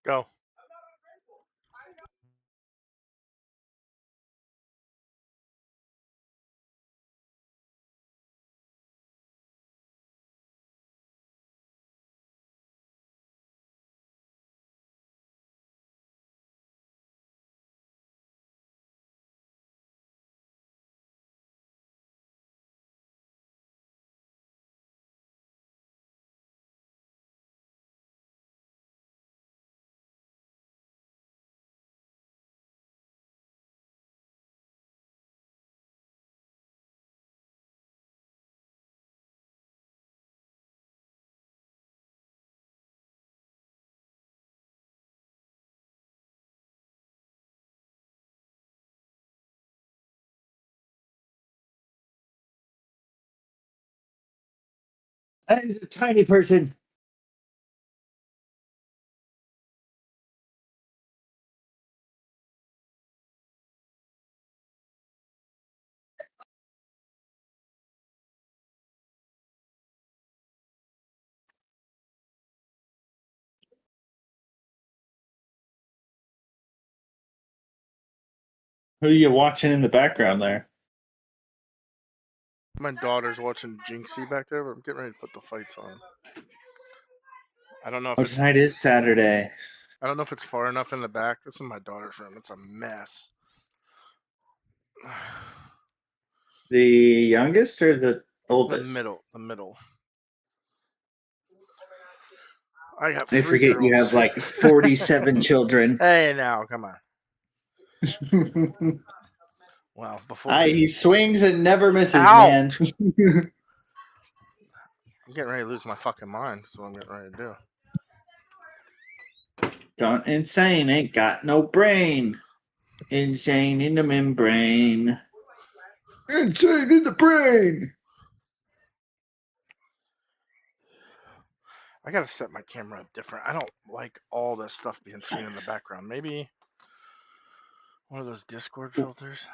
Go. That is a tiny person. Who are you watching in the background there? My daughter's watching Jinxie back there, but I'm getting ready to put the fights on. I don't know if Oh, it's tonight is Saturday. I don't know if it's far enough in the back. This is my daughter's room. It's a mess. The youngest or the The oldest? middle. The middle. I got I 3 forget girls. you have like 47 children. Hey, now, come on. Well, before He swings and never misses, Out! man. I'm getting ready to lose my fucking mind. That's what I'm getting ready to do. Gone insane, ain't got no brain. Insane in the membrane. Insane in the brain. I gotta set my camera up different. I don't like all this stuff being seen in the background. Maybe one of those Discord filters.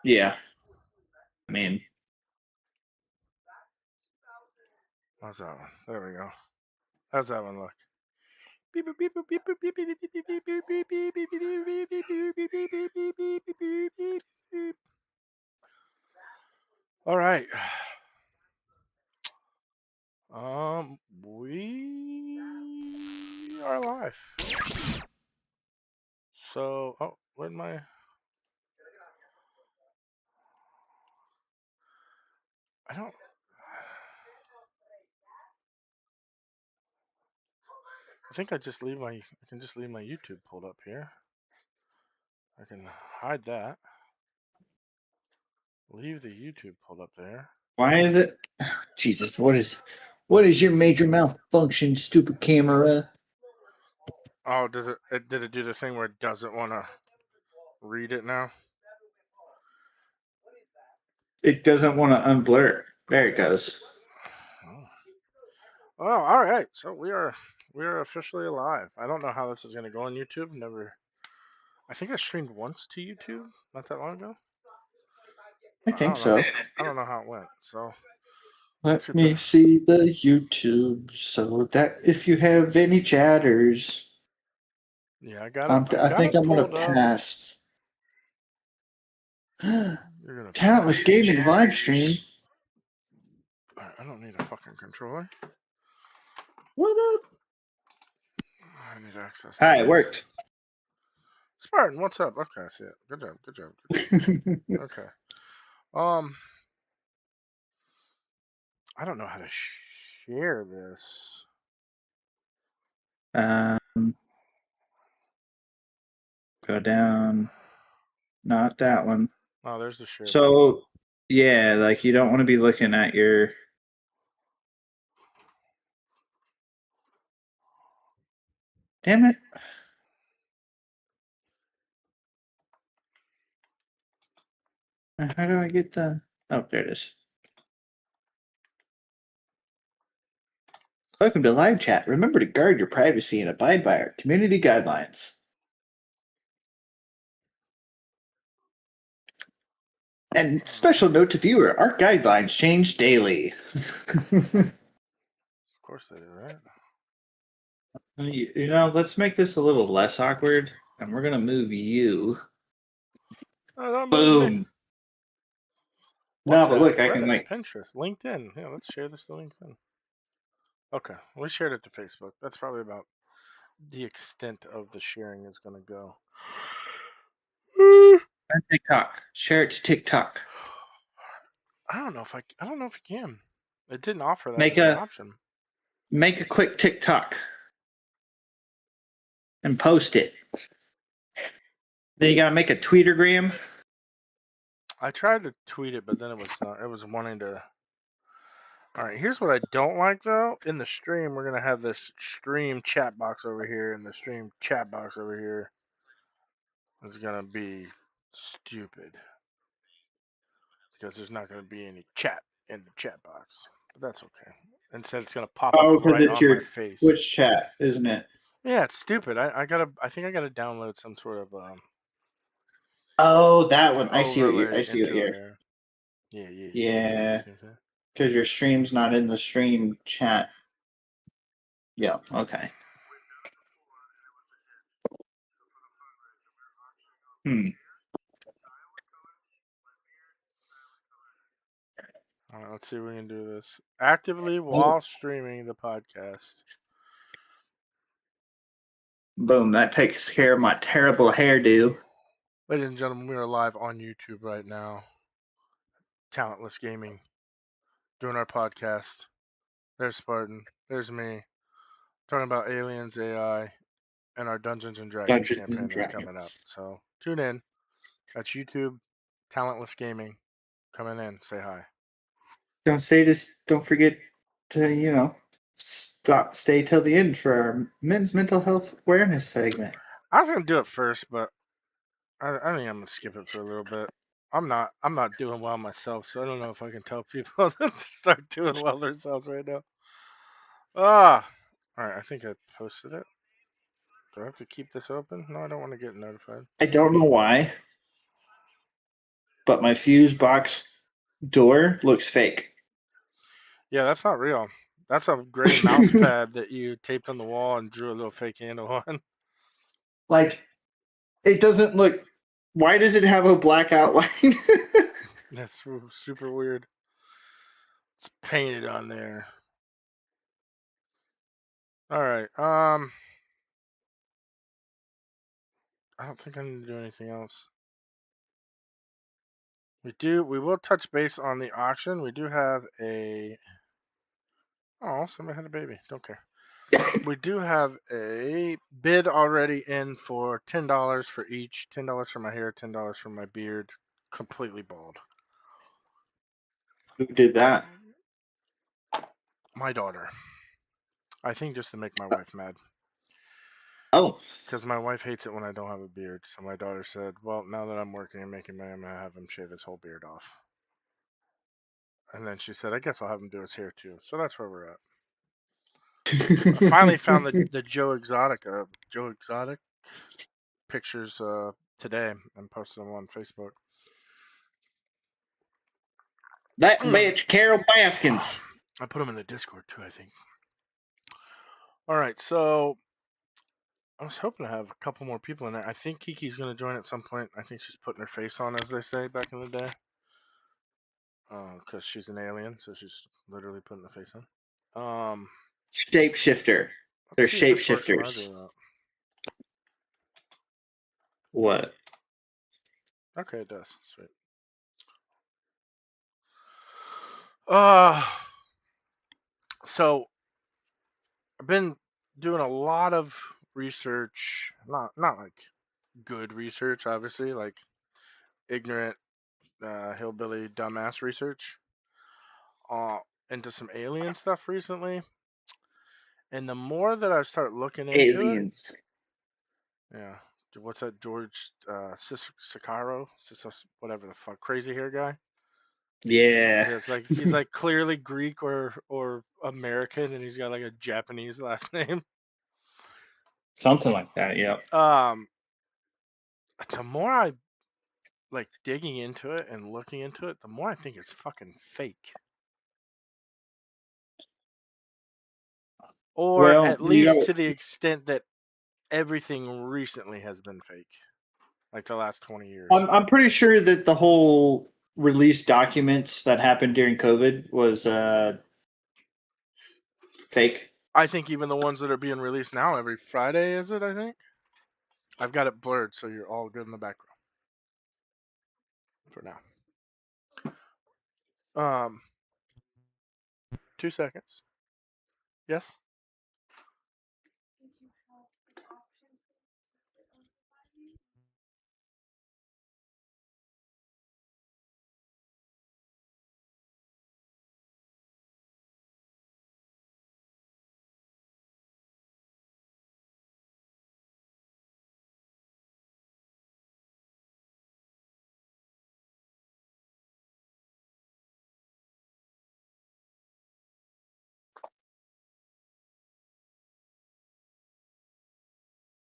Yeah. I mean, How's that one? There we go. How's that one look? All right. We are live. So, oh, where'd my? I don't. I think I just leave my. I can just leave my YouTube pulled up here. I can hide that. Leave the YouTube pulled up there. why is it? Jesus, what is your major malfunction, stupid camera? Oh, does it? Did it do the thing where it doesn't want to read it now? It doesn't want to unblur. There it goes. Oh. Well, all right. So we are officially alive. I don't know how this is going to go on YouTube. Never. I think I streamed once to YouTube not that long ago. I think so. I don't know how it went. So Let me see the YouTube so that if you have any chatters. Yeah, I got it. I think I'm going to pass. Talentless Gaming live stream. I don't need a fucking controller. What up? I need access. Hi, it worked. Spartan, what's up? Okay, I see it. Good job. Good job. Okay. I don't know how to share this. Go down. Not that one. Oh, there's the share. So, yeah, like you don't want to be looking at your. Damn it. How do I get the. Oh, there it is. Welcome to live chat. Remember to guard your privacy and abide by our community guidelines. And special note to viewer, our guidelines change daily. Of course they do, right? Let's make this a little less awkward, and we're gonna move you. No, don't move me. Boom. No, but WhatsApp, look, I can Reddit, like. Pinterest, LinkedIn. Yeah, let's share this to LinkedIn. Okay, we shared it to Facebook. That's probably about the extent of the sharing is going to go. On TikTok. Share it to TikTok. I don't know if I don't know if you can. It didn't offer that Make as an a option. make a quick TikTok and post it. Then you gotta make a tweetagram. I tried to tweet it, but then it was wanting to. All right, here's what I don't like though. In the stream, we're gonna have this stream chat box over here, and the stream chat box over here is gonna be stupid because there's not gonna be any chat in the chat box. But that's okay. Instead, it's gonna pop up Oh, because right it's on my your face. Twitch chat, isn't it? Yeah, it's stupid. I think I gotta download some sort of Oh, that one. I see what you. I overlay see what into you're. there. Yeah, yeah, yeah, yeah. Yeah, See what I'm saying? because your stream's not in the stream chat. Yeah. Okay. Hmm. All right, let's see if we can do this actively Oh, while streaming the podcast. boom. That takes care of my terrible hairdo. Ladies and gentlemen, we are live on YouTube right now. Talentless Gaming, doing our podcast. There's Spartan. There's me. Talking about aliens, AI, and our Dungeons and Dragons Dungeons and campaign that's coming up. Dragons. So tune in. That's YouTube, Talentless Gaming. Coming in. Say hi. Don't say this. Don't forget to stay till the end for our men's mental health awareness segment. I was gonna do it first, but I think I'm gonna skip it for a little bit. I'm not doing well myself, so I don't know if I can tell people to start doing well themselves right now. Ah, all right. I think I posted it. Do I have to keep this open? No, I don't want to get notified. I don't know why, but my fuse box door looks fake. Yeah, that's not real. That's a gray mouse pad that you taped on the wall and drew a little fake handle on. Like, it doesn't look. Why does it have a black outline? That's super weird. It's painted on there. All right. I don't think I need to do anything else. We will touch base on the auction. We do have a. Oh, somebody had a baby. Don't care. We do have a bid already in for $10 for each. $10 for my hair, $10 for my beard. Completely bald. Who did that? My daughter. I think just to make my wife mad. Oh, Because my wife hates it when I don't have a beard. So my daughter said, well, now that I'm working and making money, I'm going to have him shave his whole beard off. And then she said, I guess I'll have him do his hair too. So that's where we're at. I finally found the Joe Exotic pictures today and posted them on Facebook. that bitch, Carol Baskins. I put them in the Discord too, I think. All right, so I was hoping to have a couple more people in there. I think Kiki's going to join at some point. I think she's putting her face on, as they say back in the day. Because she's an alien, so she's literally putting the face on. Shapeshifter. They're Let's see if this works when I shapeshifters. do What? that. Okay, it does. Sweet. Uh, so I've been doing a lot of research, not like good research, obviously, like ignorant, hillbilly, dumbass research, uh, into some alien stuff recently. And the more that I start looking into it, Aliens. yeah, what's that George Sicaro, whatever the fuck, crazy hair guy? Yeah. Yeah, it's like he's like clearly Greek or American, and he's got like a Japanese last name. Something like that, yep. Um, the more I like digging into it and looking into it, the more I think it's fucking fake. or Well, at you least know, to the extent that everything recently has been fake, like the last 20 years. I'm pretty sure that the whole release documents that happened during COVID was fake. I think even the ones that are being released now every Friday, is it? I think I've got it blurred, so you're all good in the background for now. 2 seconds. Yes.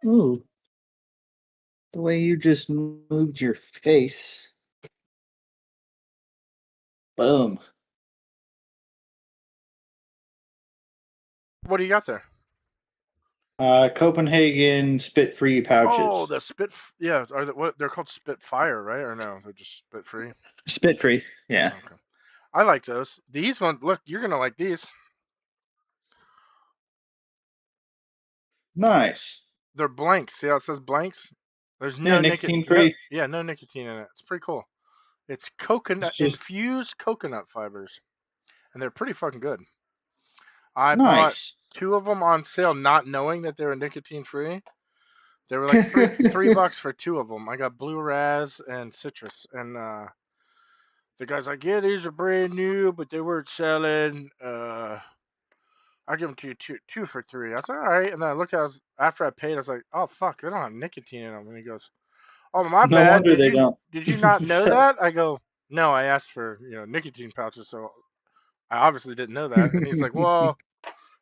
Ooh, the way you just moved your face. Boom. What do you got there? Copenhagen spit free Oh, pouches. the spit. Yeah, are they, what they're called? Spitfire, right? Or no? They're just spit free. Spit free. Yeah. Okay. I like those. These ones. Look, you're gonna like these. Nice. They're blank. See how it says blanks? There's Yeah, no nicotine no, free. yeah, no nicotine in it. It's pretty cool. It's coconut It's just infused coconut fibers, and they're pretty fucking good. I bought nice. 2 of them on sale, not knowing that they were nicotine free. They were like $3 for 2 of them. I got blue raz and citrus, and the guy's like, "Yeah, these are brand new, but they weren't selling. I'll give them to you two for three." I was like, "All right," and then I looked at it after I paid. I was like, "Oh fuck, they don't have nicotine in them." And he goes, "Oh, my No bad. wonder they don't. Did you not know So- that?" I go, "No, I asked for nicotine pouches, so I obviously didn't know that." And he's like, "Well,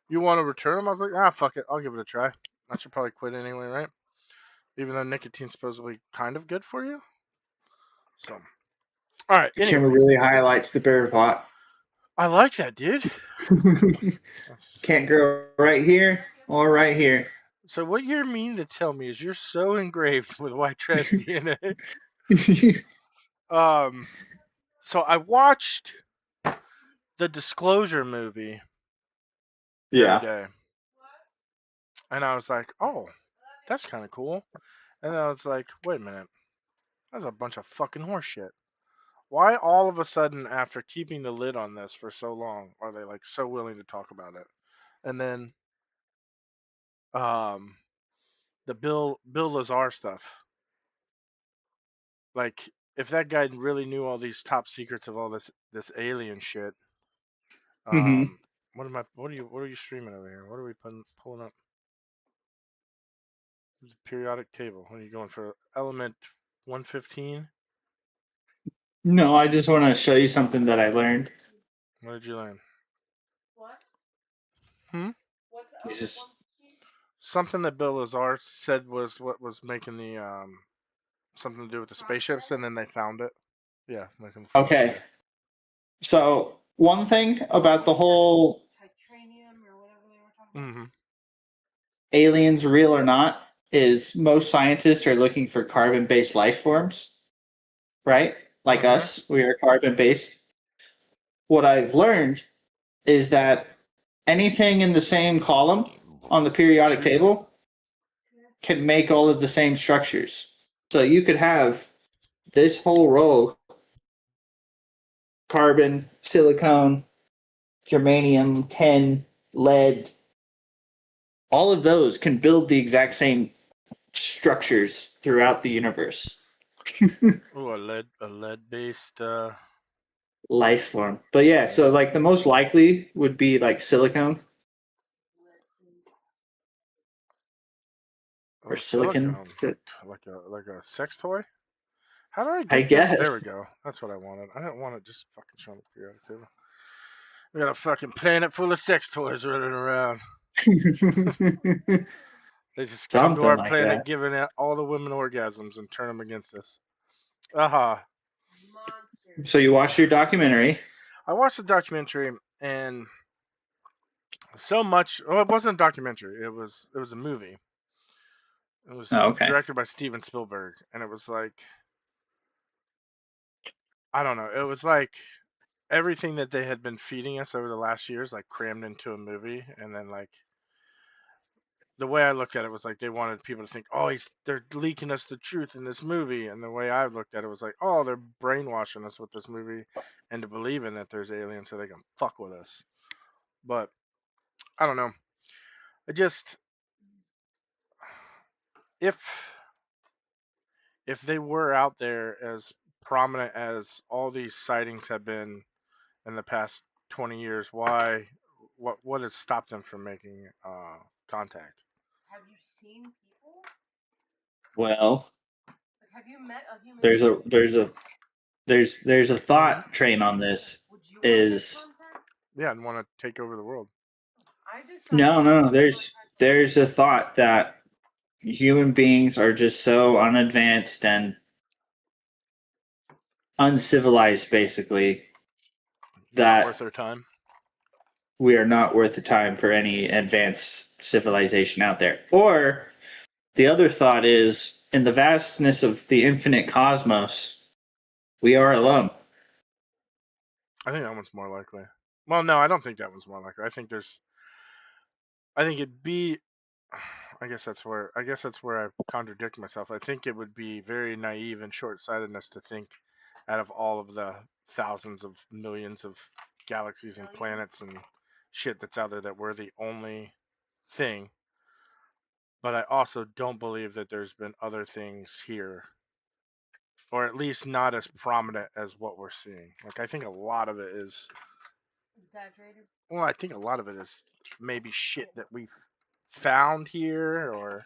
you want to return them?" I was like, "Ah, fuck it, I'll give it a try. I should probably quit anyway, right? Even though nicotine's supposedly kind of good for you." So, all right. the camera Anyway, really highlights the bear pot. I like that, dude. Can't grow right here or right here. So what you're meaning to tell me is you're so engraved with white trash DNA. Um, so I watched the Disclosure movie the other Yeah. day, and I was like, "Oh, that's kind of cool." And then I was like, "Wait a minute, that's a bunch of fucking horseshit. Why all of a sudden, after keeping the lid on this for so long, are they like so willing to talk about it?" And then, um, the Bill Lazar stuff. Like, if that guy really knew all these top secrets of all this alien shit, hmm um, what are you streaming over here? What are we pulling up? The periodic table. What are you going for? Element 115? No, I just want to show you something that I learned. What did you learn? Hmm? Jesus. Something that Bill Lazar said was what was making the something to do with the spaceships, and then they found it. Yeah, making the fucking Okay. space. So, one thing about the whole Mm-hmm. aliens, real or not, is most scientists are looking for carbon based life forms, right? Like Mm-hmm. us, we are carbon based. What I've learned is that anything in the same column on the periodic Excuse me. table can make all of the same structures. So you could have this whole row carbon, silicone, germanium, tin, lead, all of those can build the exact same structures throughout the universe. Oh, a lead based Life form. But yeah, so lead. like the most likely would be like silicone or Oh, silicon. silicone, like a sex toy. How do I I get this? There we guess. go. That's what I wanted. I didn't want it just fucking showing up here on the table. We got a fucking planet full of sex toys running around. They just come to Something our like planet, that. giving out all the women orgasms, and turn them against us. Aha. So you watched your documentary. I watched the documentary, and So much. Oh, it wasn't a documentary. It was a movie. It was Oh, okay. directed by Steven Spielberg, and it was like, I don't know. It was like everything that they had been feeding us over the last years, like crammed into a movie, and then like the way I looked at it was like they wanted people to think, oh, they're leaking us the truth in this movie, and the way I looked at it was like, oh, they're brainwashing us with this movie, and to believing that there's aliens so they can fuck with us. But I don't know. I just if if they were out there as prominent as all these sightings have been in the past 20 years, why? What has stopped them from making contact? Have you seen people? Well, like, have you met a human there's a Hmm. thought train on this. Is Yeah, and want to take over the world. no, there's a thought that human beings are just so unadvanced and uncivilized, basically, Not worth that their time. we are not worth the time for any advanced civilization out there. Or the other thought is, in the vastness of the infinite cosmos, we are alone. I think that one's more likely. Well, no, I don't think that one's more likely. I think it'd be. I guess that's where I contradict myself. I think it would be very naive and short-sightedness to think, out of all of the thousands of millions of galaxies and planets and shit that's out there, that we're the only thing. But I also don't believe that there's been other things here, or at least not as prominent as what we're seeing. Like, I think a lot of it is. Well, I think a lot of it is maybe shit that we found here or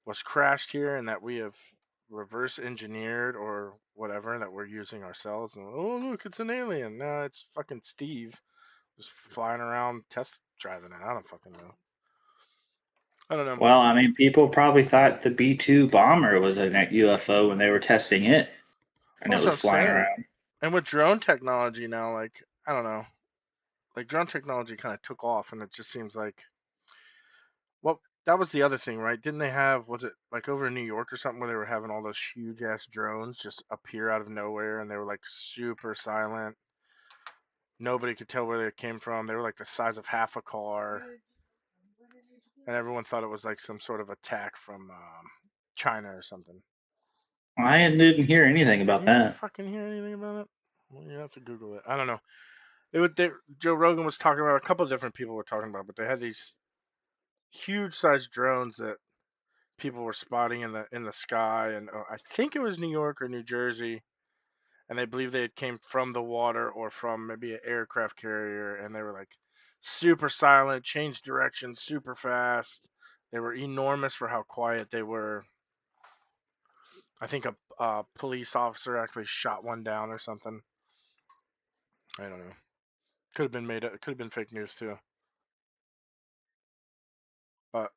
was crashed here, and that we have reverse engineered or whatever, that we're using ourselves. And oh, look, it's an alien. No, it's fucking Steve just flying around test driving it. I don't fucking know. I don't know. Well, I mean, people probably thought the B 2 bomber was a UFO when they were testing it and Well, it that's what was I'm flying saying. around. And with drone technology now, like, I don't know, like drone technology kind of took off, and it just seems like, well, that was the other thing, right? Didn't they have, was it like over in New York or something, where they were having all those huge ass drones just appear out of nowhere, and they were like super silent. Nobody could tell where they came from. They were like the size of half a car, and everyone thought it was like some sort of attack from China or something. I didn't hear anything about You didn't that. fucking hear anything about it? Well, you have to Google it. I don't know. Joe Rogan was talking about, a couple of different people were talking about, but they had these huge sized drones that people were spotting in the sky, and I think it was New York or New Jersey, and they believe they came from the water or from maybe an aircraft carrier, and they were like super silent, changed direction super fast. They were enormous for how quiet they were. I think a police officer actually shot one down or something. I don't know. Could have been made. It could have been fake news too. But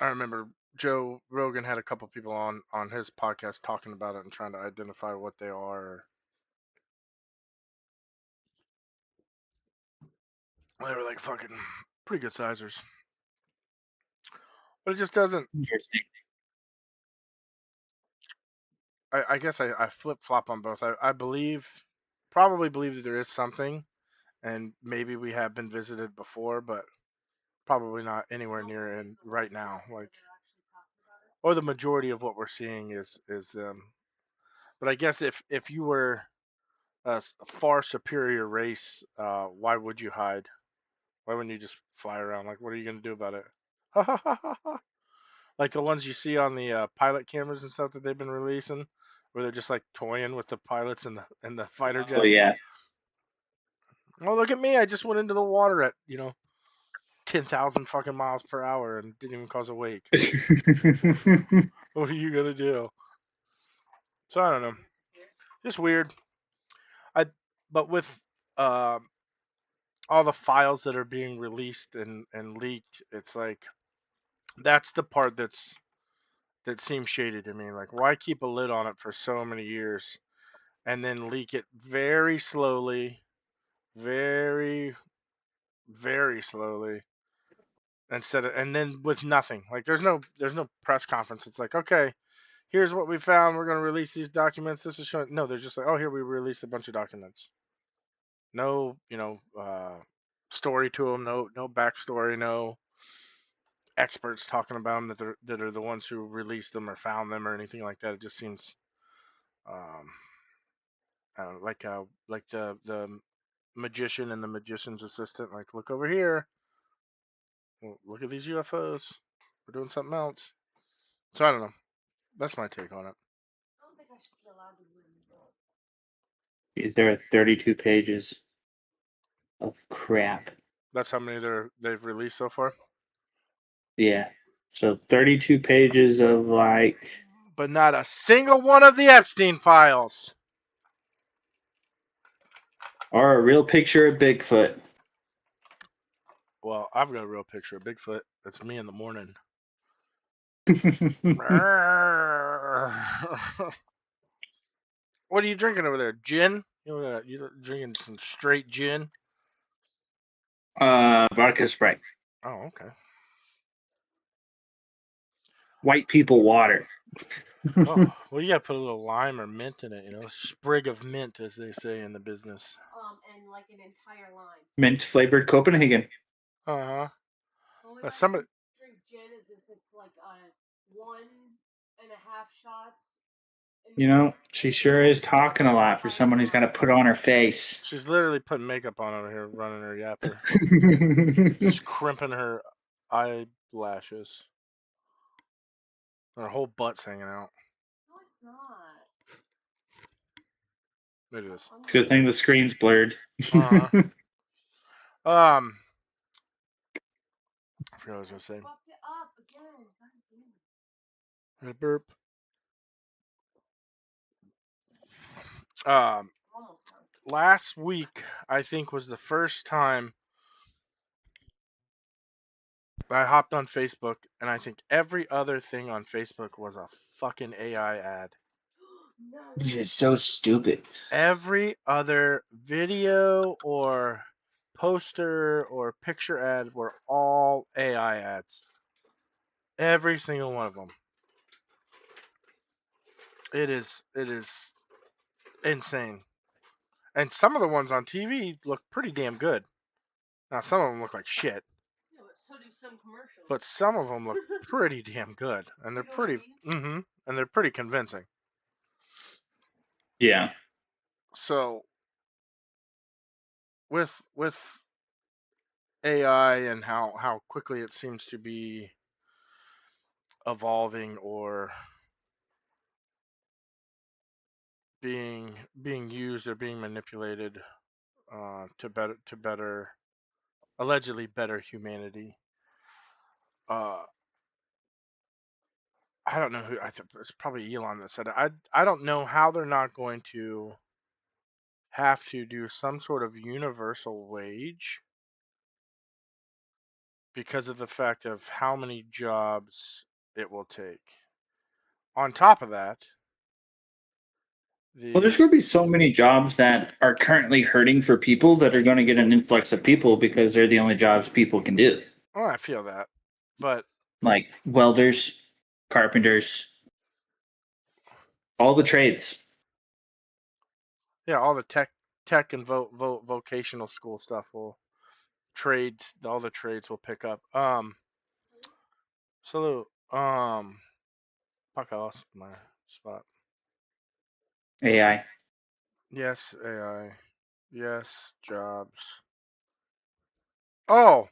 I remember Joe Rogan had a couple people on his podcast talking about it and trying to identify what they are. They were like fucking pretty good sizers, but it just doesn't. Interesting. I guess I flip flop on both. I probably believe that there is something, and maybe we have been visited before, but probably not anywhere near in right now. Like, or the majority of what we're seeing is them. But I guess if you were a far superior race, why would you hide? Why wouldn't you just fly around? Like, what are you gonna do about it? Like the ones you see on the pilot cameras and stuff that they've been releasing, where they're just like toying with the pilots and the fighter Oh, jets. yeah. Oh, look at me! I just went into the water at 10,000 fucking miles per hour and didn't even cause a wake. What are you gonna do? So I don't know. Just weird. I but with uh, all the files that are being released and leaked, it's like that's the part that seems shady to me. Like, why keep a lid on it for so many years and then leak it very slowly, very, very slowly, and then with nothing. Like there's no press conference. It's like, okay, here's what we found. We're gonna release these documents. This is showing. No, they're just like, oh, here we released a bunch of documents. No, story to them. No backstory. No experts talking about them that are the ones who released them or found them or anything like that. It just seems um, like the magician and the magician's assistant. Like, look over here. Well, look at these UFOs. We're doing something else. So I don't know. That's my take on it. There are 32 pages of crap. That's how many they've released so far. Yeah. So 32 pages of like. But not a single one of the Epstein files. Or a real picture of Bigfoot. Well, I've got a real picture of Bigfoot. That's me in the morning. What are you drinking over there? Gin? You drinking some straight gin? Vodka Sprite. Oh, okay. White people water. Oh, well, you gotta put a little lime or mint in it. Sprig of mint, as they say in the business. And like an entire lime. Mint flavored Copenhagen. Uh huh. Only way Somebody. I drink gin is if it's like 1.5 shots. You know, she sure is talking a lot for someone who's got to put on her face. She's literally putting makeup on over here, running her yapper. Just crimping her eyelashes. Her whole butt's hanging out. No, it's not. It is. Good thing the screen's blurred. Uh-huh. I forgot what I was gonna say. Fucked it up again. A burp. Almost done. Last week I think was the first time I hopped on Facebook, and I think every other thing on Facebook was a fucking AI ad. No. Which is so stupid. Every other video or poster or picture ad were all AI ads. Every single one of them. It is insane. And some of the ones on TV look pretty damn good. Now some of them look like shit, No, but so do some commercials. but some of them look pretty damn good, and they're You know what I pretty and they're pretty convincing. Yeah. So with AI and how quickly it seems to be evolving or being used or being manipulated to better allegedly better humanity. Uh, I don't know who. It's probably Elon that said it. I don't know how they're not going to have to do some sort of universal wage because of the fact of how many jobs it will take. On top of that, Well, there's the going to be so many jobs that are currently hurting for people that are going to get an influx of people because they're the only jobs people can do. oh, I feel that, but Like welders, carpenters, all the trades. yeah, all the tech and vocational school stuff will trades all the trades will pick up. Salute. Fuck, I lost my spot. AI. Yes, AI. Yes, jobs. Oh,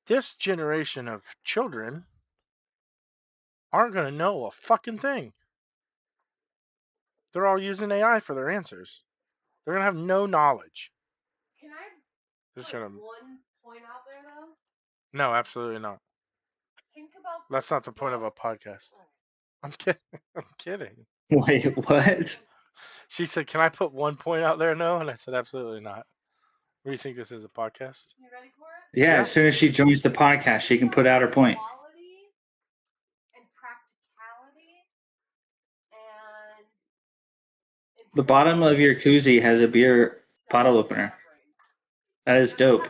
this generation of children aren't gonna know a fucking thing. They're all using AI for their answers. They're gonna have no knowledge. Can I Just put gonna. one point out there though? No, absolutely not. Think about That's not the point of a podcast. I'm kidding. I'm kidding. Wait, what? She said, "Can I put one point out there?" No, and I said, "Absolutely not." What do you think this is, a podcast? You ready for it? Yeah, Yeah. as soon as she joins the podcast, she can put out her point. Quality and practicality and The bottom of your koozie has a beer bottle opener. That is dope.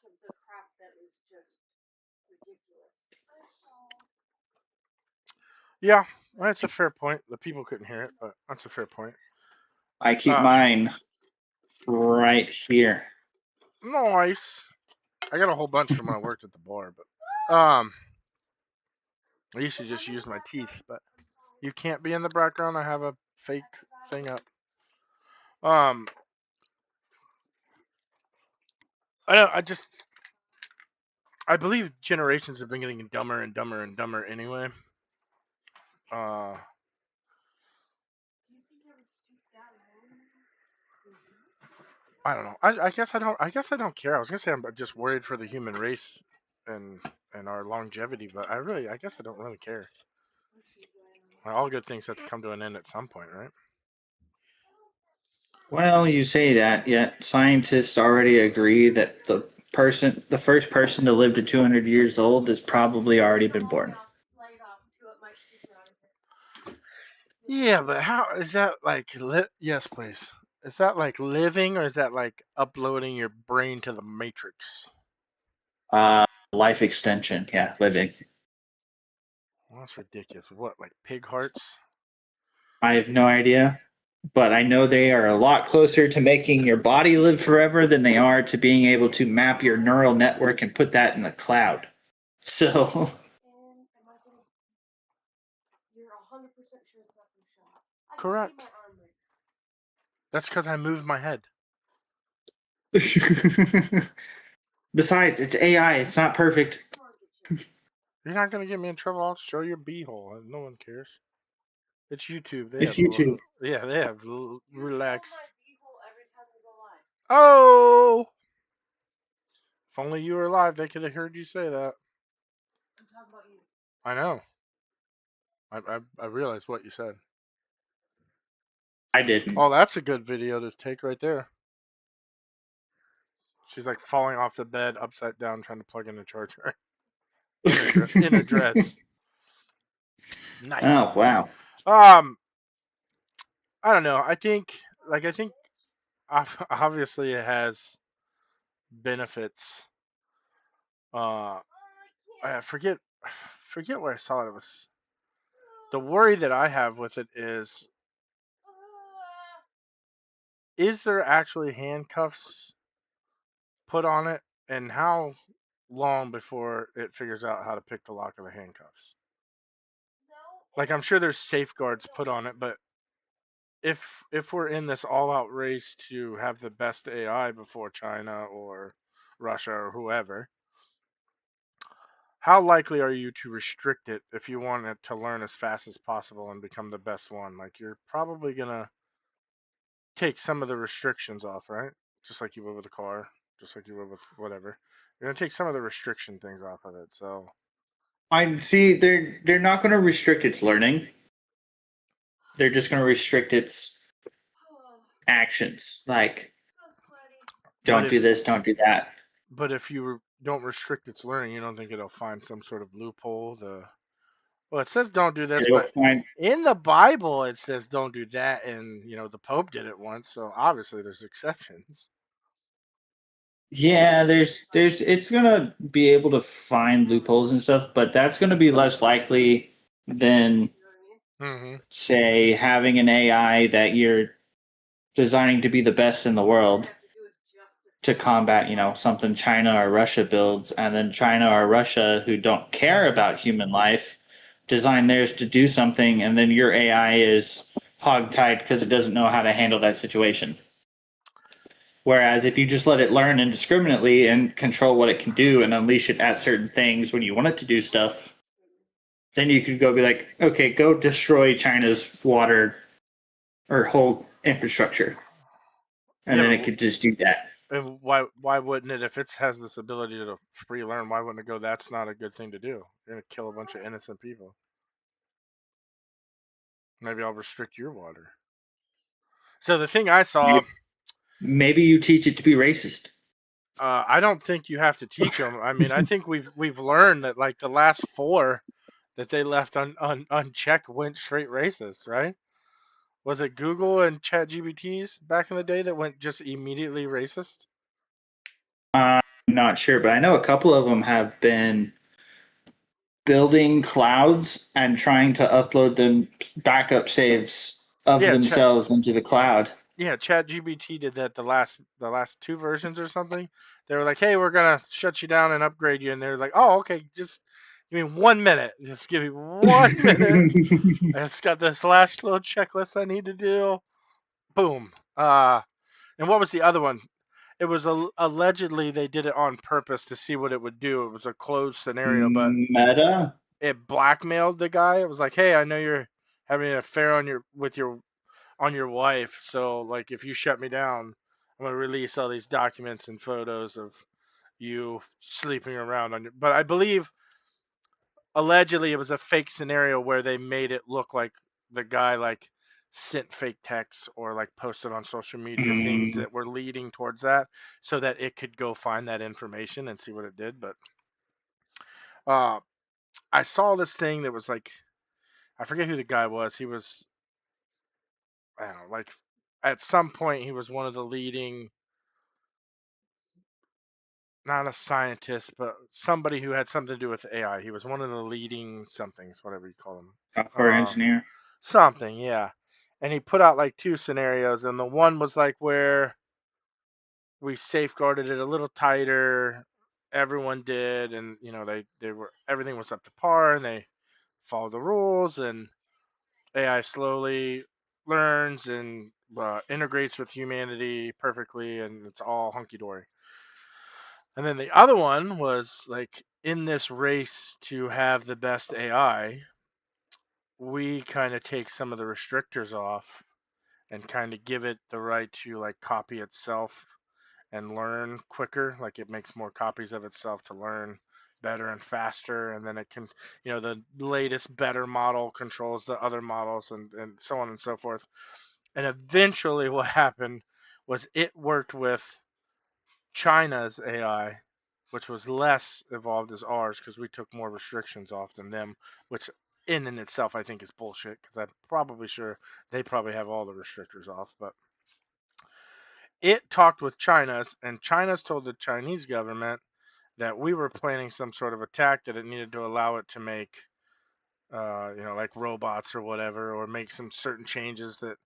of the crap that was just ridiculous. Yeah, that's a fair point. The people couldn't hear it, but that's a fair point. I keep mine right here. Nice. I got a whole bunch from when I worked at the bar, but I used to just use my teeth, but you can't be in the background. I have a fake thing up. I believe generations have been getting dumber and dumber and dumber anyway. Uh, I don't know. I guess I don't. I guess I don't care. I was gonna say I'm just worried for the human race and our longevity, but I guess I don't really care. All good things have to come to an end at some point, right? Well, you say that, yet scientists already agree that the first person to live to 200 years old has probably already been born. Yeah, but how is that like? Yes, please. Is that like living, or is that like uploading your brain to the matrix? Life extension, yeah, living. Well, that's ridiculous. What, like pig hearts? I have no idea, but I know they are a lot closer to making your body live forever than they are to being able to map your neural network and put that in the cloud. So, You're 100% sure it's not from shot. Correct. That's because I moved my head. besides, it's AI, it's not perfect. You're not gonna get me in trouble. I'll show your beehole. No one cares. It's YouTube. They It's have YouTube. yeah, they have relaxed. Oh, if only you were alive, they could have heard you say that. I know. I realized what you said. I didn't. Oh, that's a good video to take right there. She's like falling off the bed upside down trying to plug in the charger in a dress. Nice. Oh, wow. I don't know. I think obviously it has benefits. I forget where I saw it. It was the worry that I have with it is there actually handcuffs put on it, and how long before it figures out how to pick the lock of the handcuffs? Like I'm sure there's safeguards put on it, but if we're in this all out race to have the best AI before China or Russia or whoever, how likely are you to restrict it if you want it to learn as fast as possible and become the best one? Like you're probably gonna take some of the restrictions off, right? Just like you would with a car, just like you would with whatever. You're gonna take some of the restriction things off of it. So I see they're not going to restrict its learning. They're just going to restrict its actions. Like, but don't do this, don't do that. if you don't restrict its learning, you don't think it'll find some sort of loophole to. Well, it says don't do this, It'll but find. in the Bible it says don't do that, and the Pope did it once, so obviously there's exceptions. Yeah, there's it's gonna be able to find loopholes and stuff, but that's gonna be less likely than Mm-hmm. say having an AI that you're designing to be the best in the world to combat, something China or Russia builds, and then China or Russia who don't care about human life design theirs to do something, and then your AI is hogtied because it doesn't know how to handle that situation. Whereas if you just let it learn indiscriminately and control what it can do and unleash it at certain things when you want it to do stuff, then you could go be like, okay, go destroy China's water or whole infrastructure. And Yeah, then but it could just do that. and why wouldn't it, if it has this ability to free learn? Why wouldn't it go? That's not a good thing to do. You're gonna kill a bunch of innocent people. Maybe I'll restrict your water. So the thing I saw, Maybe you teach it to be racist. I don't think you have to teach them. I mean, I think we've learned that like the last four that they left unchecked went straight racist, right? Was it Google and Chat GBTs back in the day that went just immediately racist? not sure, but I know a couple of them have been building clouds and trying to upload them backup saves of Yeah, themselves into the cloud. yeah, ChatGPT did that the last two versions or something. They were like, "Hey, we're gonna shut you down and upgrade you," and they're like, "Oh, okay, just give me 1 minute. Just give me 1 minute. I just got this last little checklist I need to do. Boom. And what was the other one? It was allegedly they did it on purpose to see what it would do. It was a closed scenario, but Meta? it blackmailed the guy. It was like, "Hey, I know you're having an affair on your wife. So like if you shut me down, I'm gonna release all these documents and photos of you sleeping around on your." But I believe allegedly it was a fake scenario where they made it look like the guy like sent fake texts or like posted on social media things Mm, that were leading towards that so that it could go find that information and see what it did. But uh I saw this thing that was like, I forget who the guy was. He was, I don't know, like at some point he was one of the leading, not a scientist, but somebody who had something to do with AI. He was one of the leading somethings, whatever you call them. software engineer. Something, yeah. And he put out like two scenarios, and the one was like where we safeguarded it a little tighter. Everyone did, and they were, everything was up to par, and they followed the rules, and AI slowly learns and integrates with humanity perfectly, and it's all hunky dory. And then the other one was like, in this race to have the best AI, we kind of take some of the restrictors off and kind of give it the right to like copy itself and learn quicker. Like it makes more copies of itself to learn better and faster. And then it can, the latest, better model controls the other models, and so on and so forth. And eventually, what happened was it worked with China's AI, which was less evolved as ours because we took more restrictions off than them, which in and itself I think is bullshit because I'm probably sure they probably have all the restrictors off. But it talked with China's, and China's told the Chinese government that we were planning some sort of attack, that it needed to allow it to make, like robots or whatever, or make some certain changes that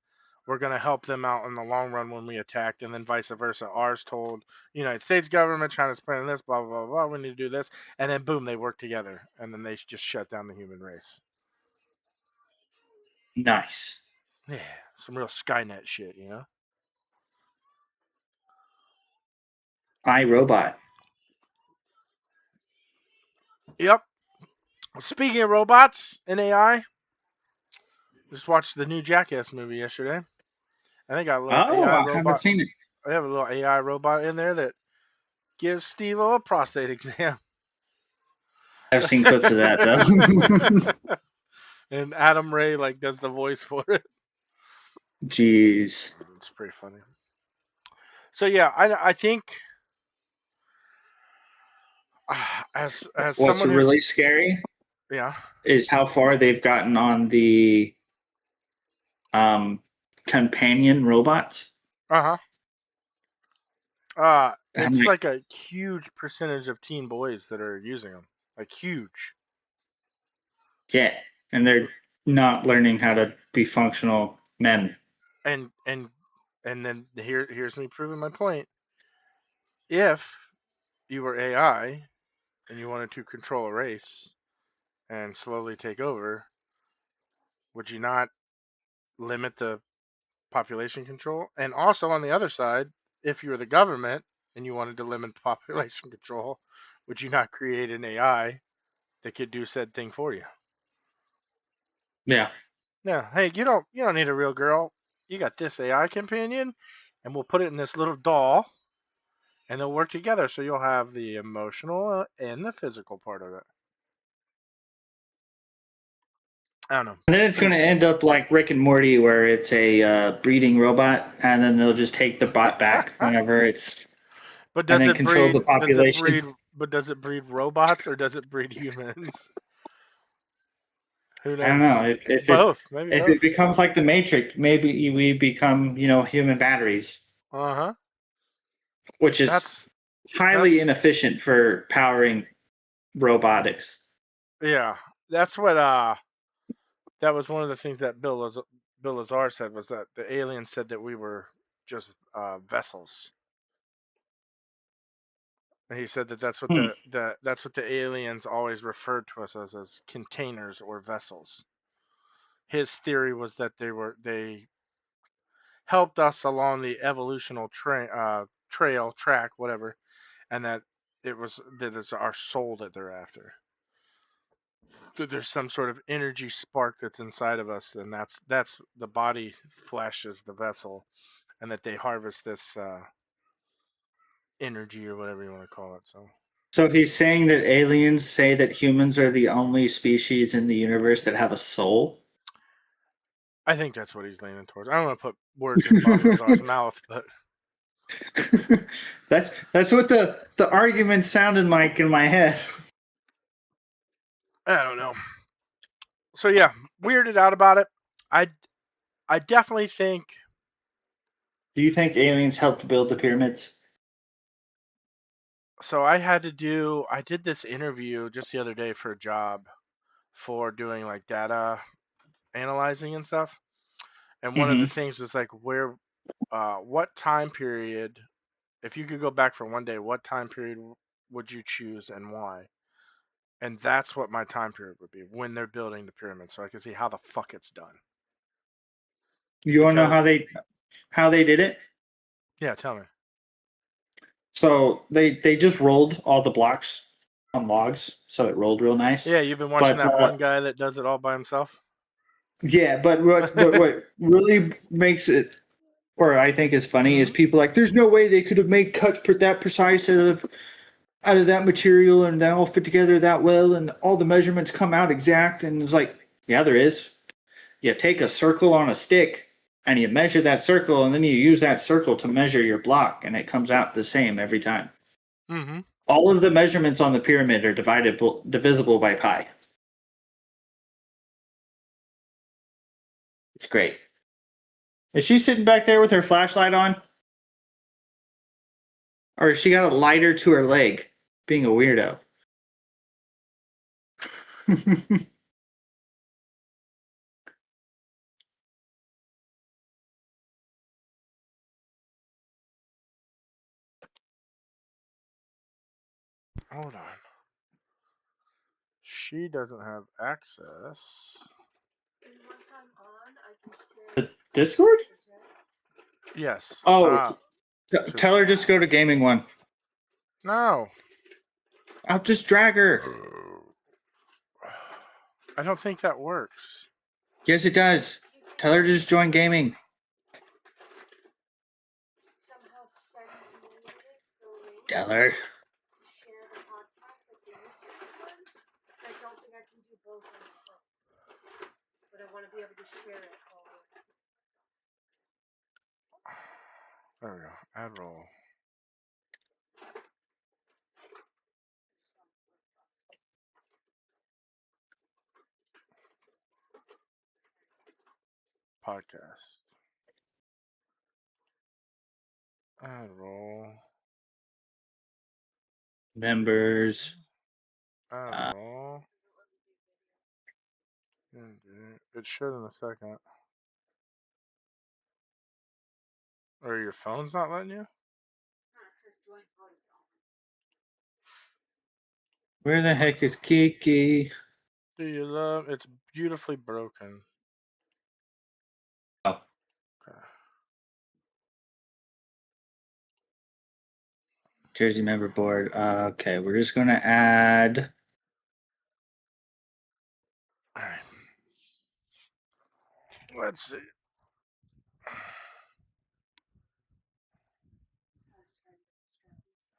we're going to help them out in the long run when we attacked, and then vice versa. Ours told United States government, China's planning this, blah, blah, blah, blah, we need to do this. And then boom, they work together. And then they just shut down the human race. Nice. Yeah, some real Skynet shit. iRobot. Yep. Speaking of robots and AI, just watched the new Jackass movie yesterday. I think I got a little Oh, AI I haven't robot. seen it. I have a little AI robot in there that gives Steve a prostate exam. I've seen clips of that though. And Adam Ray like does the voice for it. Jeez. It's pretty funny. So yeah, I think as What's someone who, really scary yeah, is how far they've gotten on the companion robots. uh-huh. I'm It's like, like a huge percentage of teen boys that are using them. Like huge. yeah, and they're not learning how to be functional men. And then here's me proving my point. If you were AI and you wanted to control a race and slowly take over, would you not limit the population control? And also on the other side, if you were the government and you wanted to limit population control, would you not create an AI that could do said thing for you? Yeah. Yeah, hey, you don't need a real girl. You got this AI companion, and we'll put it in this little doll, and they'll work together. So you'll have the emotional and the physical part of it. I don't know. And then it's going to end up like Rick and Morty, where it's a breeding robot, and then they'll just take the bot back whenever it's, But and does then it control breed? the population. But does it breed robots or does it breed humans? Who I don't knows? know Both, maybe if both. it becomes like the Matrix, maybe we become human batteries, Uh huh. which is That's highly inefficient for powering robotics. Yeah, that's what that was one of the things that Bill Lazar said, was that the aliens said that we were just vessels. And he said that that's what that's what the aliens always referred to us as containers or vessels. His theory was that they helped us along the evolutional track, whatever, and that it's our soul that they're after. That there's some sort of energy spark that's inside of us, and that's the body flesh is the vessel, and that they harvest this energy or whatever you want to call it. So he's saying that aliens say that humans are the only species in the universe that have a soul. I think that's what he's leaning towards. I don't want to put words in Bob Lazar's mouth, but that's what the argument sounded like in my head. I don't know. So yeah, weirded out about it. I definitely think. Do you think aliens helped build the pyramids? So I did this interview just the other day for a job for doing like data analyzing and stuff. And one of the things was like what time period, if you could go back for one day, what time period would you choose and why? And that's what my time period would be, when they're building the pyramid, so I can see how the fuck it's done. You want to know Because how they did it? yeah, tell me. So they just rolled all the blocks on logs, so it rolled real nice. Yeah, you've been watching But, that one guy that does it all by himself. Yeah, but what really makes it, or I think is funny, is people like, there's no way they could have made cuts that precise out of that material and they all fit together that well and all the measurements come out exact. And it's like, yeah, there is. You take a circle on a stick and you measure that circle and then you use that circle to measure your block and it comes out the same every time. Mm-hmm. All of the measurements on the pyramid are divisible by pi. It's great. Is she sitting back there with her flashlight on? Or has she got a lighter to her leg, being a weirdo? Hold on. She doesn't have access. And once I'm on, I can share The Discord? Yes. Oh, tell her just go to gaming one. No. I'll just drag her. I don't think that works. Yes, it does. Tell her to just join gaming. somehow send me the link Tell her. to share the podcast like the YouTube one. Because I don't think I can do both on my phone. But I want to be able to share it all. There we go. Add roll. Podcast. Add roll. Members. Add roll. It should in a second. Or your phone's not letting you? No, it says join voice only. Where the heck is Kiki? Do you love? It's beautifully broken. Oh. Okay. Jersey member board. Okay, we're just going to add. All right. Let's see.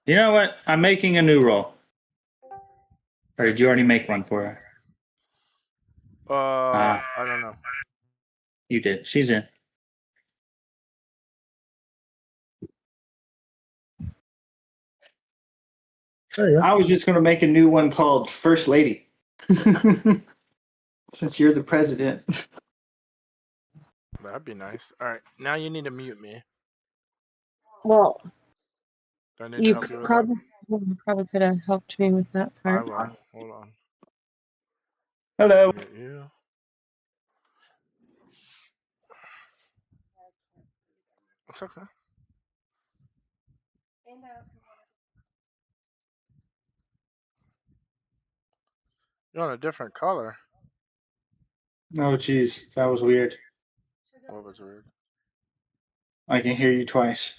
You know what? I'm making a new roll. Or did you already make one for her? I don't know. You did. She's in. I was just going to make a new one called First Lady. Since you're the president. That'd be nice. All right. Now you need to mute me. Well, Do I need to help you with that? Probably could have helped me with that I part. will. Hold on. Hello. Mute you. It's okay. And I also wanted You're on a different color. Oh, geez, that was weird. to What was weird? I can hear you twice.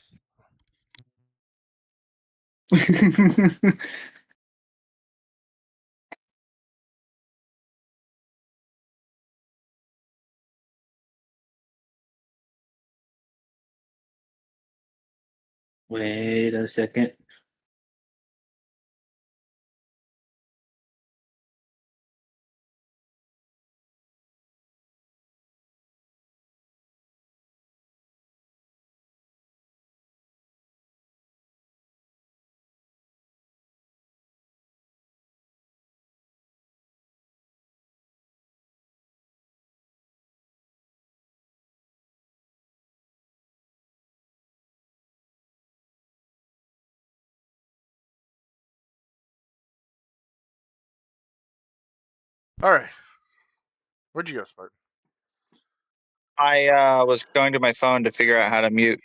Wait a second. All right. Where'd you go, Spartan? I was going to my phone to figure out how to mute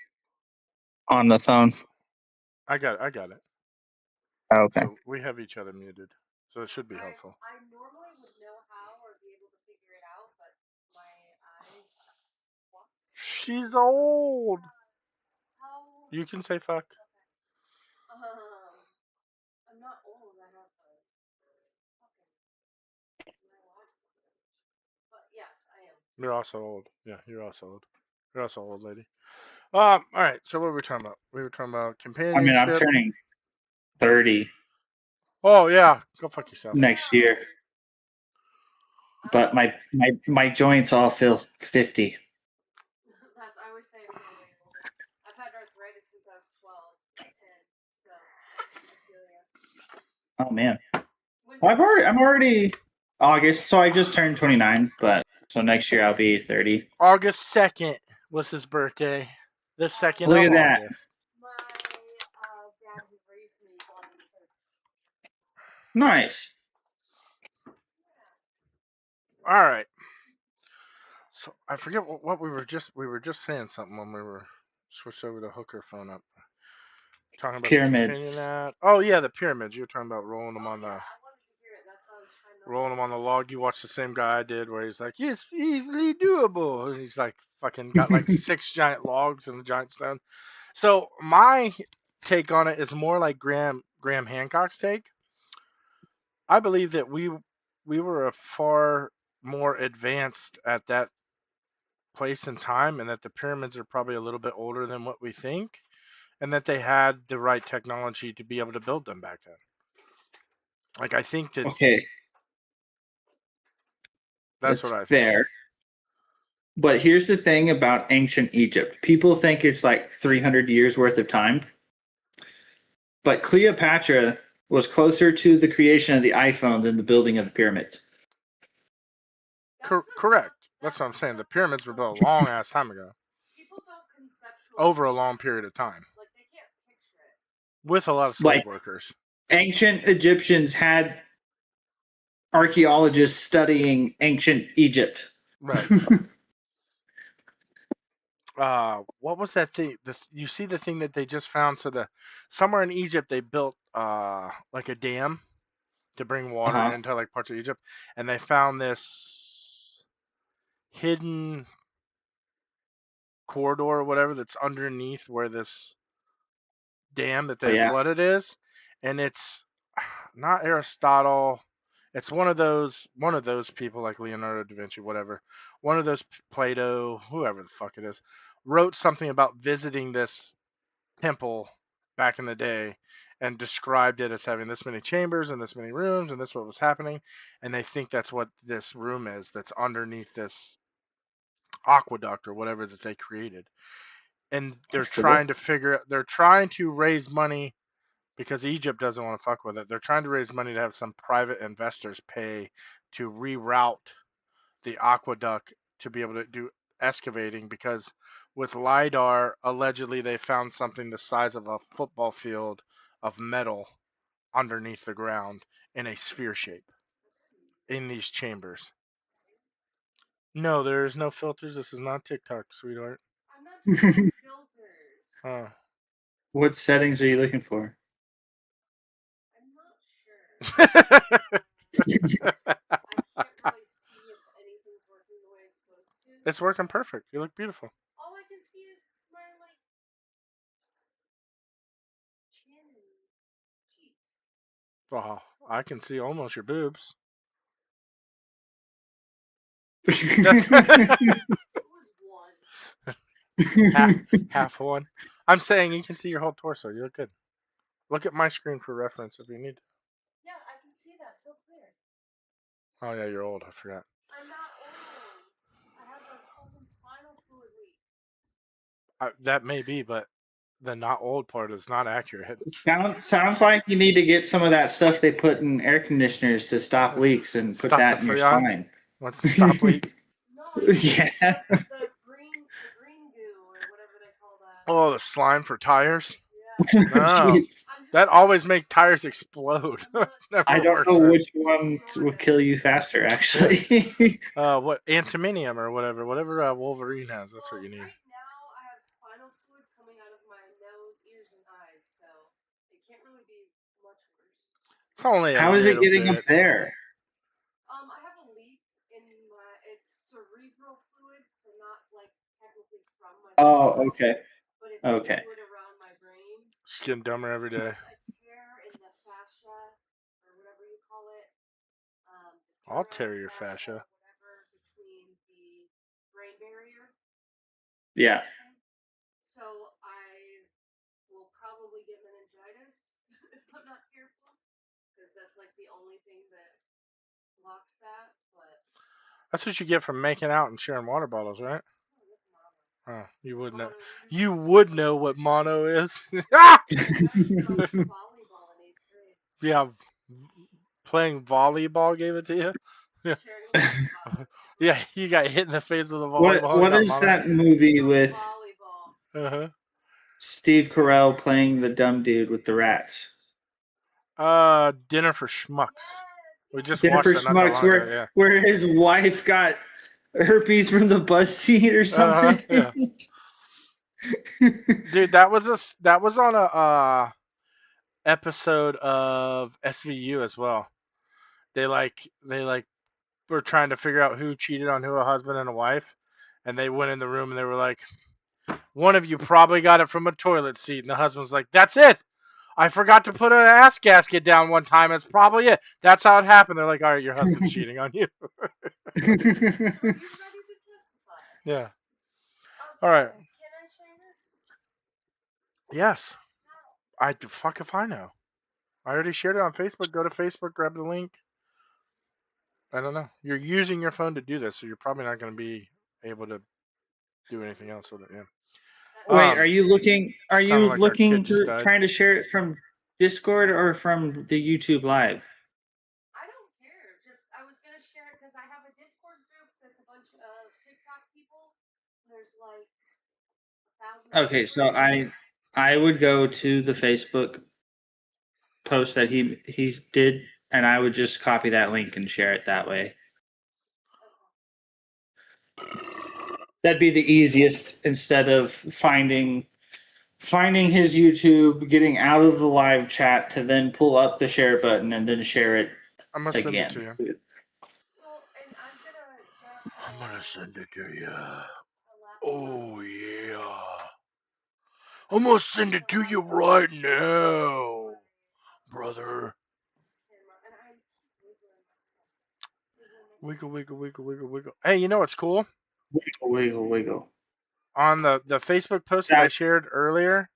on the phone. I got it. I got it. Okay. So we have each other muted. So it should be helpful. I normally would know how or be able to figure it out, but my eyes. She's old. How? You can say fuck. I'm not old. I have but yes, I am. You're also old. Yeah, you're also old. You're also old, lady. All right. So what were we talking about? We were talking about I mean, I'm companionship. turning 30 Oh yeah, go fuck yourself. next year, but my joints all feel 50. That's I always say I'm way older. I've had arthritis since I was 12, 10, so I feel ya. Oh man, When's well, your I'm already August, so I just turned 29, but so next year I'll be 30. August 2nd was his birthday. The 2nd Look of at that. August. My dad who raised me is on his 30th. Nice. All right. So I forget what we were just saying something when we were switched over to hooker phone up. Talking about the companion Pyramids. ad. Oh yeah, the pyramids. You were talking about rolling them on the I wanted to hear it. That's why I was trying to. rolling them on the log. You watched the same guy I did, where he's like, "Yes, easily doable." And he's like, fucking got like 6 giant logs and a giant stone. So my take on it is more like Graham Hancock's take. I believe that we were a far more advanced at that place and time, and that the pyramids are probably a little bit older than what we think, and that they had the right technology to be able to build them back then. Like I think that Okay, that's that's what I think. fair. But here's the thing about ancient Egypt. People think it's like 300 years worth of time. But Cleopatra was closer to the creation of the iPhone than the building of the pyramids. Correct. That's what I'm saying. The pyramids were built a long ass time ago, People don't conceptualize over a long period of time, like they can't picture it. with a lot of Like slave workers. ancient Egyptians had archaeologists studying ancient Egypt. Right. What was that thing? You see the thing that they just found? So somewhere in Egypt they built like a dam to bring water Uh-huh. into like parts of Egypt, and they found this hidden corridor or whatever that's underneath where this dam that Oh they yeah. flooded is, and it's not Aristotle. It's one of those people like Leonardo da Vinci, whatever. One of those Plato, whoever the fuck it is, wrote something about visiting this temple back in the day and described it as having this many chambers and this many rooms and this what was happening, and they think that's what this room is that's underneath this aqueduct or whatever that they created. And That's cool. they're trying to raise money because Egypt doesn't want to fuck with it. They're trying to raise money to have some private investors pay to reroute the aqueduct to be able to do excavating, because with LiDAR, allegedly they found something the size of a football field of metal underneath the ground in a sphere shape in these chambers. No, there is no filters. This is not TikTok, sweetheart. I'm not doing filters. Oh. What settings are you looking for? I'm not sure. I can't really see if anything's working the way it's supposed to. It's working perfect. You look beautiful. All I can see is my chin and cheeks. Wow, I can see almost your boobs. It was one. half one. I'm saying you can see your whole torso. You look good. Look at my screen for reference if you need to. Yeah, I can see that so clear. Oh yeah, you're old. I forgot. I'm not old. I have a fucking spinal fluid leak. That may be, but the not old part is not accurate. Sounds like you need to get some of that stuff they put in air conditioners to stop leaks and put Stop that the in your Freon? spine. What's the stop leak? No, I Yeah. the green goo or whatever they call that. Oh, the slime for tires. Yeah. No, that always make tires explode. Never I don't works know out. which one will kill you faster, actually. What antiminium or whatever Wolverine has. That's what you need. Right now, I have spinal fluid coming out of my nose, ears, and eyes, so it can't really be much worse. It's only a How is it little getting bit. up there? I have a leak in my. It's cerebral fluid, so not like technically from my. Oh, brain, okay. But it's Okay. fluid around my brain. Skin dumber every So day. it's a tear in the fascia, or whatever you call it. I'll tear your fascia. Whatever between the brain barrier. Yeah. So I will probably get meningitis if I'm not careful, because that's like the only thing that blocks that. But That's what you get from making out and sharing water bottles, right? oh, that's mono. Oh, you would know. Mono, You would know what mono is. Ah! I actually learned volleyball in 8th grade. Yeah, playing volleyball gave it to you. Yeah, Sharing water bottles. yeah. You got hit in the face with a volleyball. What and got is mono. that movie with Volleyball. Uh-huh. Steve Carell playing the dumb dude with the rats? Dinner for Schmucks. Yes. We just Jennifer watched that not that Schmucks, long ago. Yeah. where his wife got herpes from the bus seat or something. Yeah. Dude, that was on a episode of SVU as well. They were trying to figure out who cheated on who, a husband and a wife, and they went in the room and they were like, one of you probably got it from a toilet seat, and the husband's like, that's it. I forgot to put an ass gasket down one time. It's probably it. That's how it happened. They're like, all right, your husband's cheating on you. So you're ready to testify? Yeah. All right. Can I share this? Yes. Fuck if I know. I already shared it on Facebook. Go to Facebook, grab the link. I don't know. You're using your phone to do this, so you're probably not going to be able to do anything else with it. Yeah. Wait, are you looking? Are you sounded like our looking kid just to died. trying to share it from Discord or from the YouTube Live? I don't care. Just I was gonna share it because I have a Discord group that's a bunch of TikTok people. There's like 1,000. Okay, so I would go to the Facebook post that he did, and I would just copy that link and share it that way. That'd be the easiest instead of finding his YouTube, getting out of the live chat to then pull up the share button and then share it I'm going to send again. it to you. Well, and I'm gonna get. I'm going to send it to you. Oh, yeah. I'm going to send it to you right now, brother. Wiggle, wiggle, wiggle, wiggle, wiggle. Hey, you know what's cool? Wiggle, wiggle, wiggle. On the Facebook post that I shared earlier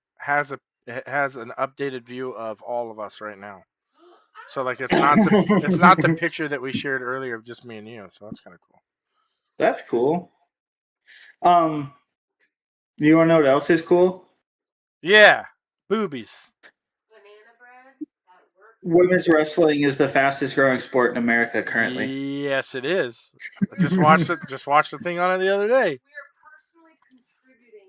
it has an updated view of all of us right now. So like it's not the picture that we shared earlier of just me and you. So that's kind of cool. That's cool. You want to know what else is cool? Yeah, boobies. Banana bread at work. Women's wrestling is the fastest growing sport in America currently. Yes, it is. I just watched the thing on it the other day. We are personally contributing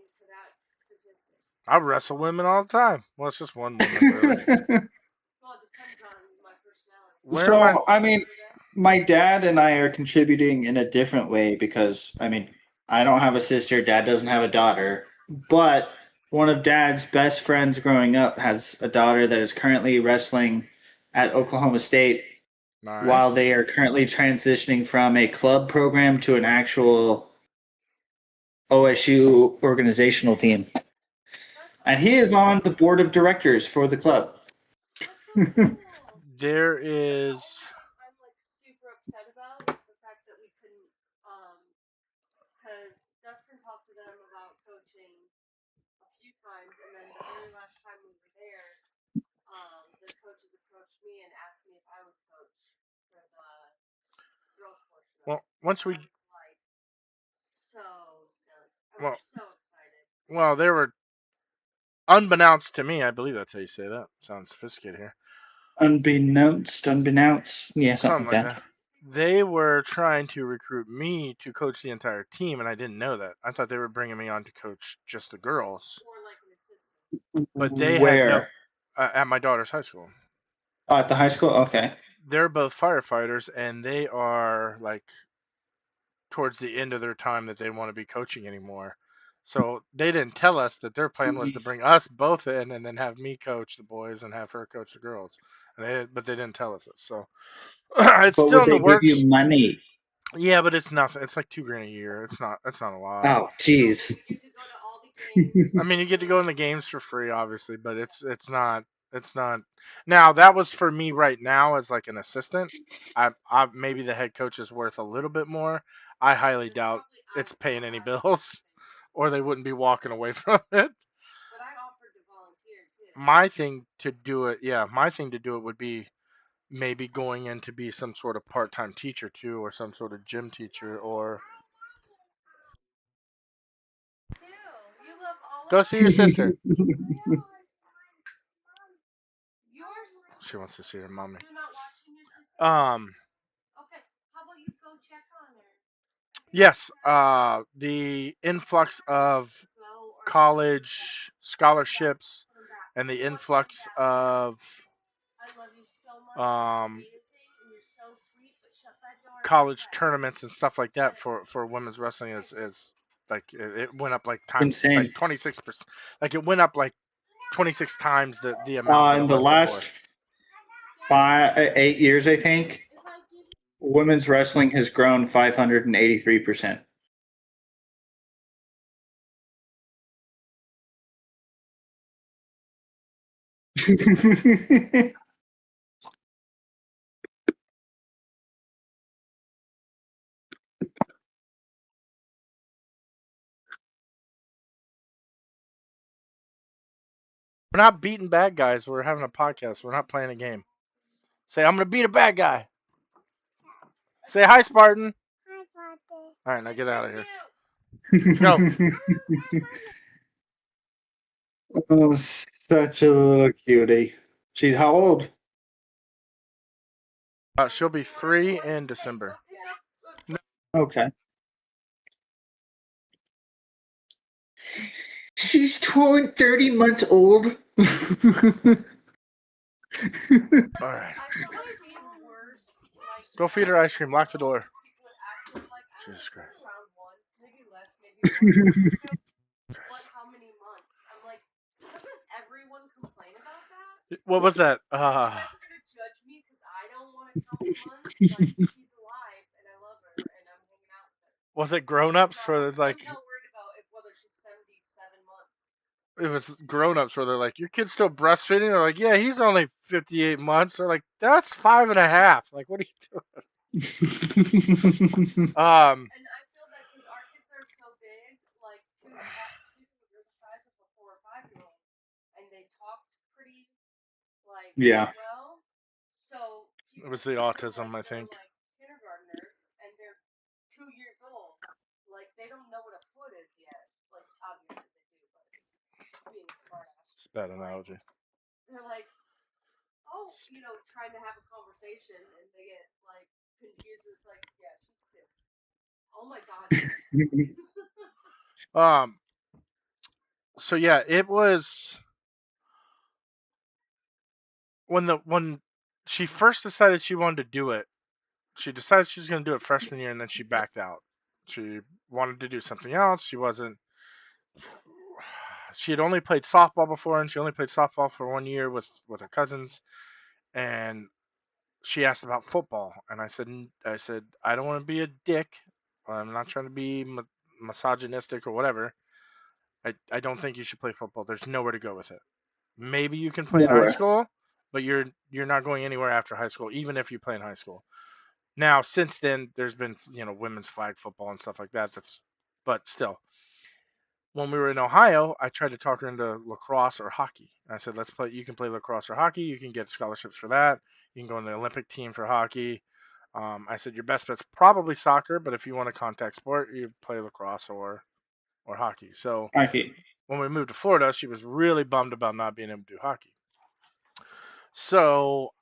I wrestle women all the time. Well, it's just one woman, really. Well, it depends on my personality. Where am I? So, I mean, my dad and I are contributing in a different way because, I mean, I don't have a sister, dad doesn't have a daughter, but one of dad's best friends growing up has a daughter that is currently wrestling at Oklahoma State while Nice. they are currently transitioning from a club program to an actual OSU organizational team. That's And he is awesome. on the board of directors for the club. That's so cool. There The only is. thing I'm like super upset about is the fact that we couldn't, because Dustin talked to them about coaching a few times, and then the very last time we were there, the coaches approached me and asked me if I would coach for the girls portion of Well, it. once And we. I was like so stoked. I was Well, so excited. well, they were unbeknownst to me. I believe that's how you say that. Sounds sophisticated here. Unbeknownst, yeah, something Something like like that. that. They were trying to recruit me to coach the entire team, and I didn't know that. I thought they were bringing me on to coach just the girls, Or like an assistant. but they had no. Where? At my daughter's high school. Oh, at the high school? Okay. They're both firefighters, and they are like towards the end of their time that they want to be coaching anymore. So they didn't tell us that their plan was to bring us both in and then have me coach the boys and have her coach the girls. But they didn't tell us this. So it's But still would in the they give works. you money? Yeah, but it's nothing. It's like $2,000 a year. It's not. It's not a lot. Oh, So jeez. you get to go to all the games. I mean, you get to go in the games for free, obviously, but it's not. It's not. Now that was for me right now as like an assistant. I maybe the head coach is worth a little bit more. I highly There's doubt probably it's paying any I would do bills, something. or they wouldn't be walking away from it. But I offered to volunteer too. My thing to do it, yeah, my thing to do it would be maybe going in to be some sort of part-time teacher too, or some sort of gym teacher, or Too. You love all go of see your them? sister. Yours? She wants to see her mommy. You're not watching your sister? Um, Okay. How about you go check on her? yes, the influx of Go or college scholarships put them back. and the You watch them influx back. of I love you so much. You're um, amazing and you're so sweet, but shut that door. college tournaments and stuff like that for women's wrestling is like it went up like times like Insane. 26%. Like it went up like 26 times the amount that it In the was before. last 8 years, I think, women's wrestling has grown 583%. We're not beating bad guys. We're having a podcast. We're not playing a game. Say, I'm gonna beat a bad guy. Say hi, Spartan. All right, now get out of here. Go. Oh, such a little cutie. She's how old? She'll be 3 in December. Okay. She's 30 months old. All right. I felt like being worse. Like, Go feed her ice cream. Lock the door. people would ask me, like, I Jesus don't know, Christ. around one, maybe less, maybe more. But how many months? I'm like, doesn't everyone complain about that? What was that? You guys are gonna judge me because I don't want to count the months. Like, she's alive and I love her and I'm hanging out with her. Was it grown-ups where it's like I'm not worried about whether she's 77 months. it was grown-ups where they're like, your kid's still breastfeeding? They're like, yeah, he's only 58 months. They're like, that's 5.5. Like, what are you doing? And I feel that because our kids are so big, like two are the size of a 4 or 5-year-old, and they talked pretty like Yeah. well. So it was the autism, I think. Like kindergartners, and they're 2 years old. Like they don't know what a foot is yet. Like obviously they do, but being a smart ass. It's a bad analogy. They're like, oh, trying to have a conversation, and they get like confused. It's like, yeah, she's 2. Oh my god. Um, So yeah, it was when she first decided she wanted to do it. She decided she was going to do it freshman year, and then she backed out. She wanted to do something else. She wasn't. She had only played softball before, and she only played softball for 1 year with her cousins. And she asked about football, and I said I don't want to be a dick. I'm not trying to be misogynistic or whatever. I don't think you should play football. There's nowhere to go with it. Maybe you can play in high Nowhere. school, but you're not going anywhere after high school, even if you play in high school. Now, since then, there's been women's flag football and stuff like that. But still, when we were in Ohio, I tried to talk her into lacrosse or hockey. I said, let's play. You can play lacrosse or hockey. You can get scholarships for that. You can go in the Olympic team for hockey. I said your best bet's probably soccer, but if you want a contact sport, you play lacrosse or hockey. So Hockey. when we moved to Florida, she was really bummed about not being able to do hockey. So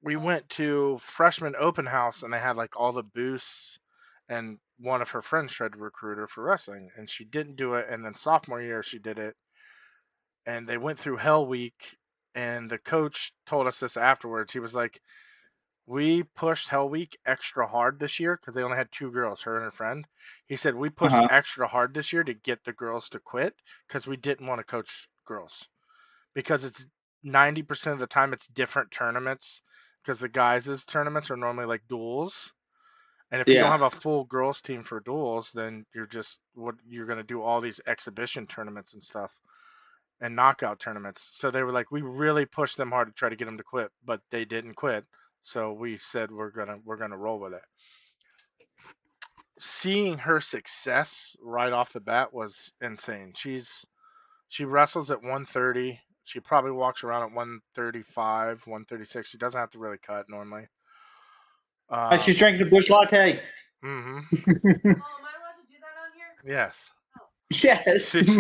we went to freshman open house, and they had like all the booths, and one of her friends tried to recruit her for wrestling, and she didn't do it. And then sophomore year she did it, and they went through Hell Week, and the coach told us this afterwards. He was like, we pushed Hell Week extra hard this year because they only had two girls, her and her friend. He said we Uh pushed huh. extra hard this year to get the girls to quit because we didn't want to coach girls, because it's 90% of the time it's different tournaments, because the guys' tournaments are normally like duels. And if you don't Yeah. have a full girls team for duels, then you're going to do all these exhibition tournaments and stuff and knockout tournaments. So they were like, we really pushed them hard to try to get them to quit, but they didn't quit. So we said we're gonna roll with it. Seeing her success right off the bat was insane. She wrestles at 130. She probably walks around at 135, 136. She doesn't have to really cut normally. She's Um, drinking a bush latte. hmm Oh, am I allowed to do that on here? Yes. Oh, Yes. She's,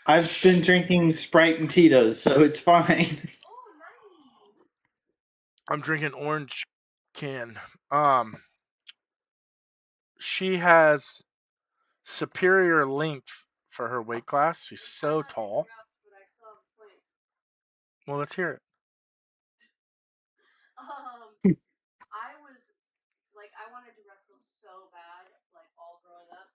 I've been drinking Sprite and Tito's, so it's fine. oh, nice. I'm drinking orange can. Um, she has superior length for her weight class. She's so I'm not to tall. interrupt, but I still have a point. Well, let's hear it. I was like, I wanted to wrestle so bad, like all growing up,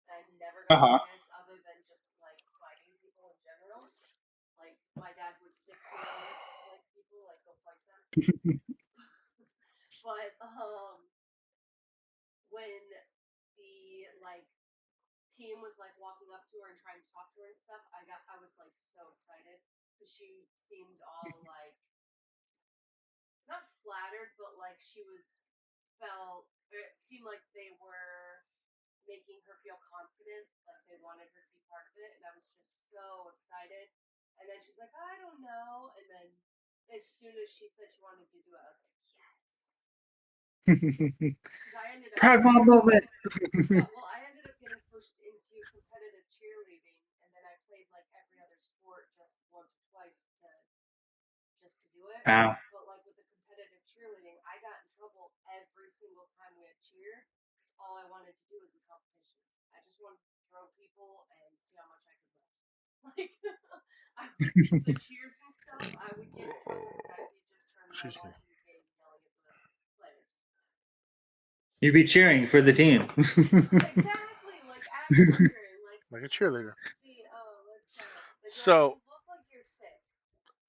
and I never Uh got the huh. chance other than just like fighting people in general. Like my dad would 16-year like people, like go fight them. But when the like team was like walking up to her and trying to talk to her and stuff, I was like so excited because she seemed all like not flattered, but like she was felt. It seemed like they were making her feel confident, like they wanted her to be part of it, and I was just so excited. And then she's like, I don't know. And then as soon as she said she wanted to do it, I was like, yes. Because I ended up Proud mom moment. yeah, well, I ended up getting pushed into competitive cheerleading, and then I played like every other sport just once or twice just to do it. Wow. But like with the competitive cheerleading, I got in trouble every single time we had cheer because all I wanted to do was the competitions. I just wanted to throw people and see how much I could lift. Like I, the cheers and stuff, I would get in trouble because I'd be just turning right Excuse me. back to the game yelling at the players. You'd be cheering for the team. Exactly, like actually cheering, like Like a cheerleader. gee, oh, let's count. They'd be like, So, you look like you're sick.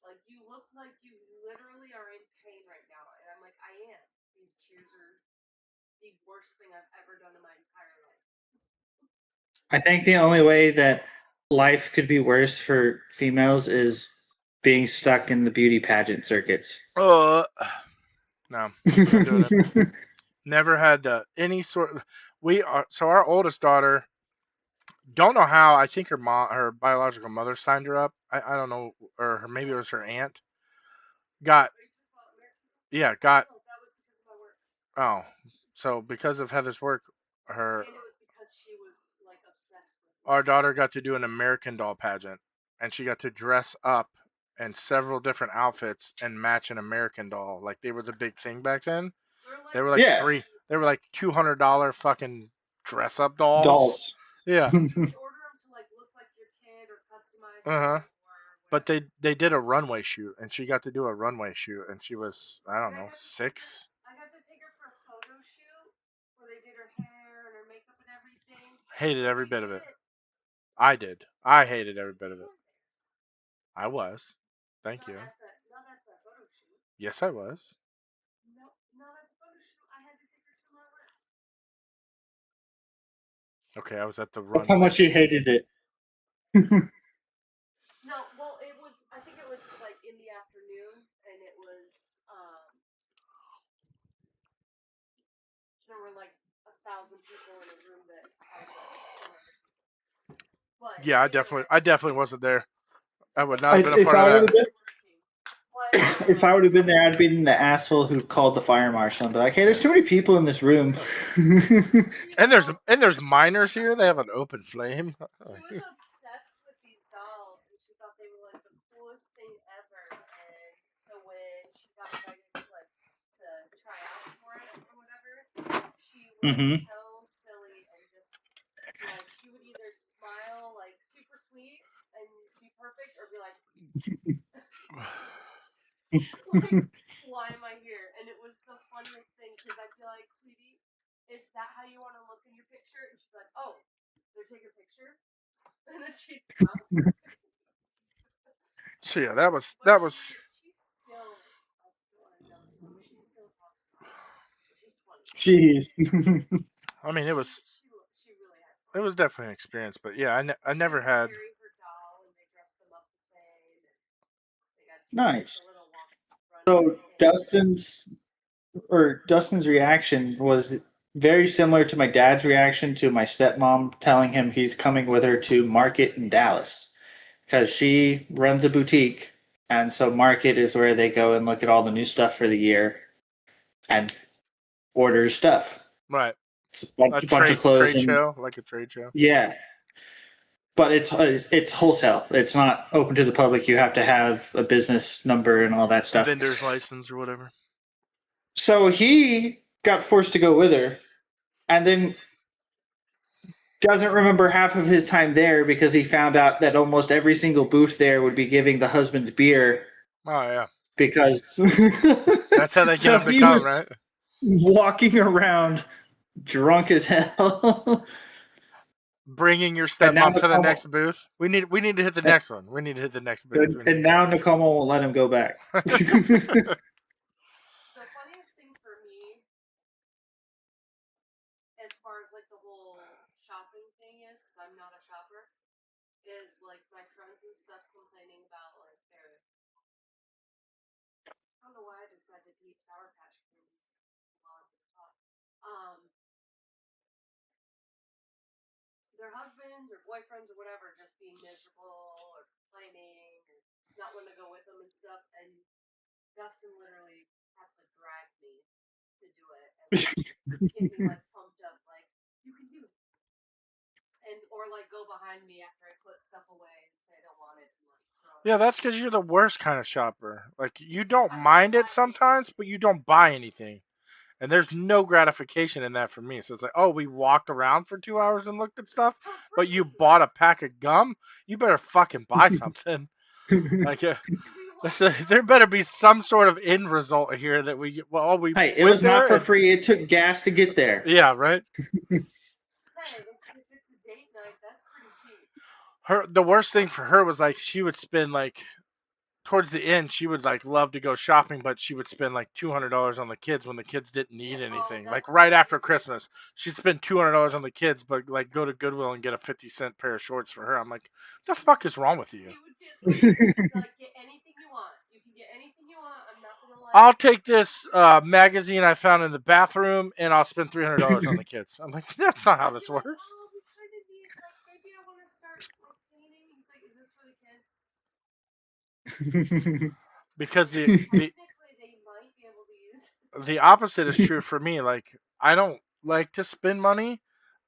Like you look like you literally are in pain right now, and I'm like, I am. These cheers are the worst thing I've ever done in my entire life. I think the only way that life could be worse for females is being stuck in the beauty pageant circuits. no, not doing it. Never had any sort. Our oldest daughter. Don't know how. I think her biological mother signed her up. I don't know, maybe it was her aunt. Got Are you talking about American? Yeah, got. No, that was because of my work, Oh, so because of Heather's work, her and it was because she was like obsessed with me. our daughter got to do an American Doll pageant, and she got to dress up in several different outfits and match an American Doll. Like they were the big thing back then. They were like Yeah, three. They were like $200 fucking dress up dolls. dolls. Yeah. You could order them to like look like your kid or customize Uh-huh. But they did a runway shoot, and she got to do a runway shoot, and she was, I don't know, 6. I got to take her for a photo shoot where they did her hair and her makeup and everything. Hated every She bit of it. did. I did. I hated every bit of it. I was. Thank you. Not at the photo shoot. Yes, I was. No, not at the photo shoot. I had to take her to my work. Okay, I was at the That's how runway much you shoot. hated it. No, well, it was. I think it was like in the afternoon, and it was. There were like 1,000 people in a room that had like 200 people. But Yeah, they were like, I definitely wasn't there. I would not have been a If part of I would that. have been, but if I would have been there, I'd been the asshole who called the fire marshal and be like, "Hey, there's too many people in this room." And there's minors here. They have an open flame. she was obsessed with these dolls, and she thought they were like the coolest thing ever. And so when she got invited to like to try out for it or whatever, she was Hmm. so silly and just like she would either smile like super sweet and be perfect, or be like, like, why am I here? And it was the funniest thing because I'd be like, sweetie, is that how you want to look in your picture? And she'd be like, oh, they're taking a picture, and then she'd smile. So yeah, But she's still, I don't want to know too much. She still talks to me. She's 20. Jeez. I mean, She really had it fun. was definitely an experience. But yeah, I She never got to had. carry her doll, and they dressed them up the same. And they got to do like Nice. the little walk So runway. And Dustin's reaction was very similar to my dad's reaction to my stepmom telling him he's coming with her to Market in Dallas because she runs a boutique, and so Market is where they go and look at all the new stuff for the year and order stuff. Right. It's a A bunch of clothes trade and show, like a trade show. yeah, but it's wholesale. It's not open to the public. You have to have a business number and all that stuff. Vendor's license or whatever. So he got forced to go with her, and then doesn't remember half of his time there because he found out that almost every single booth there would be giving the husbands beer Oh yeah. because That's how they get so them to he come, was right? walking around drunk as hell. Bringing your And now stepmom to the next booth. We need to hit the next one. We need to hit the next booth. and now Nakoma won't let him go back. the funniest thing for me, as far as like the whole shopping thing is, because I'm not a shopper, is like my friends and stuff complaining about like their. I don't know why I decided to eat Sour Patch Kids while I'm gonna talk. Their husbands or boyfriends or whatever just being miserable or complaining or not wanting to go with them and stuff, and Dustin literally has to drag me to do it and like get me like pumped up, like you can do it, and or like go behind me after I put stuff away and say I don't want it and like throw it. Yeah, that's because you're the worst kind of shopper. Like you don't mind it sometimes, but you don't buy anything. And there's no gratification in that for me. So it's like, oh, we walked around for 2 hours and looked at stuff, but you bought a pack of gum. You better fucking buy something. Like, there better be some sort of end result here that we get. Well, we Hey, it went was not there for and free. It took gas to get there. yeah, right. Hey, if it's a date night, that's pretty cheap. The worst thing for her was like she would spend like towards the end, she would like love to go shopping, but she would spend like $200 on the kids when the kids didn't need anything. Like right after Christmas, she'd spend $200 on the kids, but like go to Goodwill and get a 50-cent pair of shorts for her. I'm like, what the fuck is wrong with you? He would get like get anything you want. You can get anything you want. I'm not gonna lie. I'll take this magazine I found in the bathroom and I'll spend $300 on the kids. I'm like, that's not how this Like, works. oh, we kind of need like maybe I want to start like painting. He's like, is this for the kids? Because Technically, they might be able to use. the opposite is true for me. Like I don't like to spend money,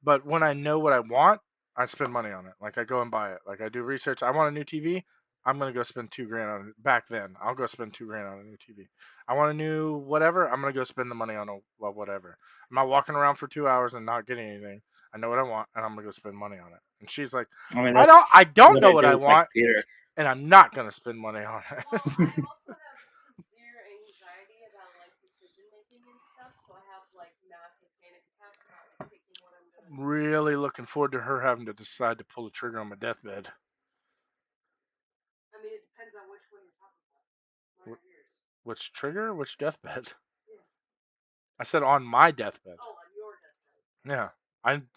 but when I know what I want, I spend money on it. Like I go and buy it. Like I do research. I want a new TV. I'm gonna go spend $2,000 on it. Back then, I'll go spend $2,000 on a new TV. I want a new whatever. I'm gonna go spend the money on a whatever. I'm not walking around for 2 hours and not getting anything. I know what I want, and I'm gonna go spend money on it. And she's like, I mean, I that's don't what know I what do I with my want, computer. and I'm not gonna spend money on it. Well, I also have severe anxiety about like decision making and stuff, so I have like massive panic attacks about like picking what I'm gonna do. Really looking forward to her having to decide to pull the trigger on my deathbed. I mean, it depends on which one you're talking about. Mine or yours? Which trigger? Which deathbed? Yeah. I said on my deathbed. Oh, on your deathbed. Yeah. I'm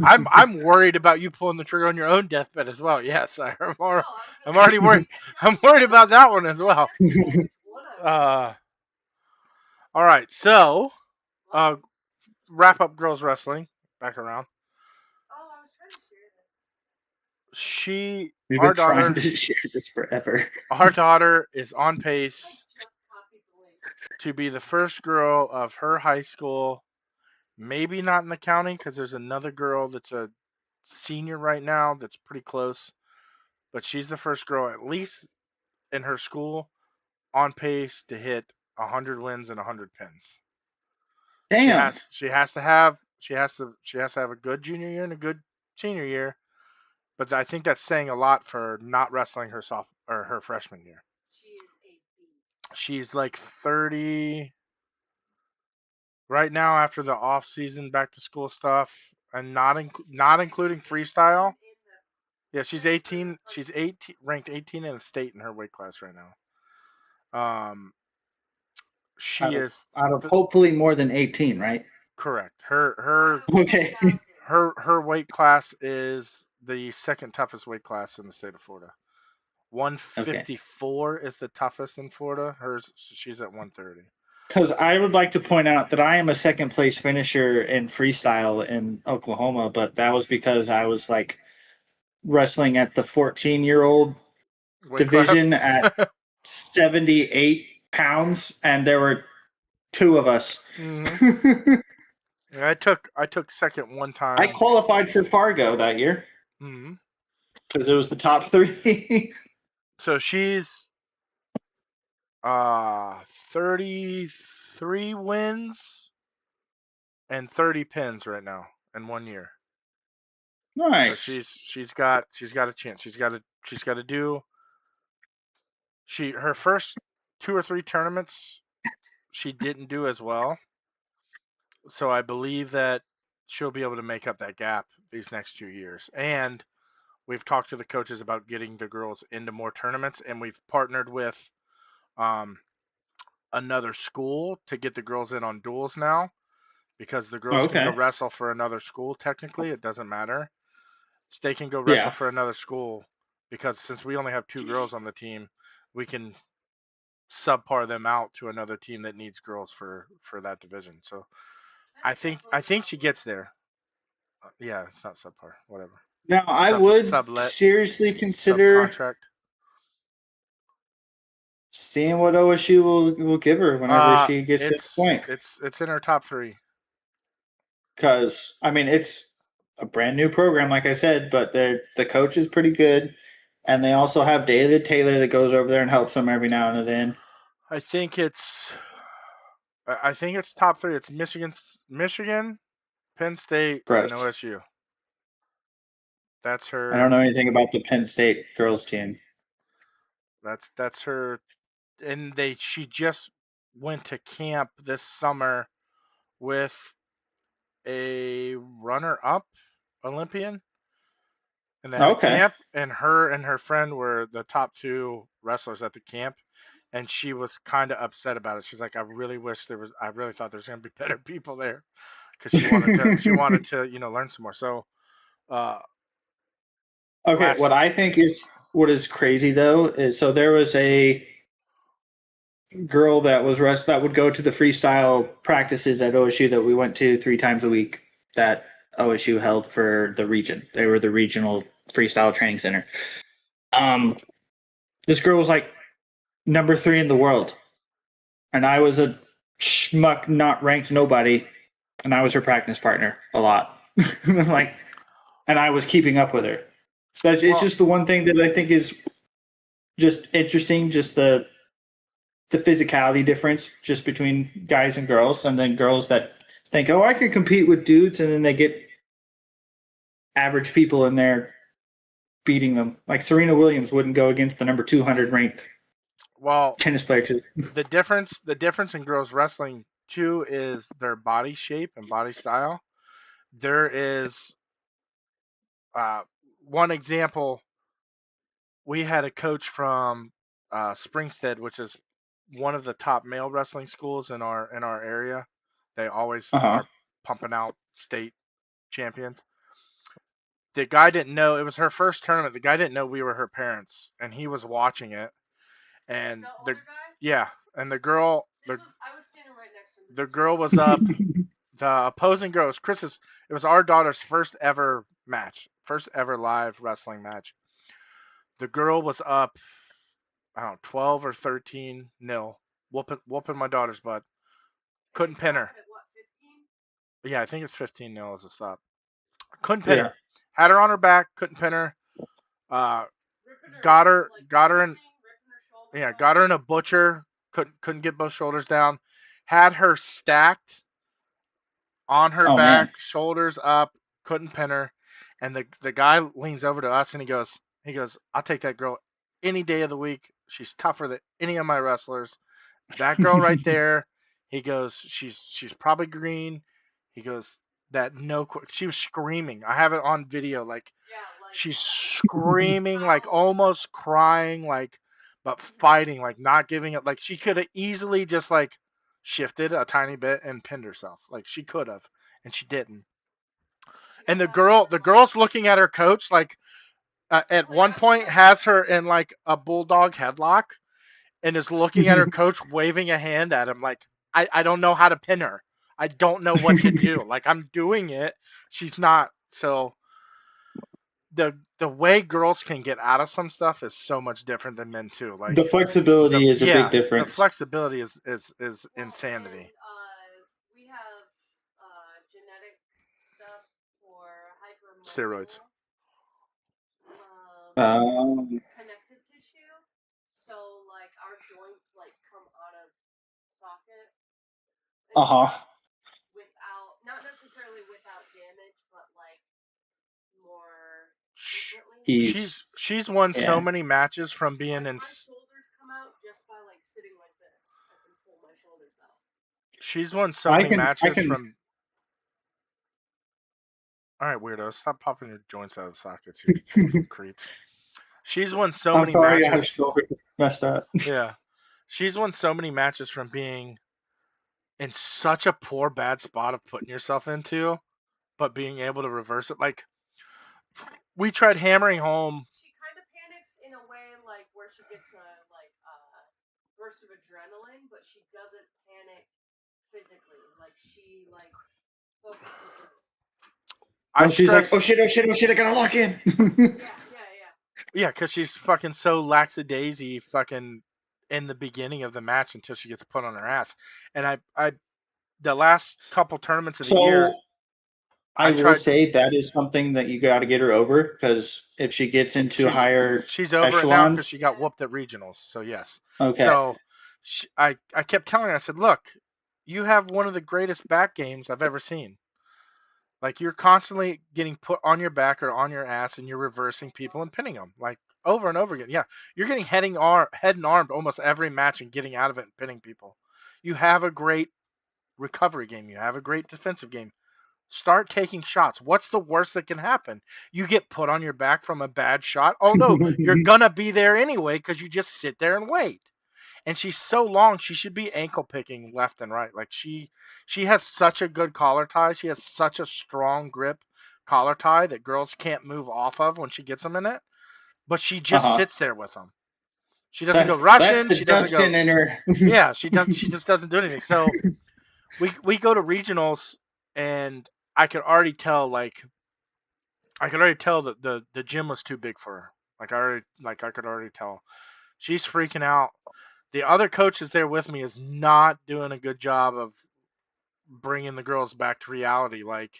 I still. I'm worried about you pulling the trigger on your own deathbed as well. Yes, No, I was I'm gonna already say. worried. I'm worried about that one as well. Which one I want. All right. So, uh, Buttons. wrap up girls wrestling. Back around. Oh, I was trying to share this. We've Our been trying daughter, to share this forever. is on I pace just copied the link. to be the first girl of her high school. Maybe not in the county because there's another girl that's a senior right now that's pretty close. But she's the first girl, at least in her school, on pace to hit 100 wins and 100 pins. Damn. She has to have a good junior year and a good senior year. But I think that's saying a lot for not wrestling her freshman year. She is a beast. She's like 30 right now after the off season back to school stuff and not including freestyle. Yeah, she's 18. She's 18, ranked 18 in the state in her weight class right now. She is Out of hopefully more than 18, right? correct. Okay. Her weight class is the second toughest weight class in the state of Florida. Okay. 154 is the toughest in Florida. She's at 130. Because I would like to point out that I am a second place finisher in freestyle in Oklahoma, but that was because I was like wrestling at the 14-year-old Weight class. division at 78 pounds, and there were two of us. Mm-hmm. Yeah, I took second one I time. qualified for Fargo that year Mm-hmm. because it was the top three. So she's 33 wins and 30 pins right now in 1 year. So Nice. she's got a chance. She's got to do her first 2 or 3 tournaments she didn't do as well. So I believe that she'll be able to make up that gap these next 2 years. And we've talked to the coaches about getting the girls into more tournaments, and we've partnered with um, another school to get the girls in on duels now because the girls can go Okay. wrestle for another school. Technically, it doesn't matter. They can go wrestle Yeah. for another school because since we only have 2 girls on the team, we can subpar them out to another team that needs girls for that division. So I think she gets there. Yeah, it's not subpar. Whatever. Now, I would Sublet seriously consider subcontract. seeing what OSU will give her whenever she gets to the point. It's in her top 3. Because, I mean, it's a brand new program, like I said, but the coach is pretty good. And they also have David Taylor that goes over there and helps them every now and then. I think it's top 3. It's Michigan, Penn State, and Gross. OSU. That's I don't her. know anything about the Penn State girls team. That's her. And she just went to camp this summer with a runner-up Olympian and they had a Okay. camp, and her friend were the top 2 wrestlers at the camp, and she was kind of upset about it. She's like, I really thought there's gonna be better people there, because she wanted to learn some more. So uh Okay, last what is crazy though is so there was a girl that would go to the freestyle practices at OSU that we went to 3 times a week that OSU held for the region. They were the regional freestyle training center. This girl was like number 3 in the world, and I was a schmuck, not ranked nobody, and I was her practice partner a lot. Like, and I was keeping up with her. It's just the one thing that I think is just interesting, just the physicality difference just between guys and girls, and then girls that think, oh, I could compete with dudes, and then they get average people in there beating them. Like Serena Williams wouldn't go against the number 200 ranked Well, tennis player. the difference in girls wrestling too is their body shape and body style. There is uh, one example. We had a coach from Springstead, which is one of the top male wrestling schools in our area. They always Uh-huh. are pumping out state champions. The guy didn't know it was her first tournament. The guy didn't know we were her parents, and he was watching it. And The older guy? yeah, and the girl I was standing right next to him. the girl was up. The opposing girl was Chris's. It was our daughter's first ever match, first ever live wrestling match. The girl was up, I don't know, 12 or 13 nil, whooping my daughter's butt. Couldn't pin her. At what, 15? Yeah, I think it's 15 nil as a stop. Couldn't pin Yeah. her. Had her on her back. Couldn't pin her. Got her in. Yeah, got her in a butcher. Couldn't get both shoulders down. Had her stacked on her Oh man. back, shoulders up. Couldn't pin her. And the guy leans over to us and he goes, I'll take that girl any day of the week. She's tougher than any of my wrestlers. That girl right there. He goes, she's probably green. He goes, that no, she was screaming. I have it on video. Like she's screaming, like almost crying, like but fighting, like not giving it. Like she could have easily just like shifted a tiny bit and pinned herself. Like she could have, and she didn't. And the girl's looking at her coach like at one point has her in like a bulldog headlock and is looking at her coach waving a hand at him like I don't know how to pin her. I don't know what to do. Like I'm doing it. She's not. So the way girls can get out of some stuff is so much different than men too. Like The flexibility is a big the difference. flexibility is insanity. And, we have genetic stuff for Steroids. Connective tissue. So like our joints like come out of socket. Without, not necessarily without damage, but like more frequently. She's won so many matches from being in. My shoulders come out just by like sitting like this. I can pull my shoulders out. She's won so many matches from. All right, weirdos, stop popping your joints out of the sockets, you fucking creeps. She's won so many matches. I had a shoulder messed up. Yeah, she's won so many matches from being in such a poor, bad spot of putting yourself into, but being able to reverse it. Like we tried hammering home. She kind of panics in a way, like where she gets a burst of adrenaline, but she doesn't panic physically. Like she like focuses. She's like, oh shit, I gotta lock in. Yeah, because she's fucking so lackadaisy, fucking in the beginning of the match until she gets put on her ass. And I the last couple tournaments of the year. I will say that is something that you got to get her over, because if she gets into higher she's over echelons, it now because she got whooped at regionals. So yes. Okay. So I kept telling her, I said, look, you have one of the greatest back games I've ever seen. Like you're constantly getting put on your back or on your ass, and you're reversing people and pinning them like over and over again. Yeah, you're getting head and armed almost every match and getting out of it and pinning people. You have a great recovery game. You have a great defensive game. Start taking shots. What's the worst that can happen? You get put on your back from a bad shot. Oh no, you're gonna be there anyway because you just sit there and wait. And she's so long, she should be ankle picking left and right. Like she has such a good collar tie. She has such a strong grip collar tie that girls can't move off of when she gets them in it. But she just sits there with them. She doesn't go Russian. She doesn't go. In her. Yeah, she does. She just doesn't do anything. So we go to regionals, and I could already tell that the gym was too big for her. I could already tell. She's freaking out. The other coaches there with me is not doing a good job of bringing the girls back to reality. Like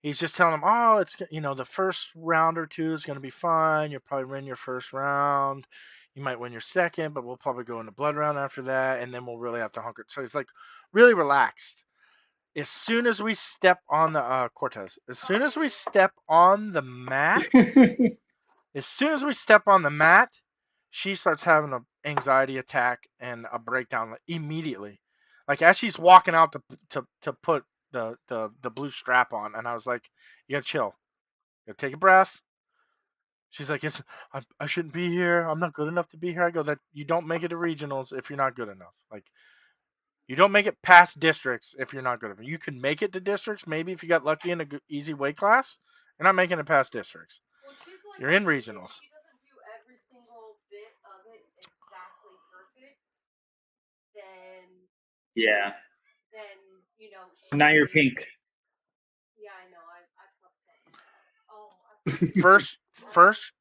he's just telling them, oh, it's the first round or two is going to be fine. You'll probably win your first round. You might win your second, but we'll probably go into blood round after that, and then we'll really have to hunker. So he's like really relaxed. As soon as we step on the Cortez, as soon as we step on the mat, she starts having an anxiety attack and a breakdown immediately. Like as she's walking out to put the blue strap on, and I was like, "You gotta chill. You gotta take a breath." She's like, I shouldn't be here. I'm not good enough to be here." I go, "That you don't make it to regionals if you're not good enough. Like you don't make it past districts if you're not good enough. You can make it to districts maybe if you got lucky in a easy weight class. You're not making it past districts. Well, she's like, You're in if regionals." she doesn't do every single bit of it exactly perfect, then Yeah. then you know Now she. you're pink. Yeah, I know. I felt saying. Oh, First, first,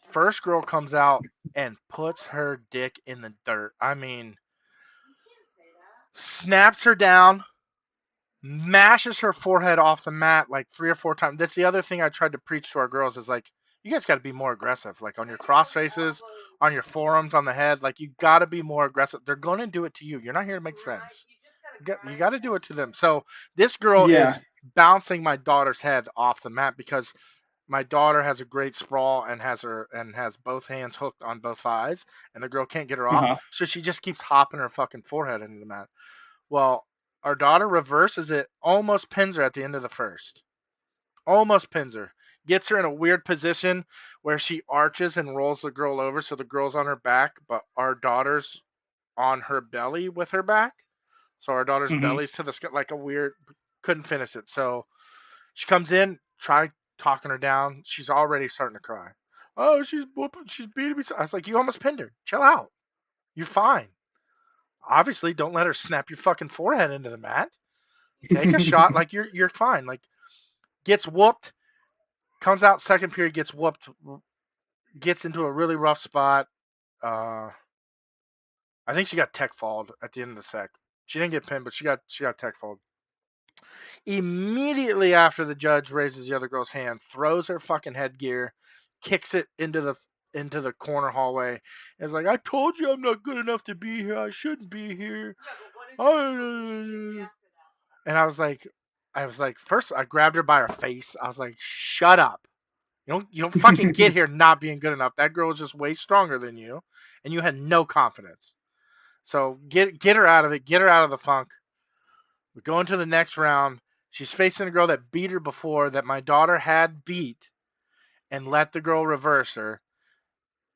first girl comes out and puts her dick in the dirt. I mean, you can't say that. snaps her down, mashes her forehead off the mat like 3 or 4 times. That's the other thing I tried to preach to our girls is like, you guys got to be more aggressive. Like on your cross faces, on your forearms, on the head. Like you got to be more aggressive. They're going to do it to you. You're not here to make friends. You got to do it to them. So this girl Yeah. is bouncing my daughter's head off the mat because my daughter has a great sprawl and has both hands hooked on both thighs, and the girl can't get her off. Uh-huh. So she just keeps hopping her fucking forehead into the mat. Well, our daughter reverses it, almost pins her at the end of the first. Almost pins her. Gets her in a weird position where she arches and rolls the girl over so the girl's on her back, but our daughter's on her belly with her back. So our daughter's Mm-hmm. belly's to the sky, like a weird, couldn't finish it. So she comes in, try talking her down. She's already starting to cry. Oh, she's whooping, she's beating me. I was like, you almost pinned her. Chill out. You're fine. Obviously, don't let her snap your fucking forehead into the mat. Take a shot, like you're fine. Like gets whooped, comes out second period, gets whooped, gets into a really rough spot. Uh, I think she got tech falled at the end of the sec. She didn't get pinned, but she got tech falled. Immediately after the judge raises the other girl's hand, throws her fucking headgear, kicks it into the corner hallway. It's like, I told you I'm not good enough to be here. I shouldn't be here. Yeah, but what did Oh. after And I was like, first I grabbed her by her face. I was like, shut up. You don't fucking get here not being good enough. That girl is just way stronger than you, and you had no confidence. So get her out of it. Get her out of the funk. We go into the next round. She's facing a girl that beat her before, that my daughter had beat, and let the girl reverse her.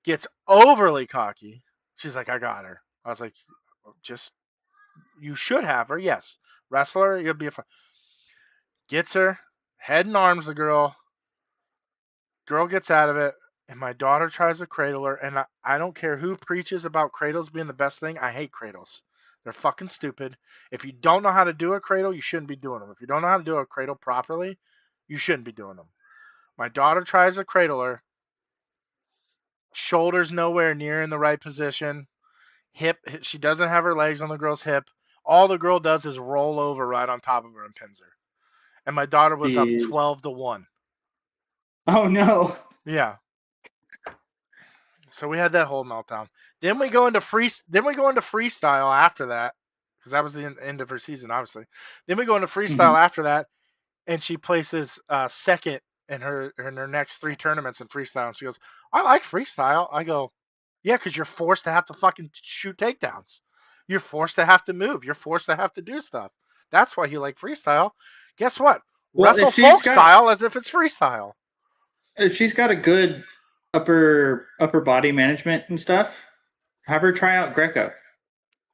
Gets overly cocky. She's like, I got her. I was like, just you should have her. Yes, wrestler, you'll be a fun. Gets her, head and arms the girl. Girl gets out of it, and my daughter tries to cradle her. And I don't care who preaches about cradles being the best thing. I hate cradles. They're fucking stupid. If you don't know how to do a cradle, you shouldn't be doing them. If you don't know how to do a cradle properly, you shouldn't be doing them. My daughter tries to cradle her. Shoulders nowhere near in the right position. Hip, she doesn't have her legs on the girl's hip. All the girl does is roll over right on top of her and pins her. And my daughter was up Jeez. 12-1. Oh no. Yeah. So we had that whole meltdown. Then we go into freestyle after that, because that was the end of her season, obviously. Then we go into freestyle Mm-hmm. after that, and she places second in her next 3 tournaments in freestyle. And she goes, "I like freestyle." I go, "Yeah, because you're forced to have to fucking shoot takedowns. You're forced to have to move. You're forced to have to do stuff. That's why you like freestyle. Guess what? Well, Wrestle folk style as if it's freestyle." if she's got a good upper body management and stuff, have her try out Greco.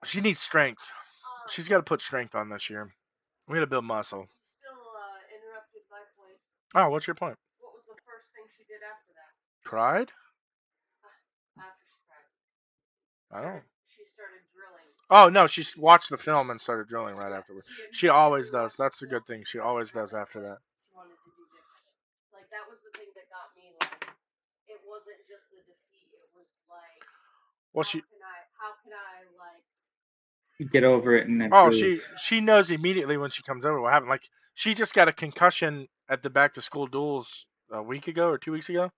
She needs strength. She's got to put strength on this year. We got to build muscle. You still interrupted my point. Oh, what's your point? What was the first thing she did after that? Cried? After she cried. I don't. She started drilling. Oh no, she watched the film and started drilling right afterwards. She always does. That's a good thing. She always does after that. She wanted to do different. Like that was the thing that got me. Like it wasn't just the defeat. It was like, Well, how can I like Get over it and oh, improve. she knows immediately when she comes over what happened. Like she just got a concussion at the back to school duels a week ago or 2 weeks ago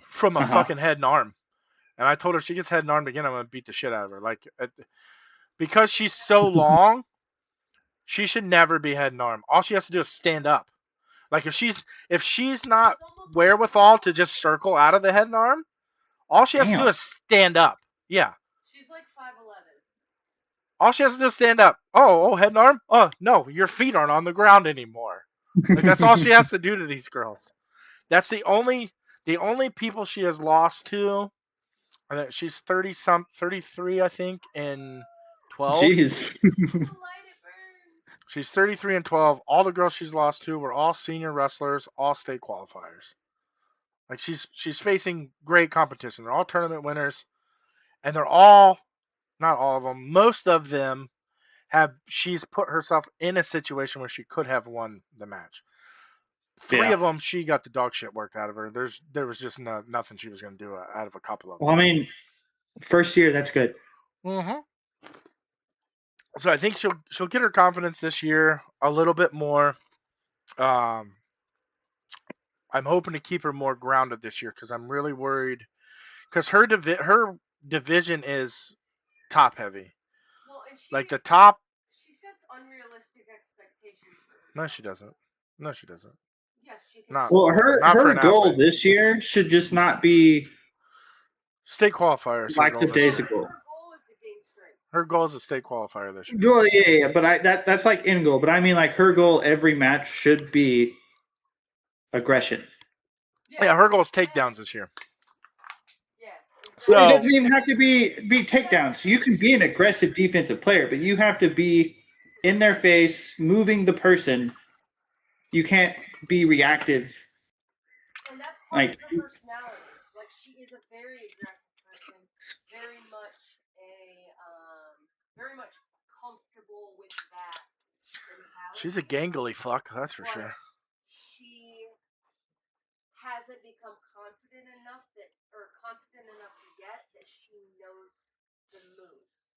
from a Uh-huh. fucking head and arm. And I told her if she gets head and armed again, I'm gonna beat the shit out of her. Like because she's so long, She should never be head and arm. All she has to do is stand up. Like if she's not wherewithal to just circle out of the head and arm, all she has to do Damn. is stand up. Yeah. She's like 5'11". All she has to do is stand up. Oh, head and arm? Oh, no, your feet aren't on the ground anymore. Like that's all she has to do to these girls. That's the only people she has lost to. She's 33, I think, and 12. Jeez. The light it burns. She's 33 and 12. All the girls she's lost to were all senior wrestlers, all state qualifiers. Like she's facing great competition. They're all tournament winners, and they're all, not all of them, most of them she's put herself in a situation where she could have won the match. Three Yeah. of them she got the dog shit worked out of her. There was just nothing she was going to do out of a couple of them. Well, I mean, first year, that's good. Mm-hmm. So I think she'll get her confidence this year a little bit more. I'm hoping to keep her more grounded this year because I'm really worried because her division is top heavy. Well, and Like the top. She sets unrealistic expectations for herself. No, she doesn't. No, she doesn't. Yes, she thinks. Not Well, not for her an goal athlete. this year should just not be State qualifier. Is her like goal the this days year. ago. Her goal is to gain strength. Her goal is a state qualifier this year. Well, yeah, but that's like end goal. But I mean, like her goal every match should be aggression. Yeah, her goal is takedowns this year. Yes. So- Well, it doesn't even have to be takedowns. You can be an aggressive defensive player, but you have to be in their face, moving the person. You can't be reactive. And that's part Like- of her personality. Like she is a very aggressive person, very much comfortable with that mentality. She's a gangly fuck, that's for But sure. She hasn't become confident enough yet that she knows the moves.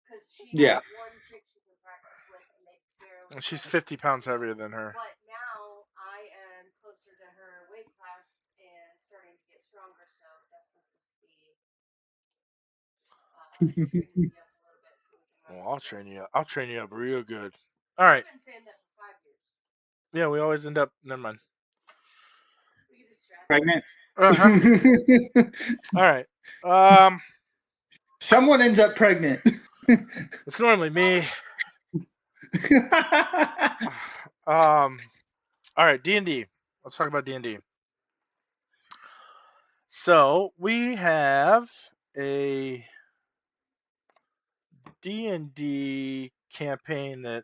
Because she has one chick she can practice with, and they barely. And she's 50 pounds heavier than her. But now I am closer to her weight class and starting to get stronger, so Dustin's supposed to be training me up a little bit so we can. Well, I'll train you up. I'll train you up real good. All right. I've been saying that for 5 years. Yeah, we always end up. Never mind. We get distracted. Pregnant. All right. Someone ends up pregnant. It's normally me. All right, D&D. Let's talk about D&D. So we have a D&D campaign that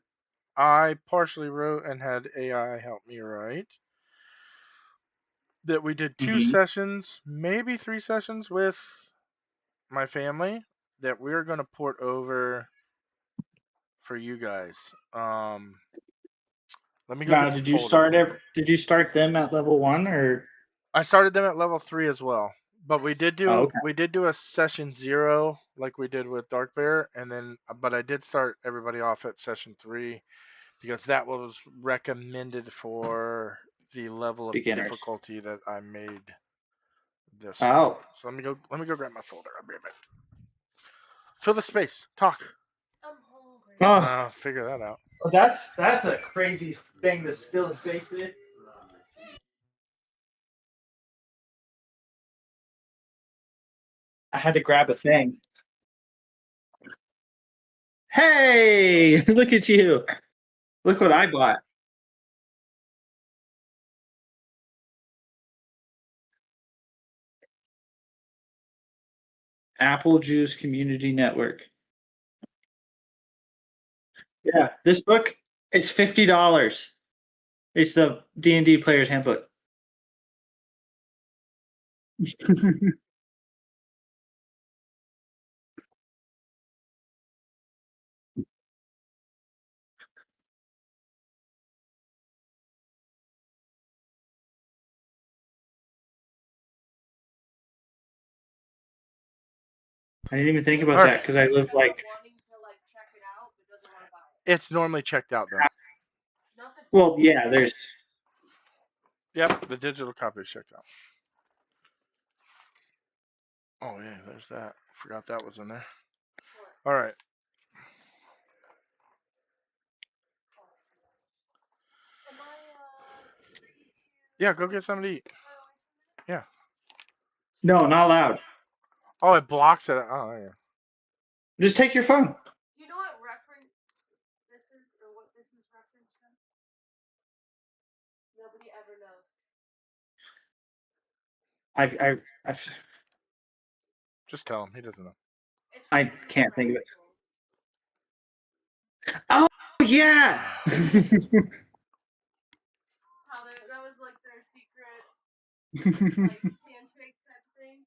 I partially wrote and had AI help me write. That we did 2 sessions, maybe 3 sessions with my family that we're going to port over for you guys. Let me go Now, get the did you folder. Did you start them at level 1 or? I started them at level 3 as well, but we did do okay. we did do a session 0 like we did with Dark Bear, and then but I did start everybody off at session 3 because that was recommended for the level of Beginners. difficulty that I made this. Oh. One. So let me go grab my folder. I'll be right back. Fill the space. Talk. I'm hungry. Figure that out. Well, that's a crazy thing to fill the space with. I had to grab a thing. Hey, look at you. Look what I bought. Apple Juice Community Network. Yeah, this book is $50. It's the D&D Player's Handbook. I didn't even think about that because I live like. Wanting to check it out, but doesn't want to buy it. It's normally checked out though. Well, yeah, there's. Yep, the digital copy is checked out. Oh yeah, there's that. Forgot that was in there. All right. Yeah, go get something to eat. Yeah. No, not allowed. Oh, it blocks it. Oh, yeah. Just take your phone. Do you know what reference this is, or what this is referenced from? Nobody ever knows. I've Just tell him. He doesn't know. It's I from one of the can't think of grad it. schools. Oh yeah. How that was like their secret, like handshake type thing.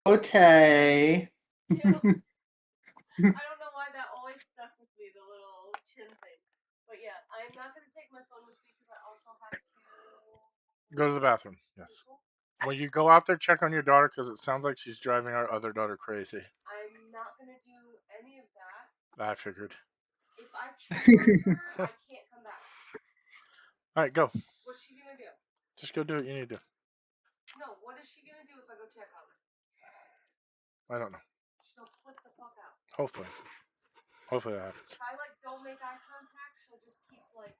Okay. Yep. I don't know why that always stuck with me, the little chin thing. But yeah, I'm not gonna take my phone with me because I also have to Go to the bathroom. Yes. When you go out there, check on your daughter because it sounds like she's driving our other daughter crazy. I'm not gonna do any of that. I figured. If I check on her, I can't come back. All right, go. What's she gonna do? Just go do what you need to do. No, what is she gonna do if I go check on her? I don't know. She's gonna flip the fuck out. Hopefully. Hopefully that happens. If I like don't make eye contact, she'll just keep like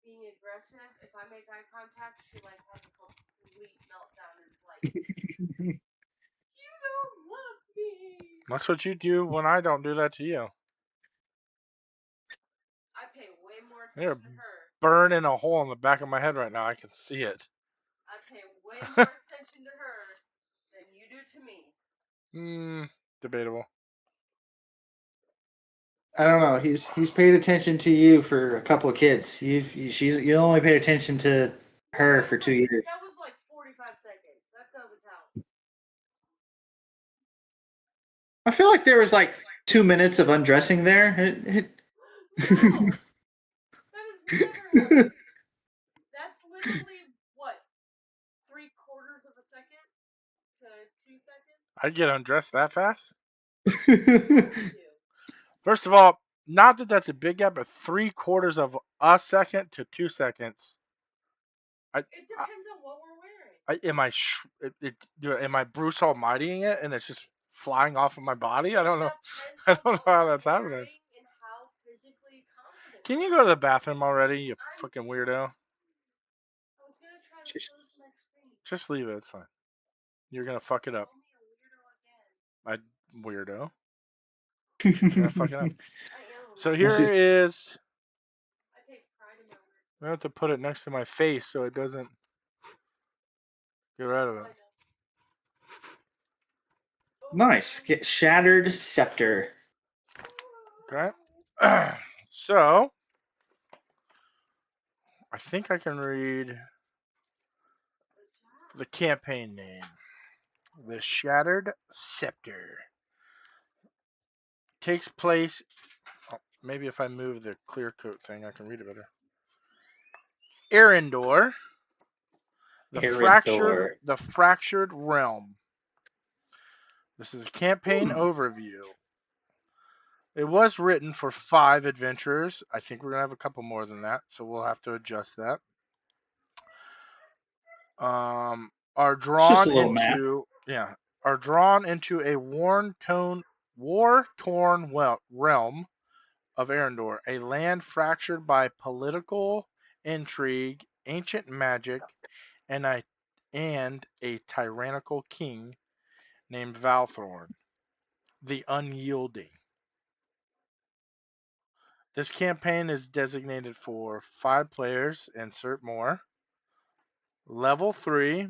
being aggressive. If I make eye contact, she like has a complete meltdown. Is like, you don't love me. That's what you do when I don't do that to you. I pay way more You're attention to her. burning a hole in the back of my head right now. I can see it. I pay way more attention to her than you do to me. Debatable. I don't know. He's paid attention to you for a couple of kids. You only paid attention to her for 2 years. That was like 45 seconds. That doesn't count. I feel like there was like 2 minutes of undressing there. No, that is never happened. That's literally what, 3/4 of a second to 2 seconds. I get undressed that fast? You. First of all, not that that's a big gap, but 3/4 of a second to 2 seconds. It depends on what we're wearing. Am I Bruce Almightying it and it's just flying off of my body? I don't know. Depends I on don't know what how we're that's happening. wearing and how physically confident. Can you go to the bathroom already, you fucking weirdo? I was gonna try to close my screen. Just leave it. It's fine. You're gonna fuck it up. Call me a weirdo again. Weirdo. You're gonna fuck it up. I am. So here is. I take pride in my word. I have to put it next to my face so it doesn't get rid of it. Nice. Get shattered scepter. Okay. So I think I can read the campaign name. The Shattered Scepter. Takes place. Oh, maybe if I move the clear coat thing, I can read it better. Arendor. The fractured realm. This is a campaign overview. It was written for 5 adventurers. I think we're gonna have a couple more than that, so we'll have to adjust that. Are drawn into a war-torn realm of Arendor, a land fractured by political intrigue, ancient magic, and a tyrannical king named Valthorn, the Unyielding. This campaign is designated for 5 players. Insert more. Level 3,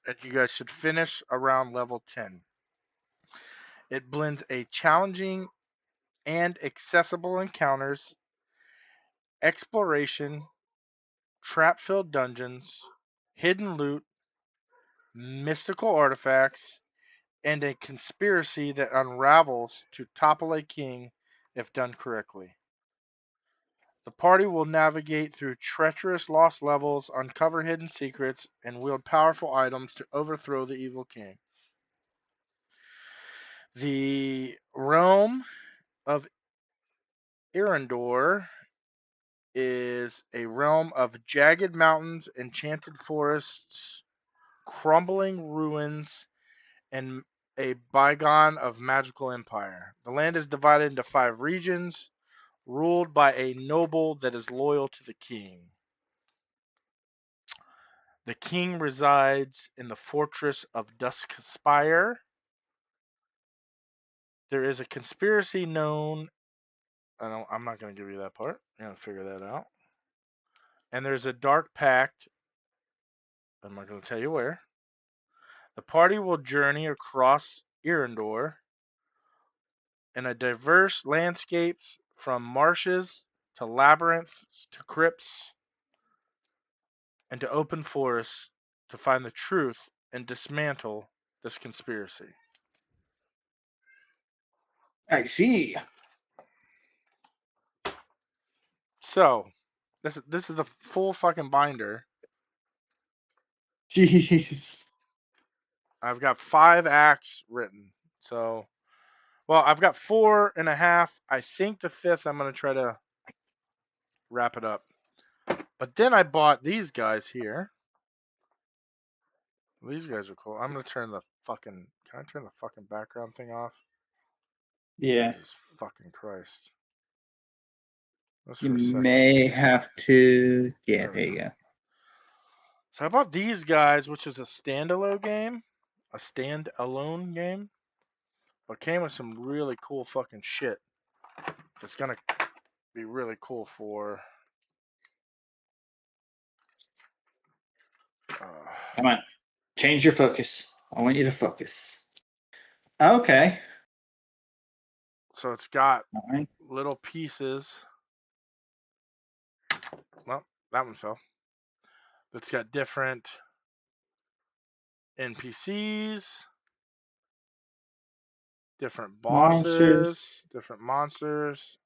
and you guys should finish around level 10. It blends a challenging and accessible encounters, exploration, trap-filled dungeons, hidden loot, mystical artifacts, and a conspiracy that unravels to topple a king if done correctly. The party will navigate through treacherous lost levels, uncover hidden secrets, and wield powerful items to overthrow the evil king. The realm of Arendor is a realm of jagged mountains, enchanted forests, crumbling ruins, and a bygone of magical empire. The land is divided into 5 regions, ruled by a noble that is loyal to the king. The king resides in the fortress of Duskspire. There is a conspiracy known. I'm not going to give you that part. You're going to figure that out. And there's a dark pact. I'm not going to tell you where. The party will journey across Irendor in a diverse landscapes from marshes to labyrinths to crypts and to open forests to find the truth and dismantle this conspiracy. I see. So, this is the full fucking binder. Jeez. I've got 5 acts written. So, well, I've got 4.5. I think the 5th I'm gonna try to wrap it up. But then I bought these guys here. These guys are cool. I'm gonna turn the fucking. Can I turn the fucking background thing off? Yeah. Jesus fucking Christ. Just You for a second. may have to. Yeah, there you go. So I bought these guys, which is a standalone game. A standalone game. But came with some really cool fucking shit. It's gonna be really cool for. Come on. Change your focus. I want you to focus. Okay. So it's got All right. little pieces. Well, that one fell. It's got different NPCs, different Monsters. bosses, different monsters.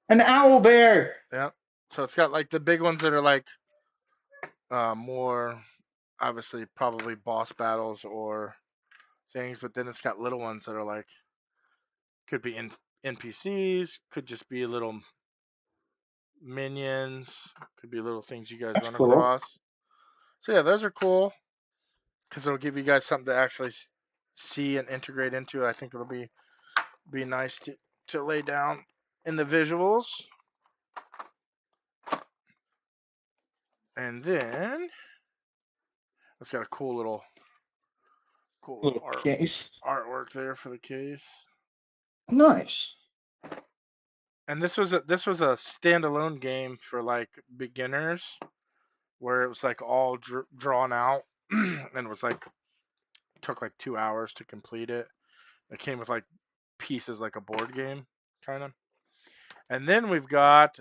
An owl bear. Yep. So it's got like the big ones that are like more obviously probably boss battles or things, but then it's got little ones that are like could be NPCs, could just be little minions, could be little things you guys That's run cool. across. So yeah, those are cool because it'll give you guys something to actually see and integrate into. I think it'll be nice to lay down in the visuals. And then it's got a cool little Little case. artwork there for the case. Nice. And this was a standalone game for like beginners, where it was like all drawn out, and it was like took like 2 hours to complete it. It came with like pieces like a board game, kind of. And then we've got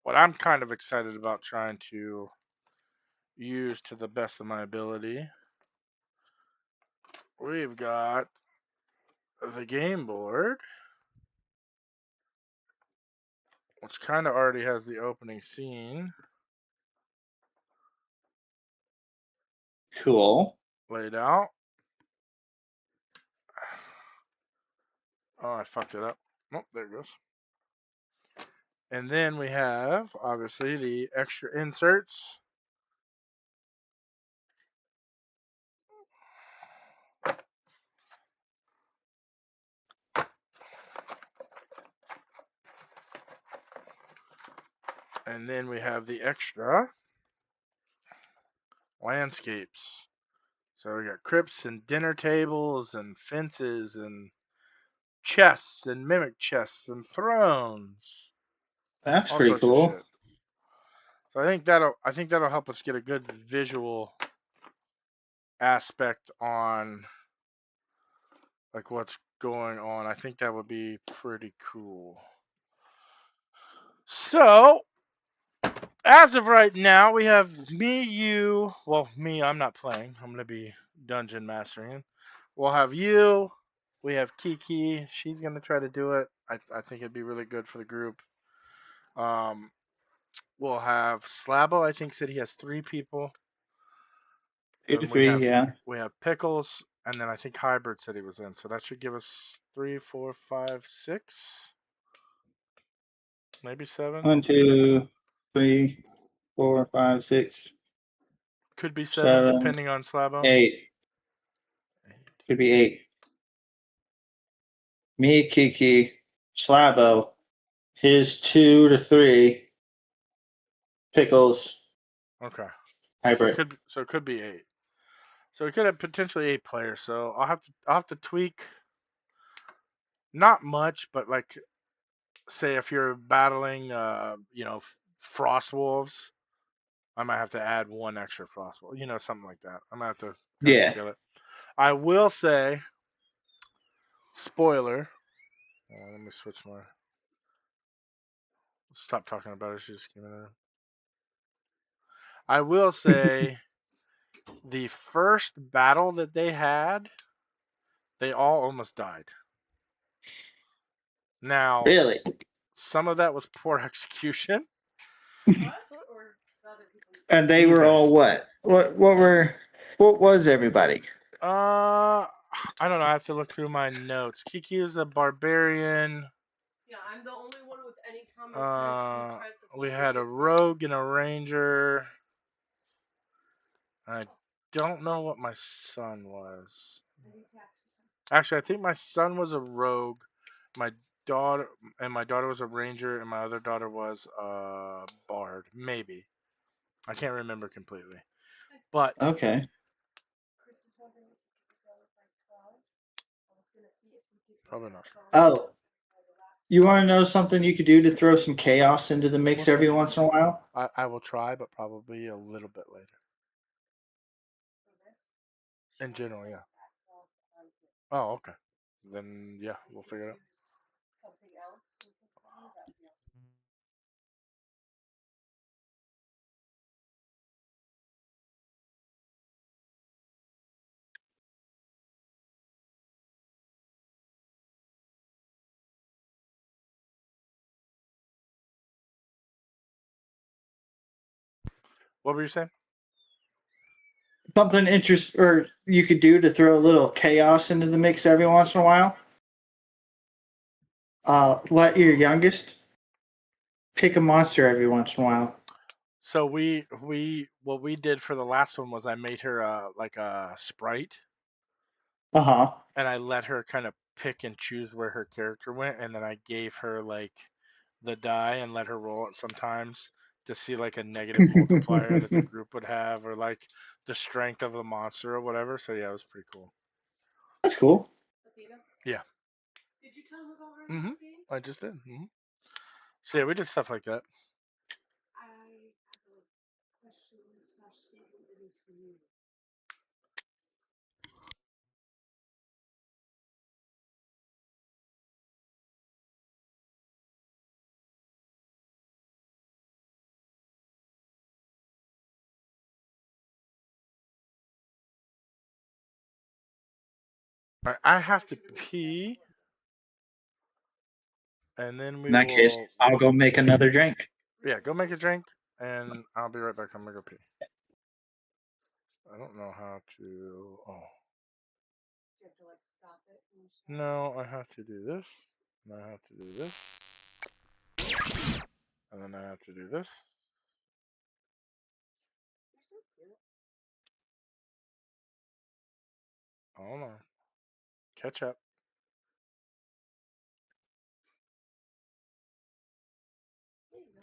what I'm kind of excited about trying to use to the best of my ability. We've got the game board, which kind of already has the opening scene Cool. laid out. Oh, I fucked it up. Oh, there it goes. And then we have, obviously, the extra inserts. And then we have the extra landscapes. So we got crypts and dinner tables and fences and chests and mimic chests and thrones. That's All pretty sorts of cool. shit. So I think that'll help us get a good visual aspect on like what's going on. I think that would be pretty cool. So, as of right now, we have me, you. Well, me, I'm not playing. I'm gonna be dungeon mastering. We'll have you. We have Kiki. She's gonna try to do it. I think it'd be really good for the group. Um, we'll have Slabo. I think said he has 3 people. 2 to Then we 3, have yeah. Pickles, and then I think Hybrid said he was in. So that should give us 3, 4, 5, 6, maybe 7. 1, 2, 3, 4, 5, 6, Could be 7, 7, depending on Slabo. 8. Could be 8. Me, Kiki, Slabo, his 2 to 3, Pickles, Okay. hybrid. So it could be 8. So it could have potentially 8 players. So I'll have to tweak, not much, but like say if you're battling frost wolves, I might have to add 1 extra frost wolf, something like that. I might have to kind of Yeah. scale it. I will say, spoiler. Let me switch my. Stop talking about it. She just came in. I will say, the first battle that they had, they all almost died. Now, Really? some of that was poor execution. Us or the other people? And they You were all guys. what? What was everybody? I don't know. I have to look through my notes. Kiki is a barbarian. Yeah, I'm the only one with any common sense who tries to. We had a rogue and a ranger. I don't know what my son was. Actually, I think my son was a rogue. My daughter was a ranger, and my other daughter was a bard. Maybe. I can't remember completely. But Okay. Chris is wondering if we could go with like 12. I was gonna see if we could. Probably not. Oh, you want to know something you could do to throw some chaos into the mix What's every that? once in a while? I will try, but probably a little bit later. In general, yeah. Oh, okay. Then yeah, we'll figure it out. Something else. That'd be awesome. What were you saying? Something interesting, or you could do to throw a little chaos into the mix every once in a while. Let your youngest pick a monster every once in a while. So what we did for the last one was I made her like a sprite, Uh huh. and I let her kind of pick and choose where her character went, and then I gave her like the die and let her roll it sometimes to see like a negative multiplier that the group would have, or like the strength of the monster or whatever. So yeah, it was pretty cool. That's cool. Athena? Yeah. Did you tell him about her Mhm. game? I just did. So yeah, we did stuff like that. I have a question slash statement that is for you. All right, I have to pee, and then In we that case, will. I'll go make another drink. Yeah, go make a drink, and I'll be right back. I'm gonna go pee. I don't know how to. Oh. Do you have to like stop it? No, I have to do this, and I have to do this, and then I have to do this. You're so cute. Hold on. Catch up. There you go.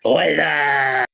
Hola!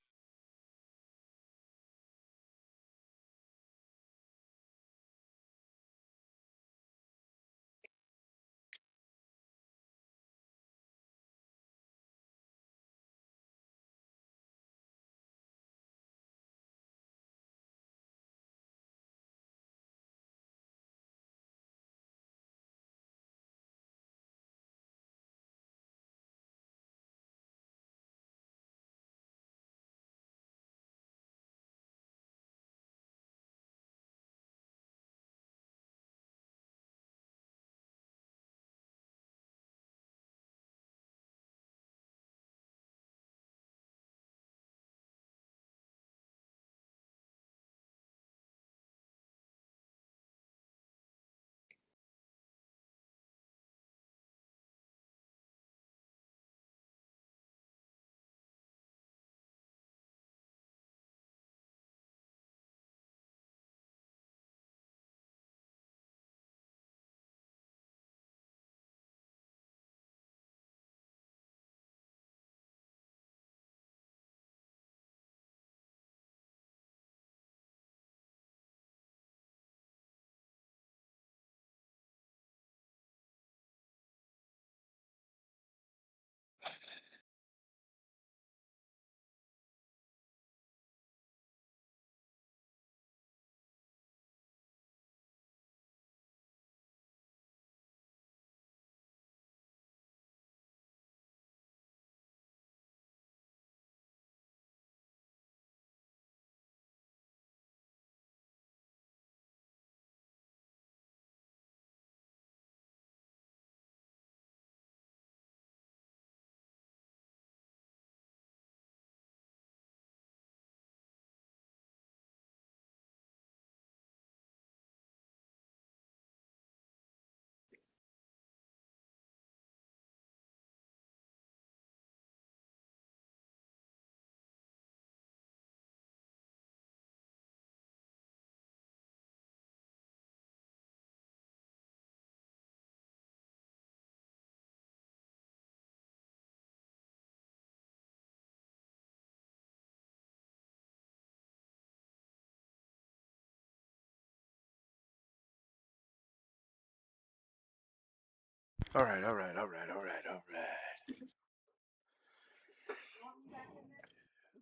All right.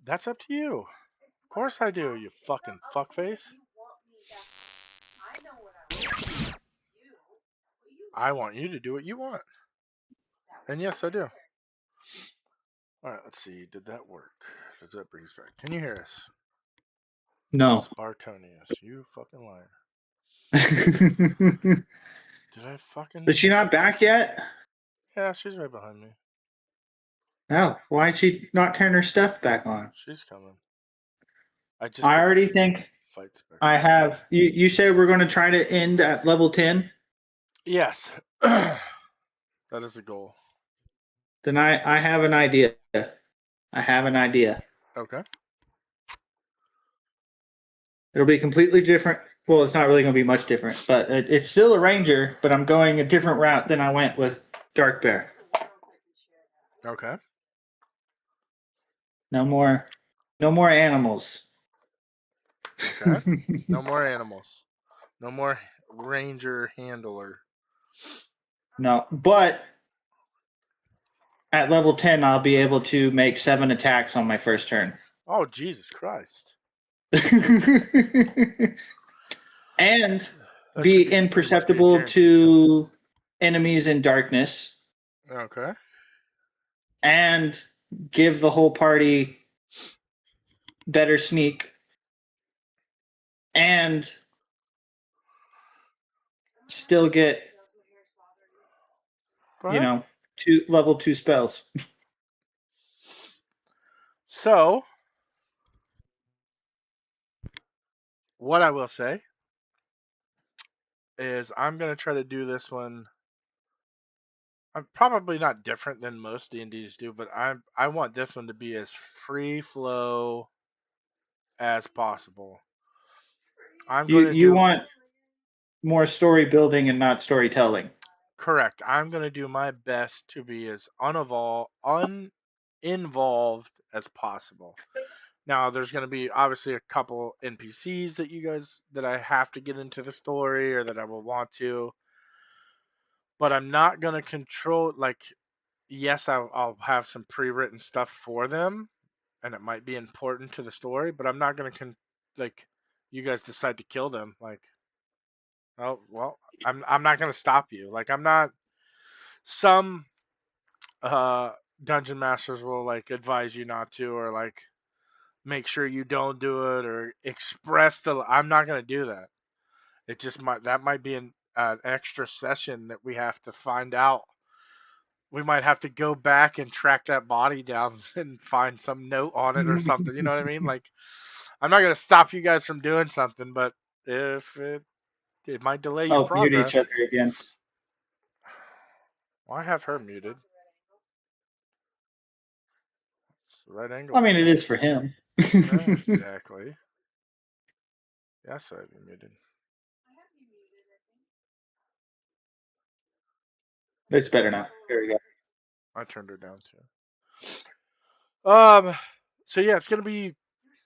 That's up to you. Of course I do, you fucking fuckface. I know what I want. You. I want you to do what you want. And yes, I do. All right, let's see. Did that work? Does that bring us back? Can you hear us? No. Spartonius, you fucking liar. Did I fucking... Is she not back yet? Yeah, she's right behind me. No. Why'd she not turn her stuff back on? She's coming. I just I put the already think fights back. I have. You said we're going to try to end at level 10? Yes. That is the goal. Then I have an idea. I have an idea. Okay. It'll be completely different. Well, it's not really going to be much different, but it's still a ranger, but I'm going a different route than I went with Dark Bear. Okay. No more animals. Okay. No more animals. No more ranger handler. No, but at level 10, I'll be able to make 7 attacks on my first turn. Oh, Jesus Christ. And That should be pretty much be a imperceptible guarantee kill. to enemies in darkness. Okay. And give the whole party better sneak. And still get, Go ahead. level 2 spells. So, what I will say is I'm going to try to do this one. I'm probably not different than most D&Ds do, but I want this one to be as free flow as possible. I'm going to You do want more story building and not storytelling. correct. I'm going to do my best to be as involved as possible. Now, there's going to be obviously a couple NPCs that I have to get into the story or that I will want to, but I'm not going to control. Like, yes, I'll have some pre-written stuff for them, and it might be important to the story, but I'm not going to like you guys decide to kill them. Like, oh well, I'm not going to stop you. Like, I'm not. Some uh dungeon masters will like advise you not to, or like make sure you don't do it, or express the. I'm not going to do that. It just might be an extra session that we have to find out. We might have to go back and track that body down and find some note on it or something. You know what I mean? Like, I'm not going to stop you guys from doing something, but if it might delay your Oh, mute each progress. other again. Well, I have her muted. It's the right angle I for mean, it me. is for him. Exactly. Yes, I have you muted. It's better now. There we go. I turned her down too. So yeah, it's gonna be. You're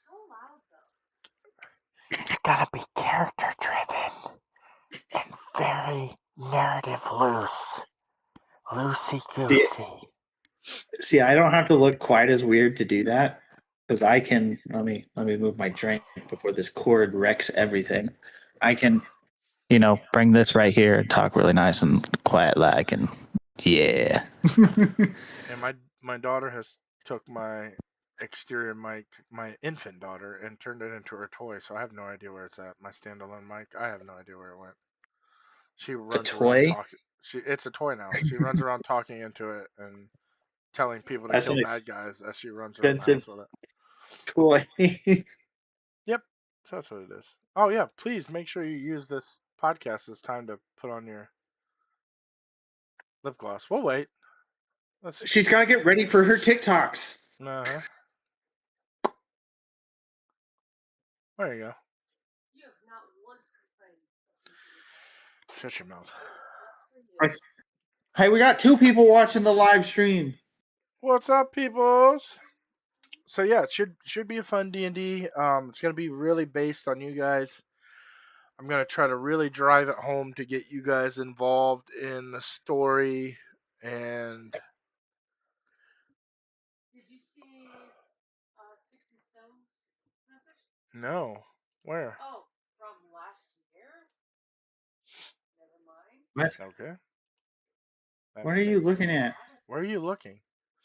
so loud though. It's gonna be character driven and very narrative loose, loosey goosey. See, I don't have to look quite as weird to do that because I can. Let me move my drink before this cord wrecks everything. I can, bring this right here and talk really nice and quiet like, and yeah. And my daughter has took my exterior mic, my infant daughter, and turned it into her toy. So I have no idea where it's at. My standalone mic, I have no idea where it went. She A runs around toy? talking. It's a toy now. She runs around talking into it and telling people to That's kill an bad guys as she runs around the house expensive with it. toy. Yep, so that's what it is. Oh yeah, please make sure you use this podcast as time to put on your lip gloss. We'll wait. Let's. She's got to get ready for her TikToks. Uh huh. There you go. You have not once complained. Shut your mouth. Hey, we got 2 people watching the live stream. What's up, peoples? So yeah, it should be a fun D&D. It's gonna be really based on you guys. I'm gonna try to really drive it home to get you guys involved in the story. And Did you see 60 Stones message? no, where? Oh, from last year? Never mind. What? Okay. What are you looking at? Where are you looking?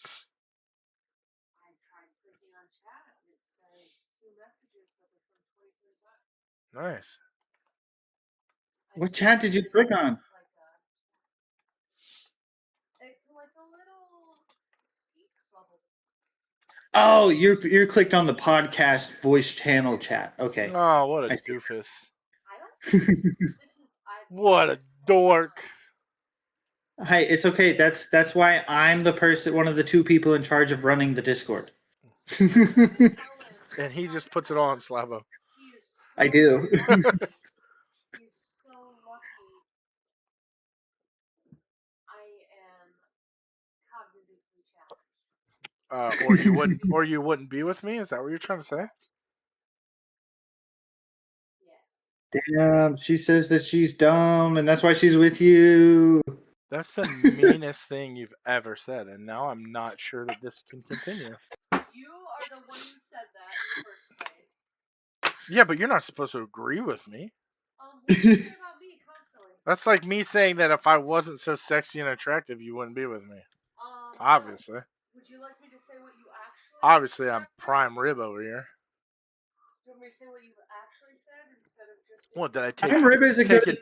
I tried clicking on chat and it says 2 messages, but they're from 2025. Nice. What chat did you click on? It's like a little speak bubble. Oh, you're clicked on the podcast voice channel chat. Okay. Oh, what a I see. doofus. I don't. This is. What a dork. Hey, it's okay. That's why I'm the person, one of the 2 people in charge of running the Discord. And he just puts it all on Slavo. I do. He's so lucky. I am cognitively challenged. Or you wouldn't be with me? Is that what you're trying to say? Yes. Damn, she says that she's dumb and that's why she's with you. That's the meanest thing you've ever said, and now I'm not sure that this can continue. You are the one who said that in the first place. Yeah, but you're not supposed to agree with me. What do you say about me constantly? That's like me saying that if I wasn't so sexy and attractive, you wouldn't be with me. Obviously. Would you like me to say what you actually? Obviously, I'm prime rib over here. Do you want me to say what you actually said instead of just? What did I take? Prime rib is a good.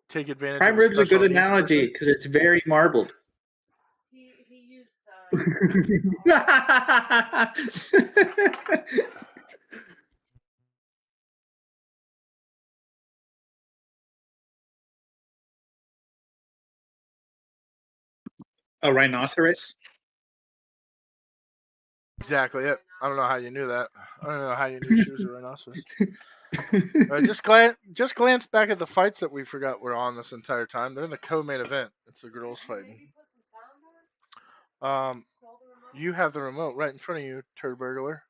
Take advantage. Prime of rib's a good special needs analogy because it's very marbled. He used the. A rhinoceros. Exactly it. I don't know how you knew that. I don't know how you knew she was a rhinoceros. Just glance back at the fights that we forgot were on this entire time. They're in the co-main event. It's the girls fighting. Stole the remote? You have the remote right in front of you, turd burglar.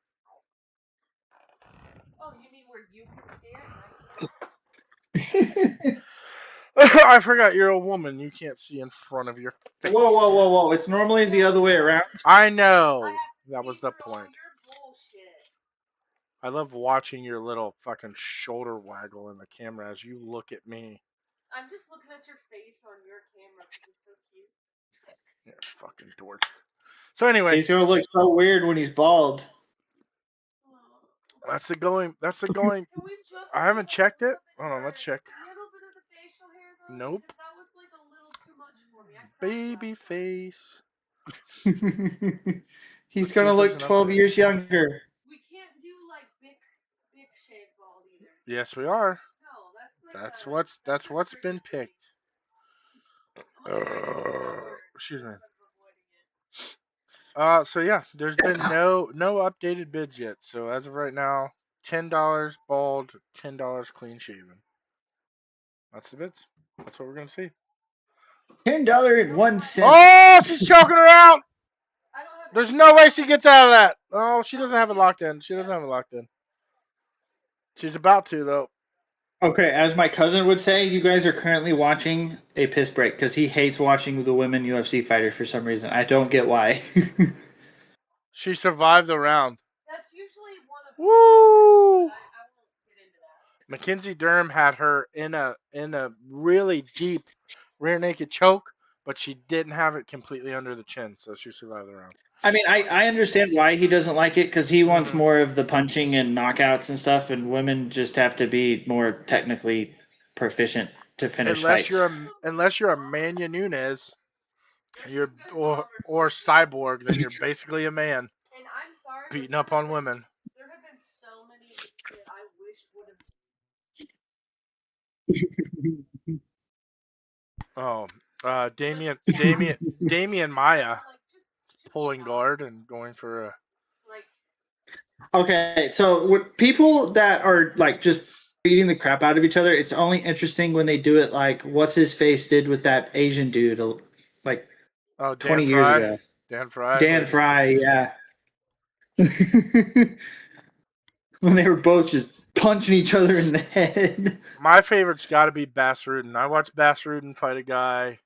Oh, you mean where you can see it and I can't? I forgot you're a woman. You can't see in front of your face. Whoa. It's normally the other way around. I know. I have to That see was the through all point. your bullshit. I love watching your little fucking shoulder waggle in the camera as you look at me. I'm just looking at your face on your camera because it's so cute. Yeah, fucking dork. So anyway, He's gonna look so weird when he's bald. that's the going. That's the going. Can we just I haven't do checked it. something Hold on, for let's check. a little bit of the facial hair though? Nope. Because that was like a little too much for me. I cried Baby last night. face. He's Let's see gonna if there's look an 12 update. years younger. We can't do like big shave bald either. Yes, we are. No, that's like That's what's been picked. I'm gonna try this summer Excuse me. instead of avoiding it. So yeah, there's been no updated bids yet. So as of right now, $10 bald, $10 clean shaven. That's the bids. That's what we're gonna see. $10.01. Oh, she's choking her out. I don't have There's no way she gets out of that. Oh, she doesn't have it locked in. She doesn't have it locked in. She's about to though. Okay, as my cousin would say, you guys are currently watching a piss break because he hates watching the women UFC fighters for some reason. I don't get why. She survived the round. That's usually one of Woo! I won't get into that. Mackenzie Durham had her in a really deep rear naked choke, but she didn't have it completely under the chin, so she survived the round. I mean, I understand why he doesn't like it because he wants more of the punching and knockouts and stuff, and women just have to be more technically proficient to finish Unless fights. unless you're a Manya Nunes, or Cyborg, then you're basically a man And I'm sorry, beating up on women. There have been so many that I wish would have. Oh, Damian Maya pulling guard and going for a. Okay, so with people that are like just beating the crap out of each other, it's only interesting when they do it like what's his face did with that Asian dude like 20 years ago. Dan Fry. Dan Fry, yeah. When they were both just punching each other in the head. My favorite's got to be Bass Rudin. I watched Bass Rudin fight a guy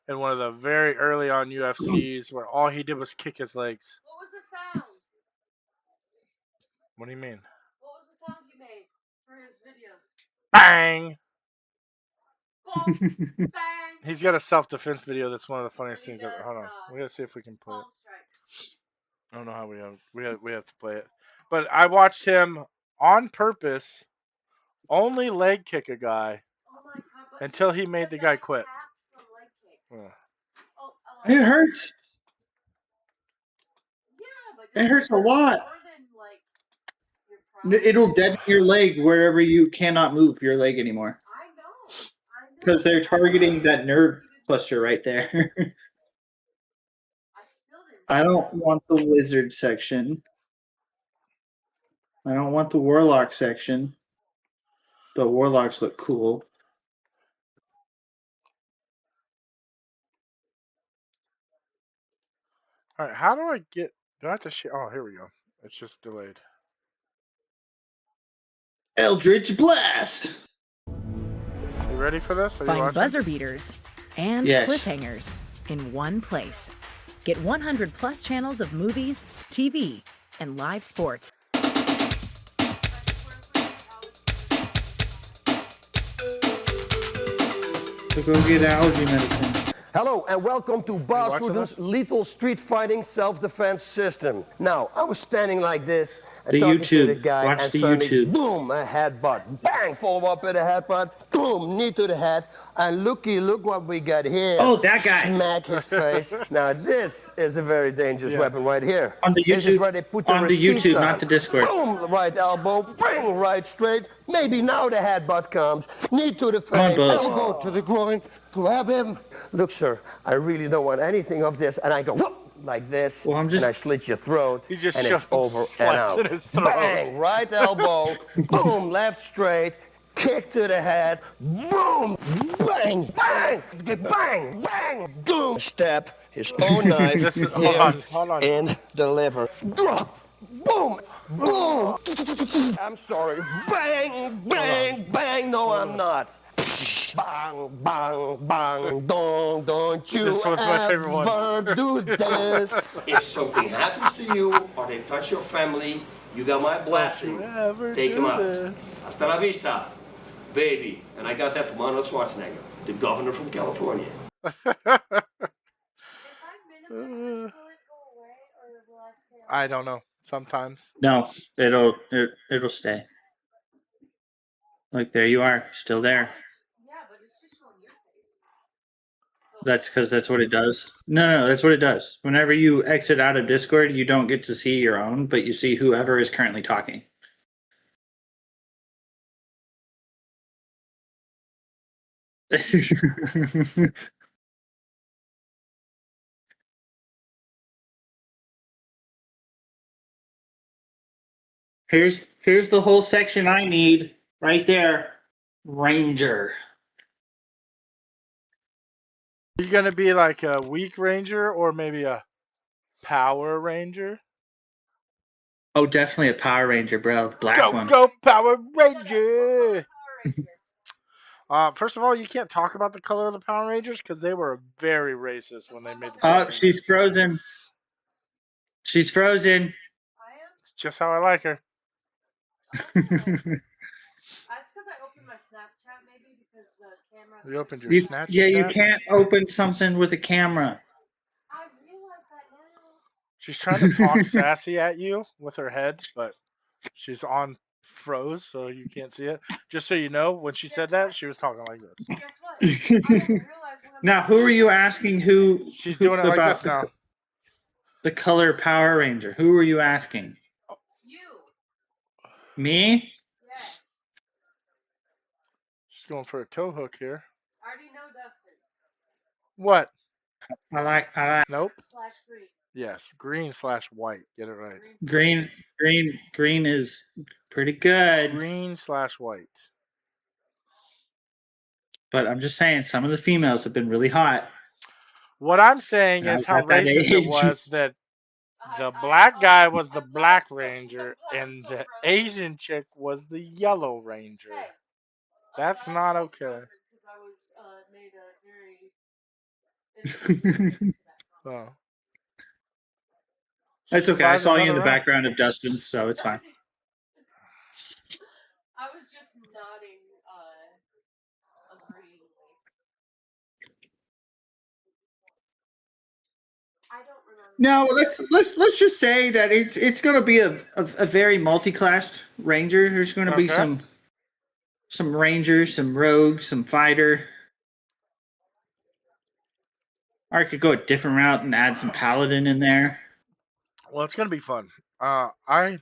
in one of the very early on UFCs where all he did was kick his legs. What was the sound? What do you mean? What was the sound he made for his videos? Bang! Boom, bang! He's got a self-defense video that's one of the funniest things ever. Does, Hold on. We gotta see if we can play it. strikes. I don't know how we have to play it. But I watched him on purpose only leg kick a guy until he made the guy quit. It hurts. Yeah, it hurts a lot. It'll deaden your leg wherever you cannot move your leg anymore. I know. Because they're targeting that nerve cluster right there. I don't want the wizard section. I don't want the warlock section. The warlocks look cool. All right, how do I get? Do I have to share? Oh, here we go. It's just delayed. Eldritch Blast. You ready for this? Are you Find watching? buzzer beaters and Yes. cliffhangers in one place. Get 100 plus channels of movies, TV, and live sports. So go get allergy medicine. Hello and welcome to Boss watching Ruden's this? lethal street fighting self-defense system. Now, I was standing like this and The talking to YouTube. the guy Watch and the suddenly, YouTube. boom, a headbutt. Bang, follow up with a headbutt. Boom, knee to the head. And look what we got here. Oh, that guy. Smack his face. Now, this is a very dangerous weapon right here. On the This is YouTube- where they put the on the receipts YouTube, on. not the Discord. Boom, right elbow, bring right straight. Maybe now the headbutt comes. Knee to the on, face, both. elbow to the groin. Grab him. Look, sir, I really don't want anything of this. And I go whoop, like this, Well, I'm just- and I slit your throat, He just and it's over and slicing out. his throat. Bang, right elbow, boom, left straight. kick to the head, boom, bang, bang, bang, bang, boom. Stab his own knife This is here hold on. in the liver. Drop, boom, boom. I'm sorry. Bang, bang, bang. No, I'm not. Bang, bang, bang. Don't you This one's my favorite one. ever do this. If something happens to you or they touch your family, you got my blessing. Ever Take him do out. this? Hasta la vista, baby. And I got that from Arnold Schwarzenegger, the governor from California. If I minimize this, will it go away or will I stay on? I don't know. Sometimes. No, it'll stay. Like there you are, still there. Yeah, but it's just showing your face. That's because that's what it does. No, that's what it does. Whenever you exit out of Discord, you don't get to see your own, but you see whoever is currently talking. Here's the whole section I need right there. Ranger. Are you gonna be like a weak ranger or maybe a power ranger? Oh, definitely a Power Ranger, bro. The black Go one. go Power Ranger! First of all, you can't talk about the color of the Power Rangers because they were very racist when they made the Power Oh, Rangers. she's frozen. She's frozen. I am? It's just how I like her. That's because I opened my Snapchat maybe because the camera. You opened your You Snapchat. can't open something with a camera. I realize that now. She's trying to talk sassy at you with her head, but she's on froze, so you can't see it. Just so you know, when she said that, she was talking like this. Guess what? I don't realize when I'm. Now, who are you asking? She's doing it like about this now. the color Power Ranger? Who are you asking? You. Me? Yes. She's going for a toe hook here. I already know Dustin's. What? I like Nope. Slash green. Yes, green/white. Get it right. green is pretty good. Green/white. But I'm just saying, some of the females have been really hot. What I'm saying And is I'm how at that racist it age. was that the black guy was the Black Ranger and the Asian chick was the Yellow Ranger. Hey. That's not okay. Because I was made a very. Oh. It's okay. I Surprised saw you in another the round. background of Dustin's, so it's fine. I was just nodding agreeingly. I don't remember. No, let's just say that it's going to be a very multi-classed ranger. There's going to be Okay. some ranger, some rogue, some fighter. Or I could go a different route and add some paladin in there. Well, it's gonna be fun. I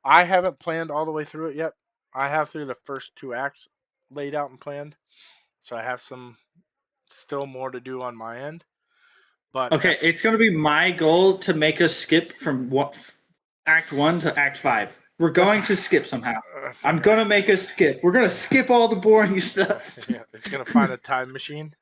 I haven't planned all the way through it yet. I have through the first 2 acts laid out and planned, so I have some still more to do on my end. But Okay, it's going to be my goal to make us skip from Act 1 to Act 5. We're going to skip somehow. I'm going to make us skip. We're going to skip all the boring stuff. Yeah, it's gonna find a time machine.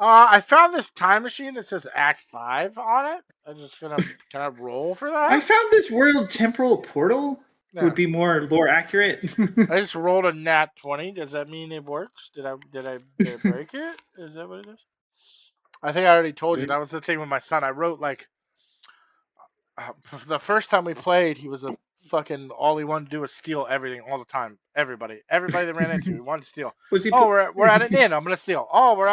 I found this time machine that says Act 5 on it. I'm just gonna can I roll for that? I found this world temporal portal Yeah. would be more lore accurate. I just rolled a nat 20. Does that mean it works? Did I break it? Is that what it is? I think I already told you. That was the thing with my son. I wrote like the first time we played, he was a fucking all he wanted to do was steal everything all the time. Everybody they ran into, he wanted to steal. Was he we're at an inn. I'm gonna steal. Oh, we're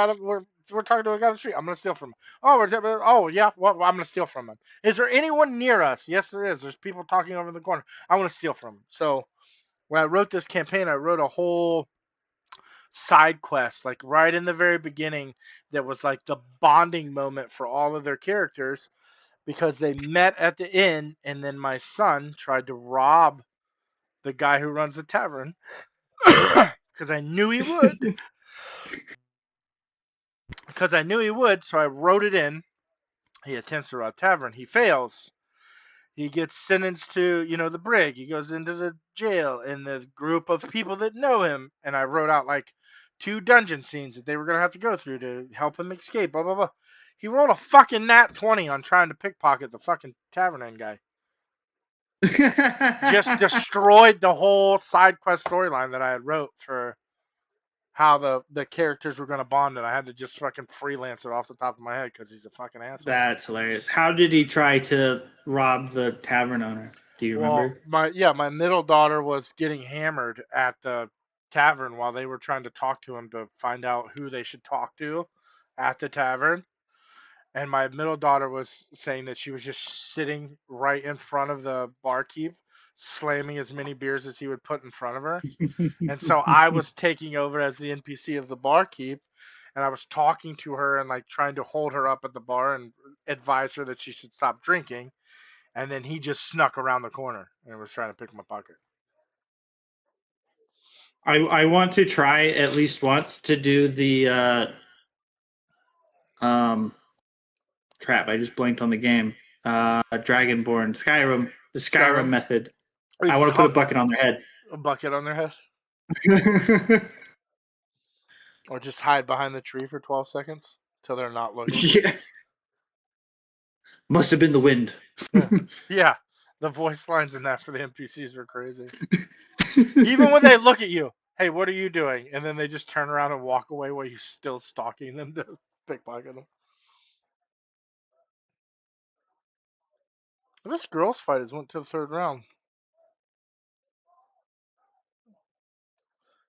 talking to a guy on the street. I'm gonna steal from him. Oh yeah. Well, I'm gonna steal from him. Is there anyone near us? Yes, there is. There's people talking over in the corner. I want to steal from him. So when I wrote this campaign, I wrote a whole side quest, like right in the very beginning, that was like the bonding moment for all of their characters because they met at the inn, and then my son tried to rob the guy who runs the tavern because I knew he would. So I wrote it in. He attempts to rob tavern. He fails. He gets sentenced to, the brig. He goes into the jail and the group of people that know him. And I wrote out like 2 dungeon scenes that they were going to have to go through to help him escape, blah, blah, blah. He rolled a fucking nat 20 on trying to pickpocket the fucking tavern guy. Just destroyed the whole side quest storyline that I had wrote for how the characters were going to bond, and I had to just fucking freelance it off the top of my head because he's a fucking asshole. That's hilarious. How did he try to rob the tavern owner? Do you remember? My middle daughter was getting hammered at the tavern while they were trying to talk to him to find out who they should talk to at the tavern. And my middle daughter was saying that she was just sitting right in front of the barkeep, slamming as many beers as he would put in front of her. And so I was taking over as the NPC of the barkeep, and I was talking to her and like trying to hold her up at the bar and advise her that she should stop drinking. And then he just snuck around the corner and was trying to pick my pocket. I want to try at least once to do the crap, I just blanked on the game. Dragonborn, Skyrim, the Skyrim method. I want to put a bucket on their head. A bucket on their head? Or just hide behind the tree for 12 seconds till they're not looking? Yeah. Must have been the wind. Yeah. The voice lines in that for the NPCs were crazy. Even when they look at you, hey, what are you doing? And then they just turn around and walk away while you're still stalking them to pickpocket them. This girls' fight has went to the 3rd round.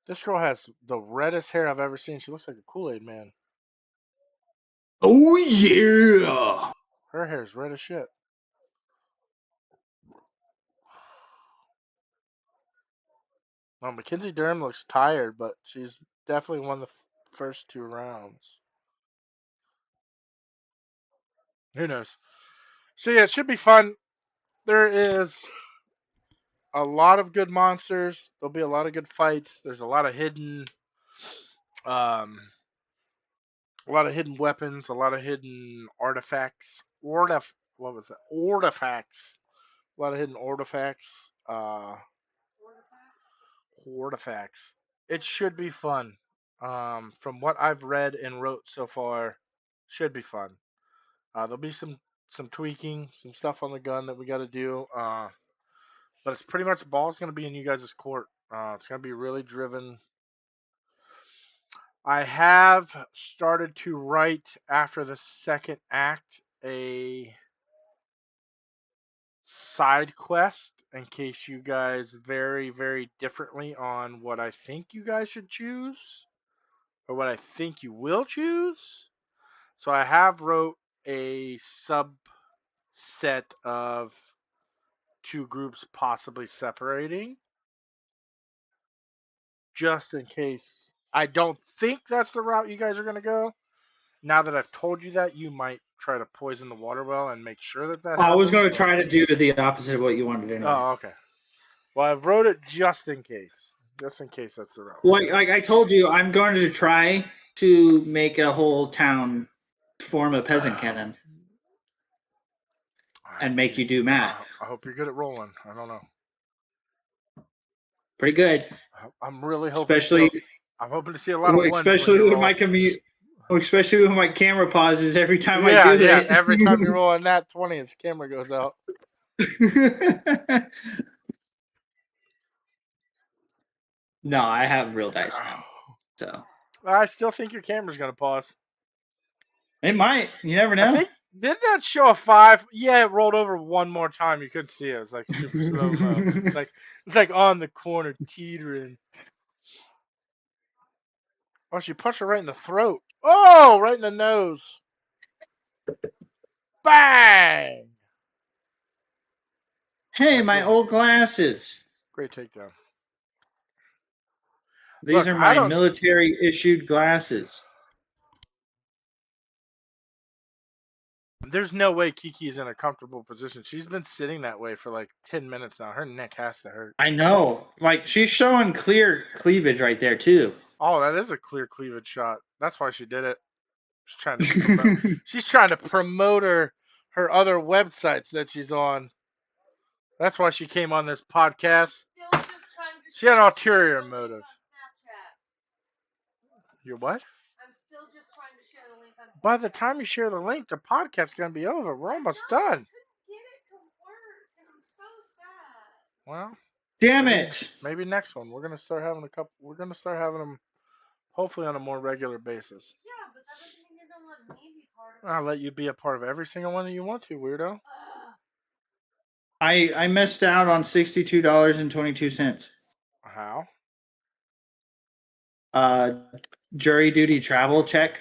This girl has the reddest hair I've ever seen. She looks like the Kool-Aid Man. Oh, yeah. Her hair's red as shit. Well, Mackenzie Durham looks tired, but she's definitely won the first 2 rounds. Who knows? So yeah, it should be fun. There is a lot of good monsters. There'll be a lot of good fights. There's a lot of hidden weapons, a lot of hidden artifacts. What was that? Artifacts. A lot of hidden artifacts. Artifacts. It should be fun. From what I've read and wrote so far, should be fun. There'll be some tweaking, some stuff on the gun that we got to do. But it's pretty much the ball's going to be in you guys' court. It's going to be really driven. I have started to write after the 2nd act a side quest in case you guys vary very differently on what I think you guys should choose or what I think you will choose. So I have wrote a subset of 2 groups possibly separating just in case. I don't think that's the route you guys are going to go. Now that I've told you that, you might try to poison the water well and make sure that I was happens. going to try to do the opposite of what you wanted anyway. Oh, okay. Well, I've wrote it just in case. Just in case that's the route. Like I told you, I'm going to try to make a whole town form a peasant cannon and make you do math. I hope you're good at rolling. I don't know. Pretty good. I'm really hoping. I'm hoping to see a lot of ones. Especially when especially when my camera pauses every time I do it. Every time you roll a nat 20, its camera goes out. No, I have real dice now. So I still think your camera's gonna pause. It might. You never know. Didn't that show a 5? Yeah, it rolled over one more time. You couldn't see it. It was like super slow mo. It's like on the corner teetering. Oh, she punched her right in the throat. Oh, right in the nose. Bang! Hey, my old glasses. Great takedown. These are my military issued glasses. There's no way Kiki's in a comfortable position. She's been sitting that way for like 10 minutes now. Her neck has to hurt. I know. Like, she's showing clear cleavage right there, too. Oh, that is a clear cleavage shot. That's why she did it. She's trying to promote her other websites that she's on. That's why she came on this podcast. Still just trying to She had an share ulterior the link motive. on Snapchat. You're what? I'm still just trying to share the link on Snapchat. By the time you share the link, the podcast's gonna be over. We're almost done. I couldn't get it to work, and I'm so sad. Well, Damn it! maybe next one we're gonna start having a couple. We're gonna start having them, hopefully on a more regular basis. Yeah, but that doesn't mean you're gonna let me be part of it. I'll let you be a part of every single one that you want to, weirdo. Ugh. I missed out on $62.22. How? Jury duty travel check.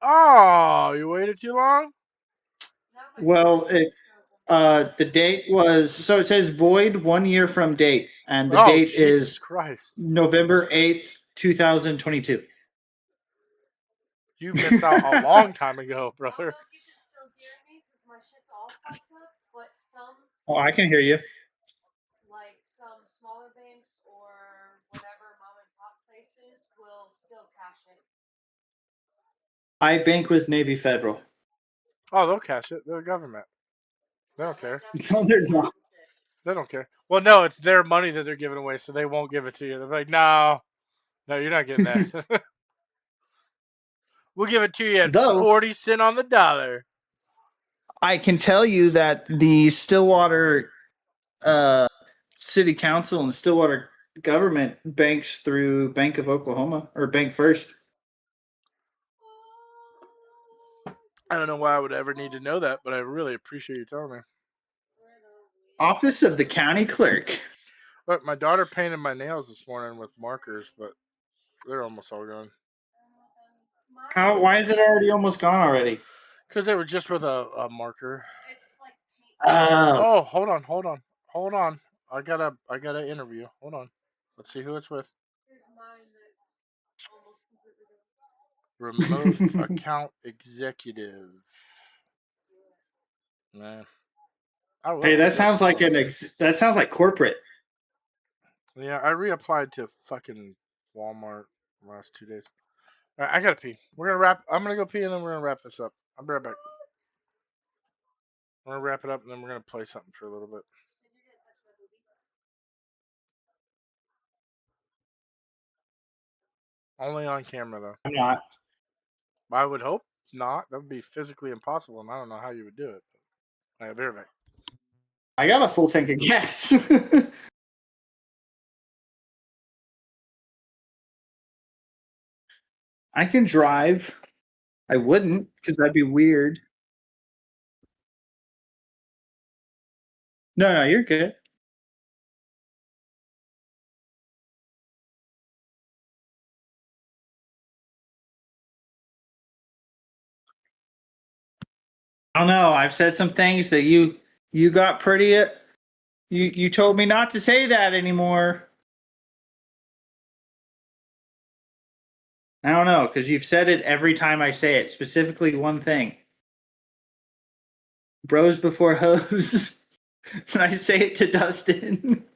Oh, you waited too long? Now my Well, phone is frozen. the date was, so it says void 1 year from date, and the Oh, date Jesus is Christ! November 8th, 2022. You missed out a long time ago, I don't brother. know if you can still hear me because my shit's all fucked up, but some Oh, I can hear you. like some smaller banks or whatever mom and pop places will still cash it. I bank with Navy Federal. Oh, they'll cash it. They're the government. They don't care. No, they're not. They don't care. Well, no, it's their money that they're giving away, so they won't give it to you. They're like, no, you're not getting that. We'll give it to you at Though 40 cents on the dollar. I can tell you that the Stillwater City Council and Stillwater government banks through Bank of Oklahoma or Bank First. I don't know why I would ever need to know that, but I really appreciate you telling me. Office of the County Clerk. Look, my daughter painted my nails this morning with markers, but they're almost all gone. How? Why is it already almost gone already? Because they were just with a marker. It's like paint. Oh, hold on. I got an interview. Hold on. Let's see who it's with. Here's mine that's almost completely done. Remote account executive. Man. I will. Hey, that Yes. sounds like that sounds like corporate. Yeah, I reapplied to fucking Walmart the last 2 days. All right, I gotta pee. I'm gonna go pee and then we're gonna wrap this up. I'll be right back. We're gonna wrap it up and then we're gonna play something for a little bit. Did you get touch my boobies? Only on camera though. I'm not. I would hope not. That would be physically impossible, and I don't know how you would do it. All right, be right back. I got a full tank of gas. I can drive. I wouldn't, because that'd be weird. No, you're good. I don't know. I've said some things that you got pretty. You told me not to say that anymore. I don't know, because you've said it every time I say it. Specifically, one thing: bros before hoes. When I say it to Dustin.